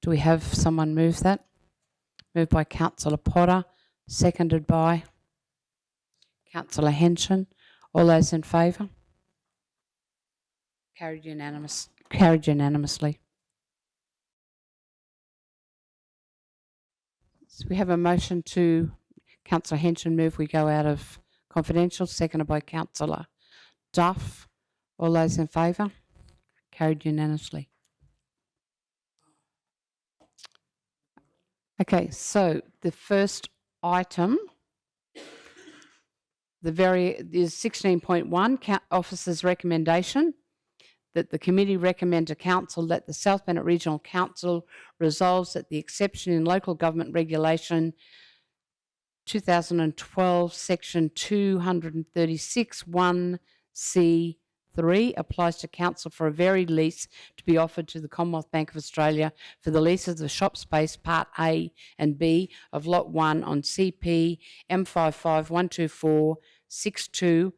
Do we have someone move that? Moved by Councillor Potter, seconded by Councillor Henson. All those in favour? Carried unanimously. So we have a motion to Councillor Henson move we go out of confidential, seconded by Councillor Duff. All those in favour? Carried unanimously. Okay, so the first item, is 16.1, officer's recommendation that the committee recommend to council that the South Bennett Regional Council resolves that the exception in local government regulation 2012 section 236 1C3 applies to council for a varied lease to be offered to the Commonwealth Bank of Australia for the lease of the shop space part A and B of lot 1 on CP M55124 62-64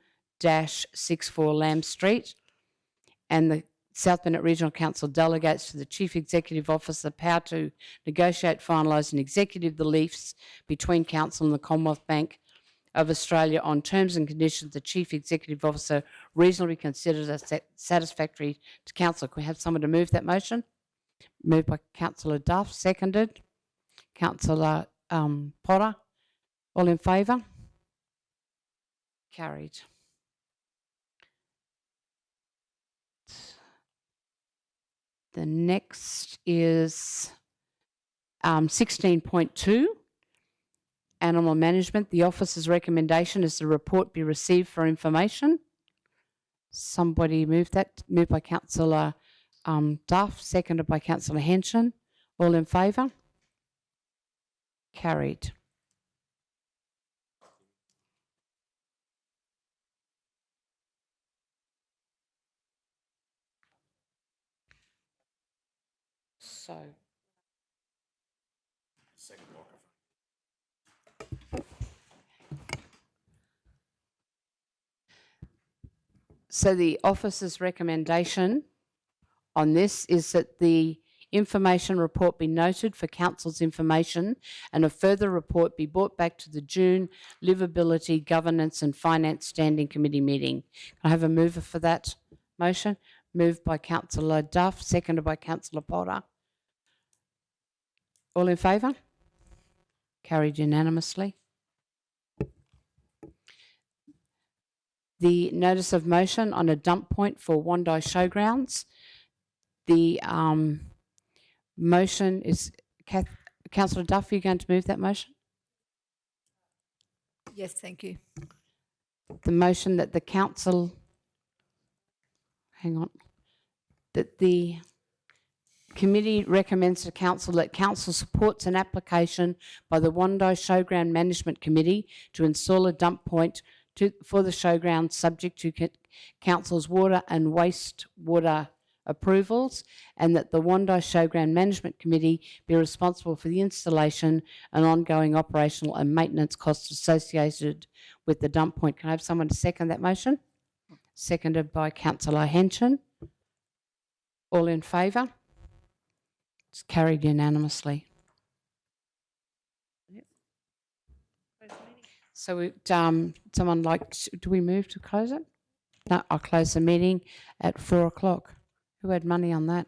Lamb Street, and the South Bennett Regional Council delegates to the Chief Executive Officer power to negotiate, finalise and execute the lease between Council and the Commonwealth Bank of Australia on terms and conditions the Chief Executive Officer reasonably considers as satisfactory to Council. Can we have someone to move that motion? Moved by Councillor Duff, seconded. Councillor Potter. All in favour? Carried. The next is 16.2, animal management. The officer's recommendation is the report be received for information. Somebody move that. Moved by Councillor Duff, seconded by Councillor Henson. All in favour? Carried. So, the officer's recommendation on this is that the information report be noted for council's information and a further report be brought back to the June Liveability, Governance and Finance Standing Committee meeting. Can I have a mover for that motion? Moved by Councillor Duff, seconded by Councillor Potter. All in favour? Carried unanimously. The notice of motion on a dump point for Wandai Showgrounds. The motion is, Councillor Duff, are you going to move that motion? Yes, thank you. The motion that the council, that the committee recommends to council that council supports an application by the Wandai Showground Management Committee to install a dump point for the showground subject to council's water and wastewater approvals, and that the Wandai Showground Management Committee be responsible for the installation and ongoing operational and maintenance costs associated with the dump point. Can I have someone to second that motion? Seconded by Councillor Henson. All in favour? It's carried unanimously. So, someone do we move to close it? No, I'll close the meeting at 4 o'clock. Who had money on that?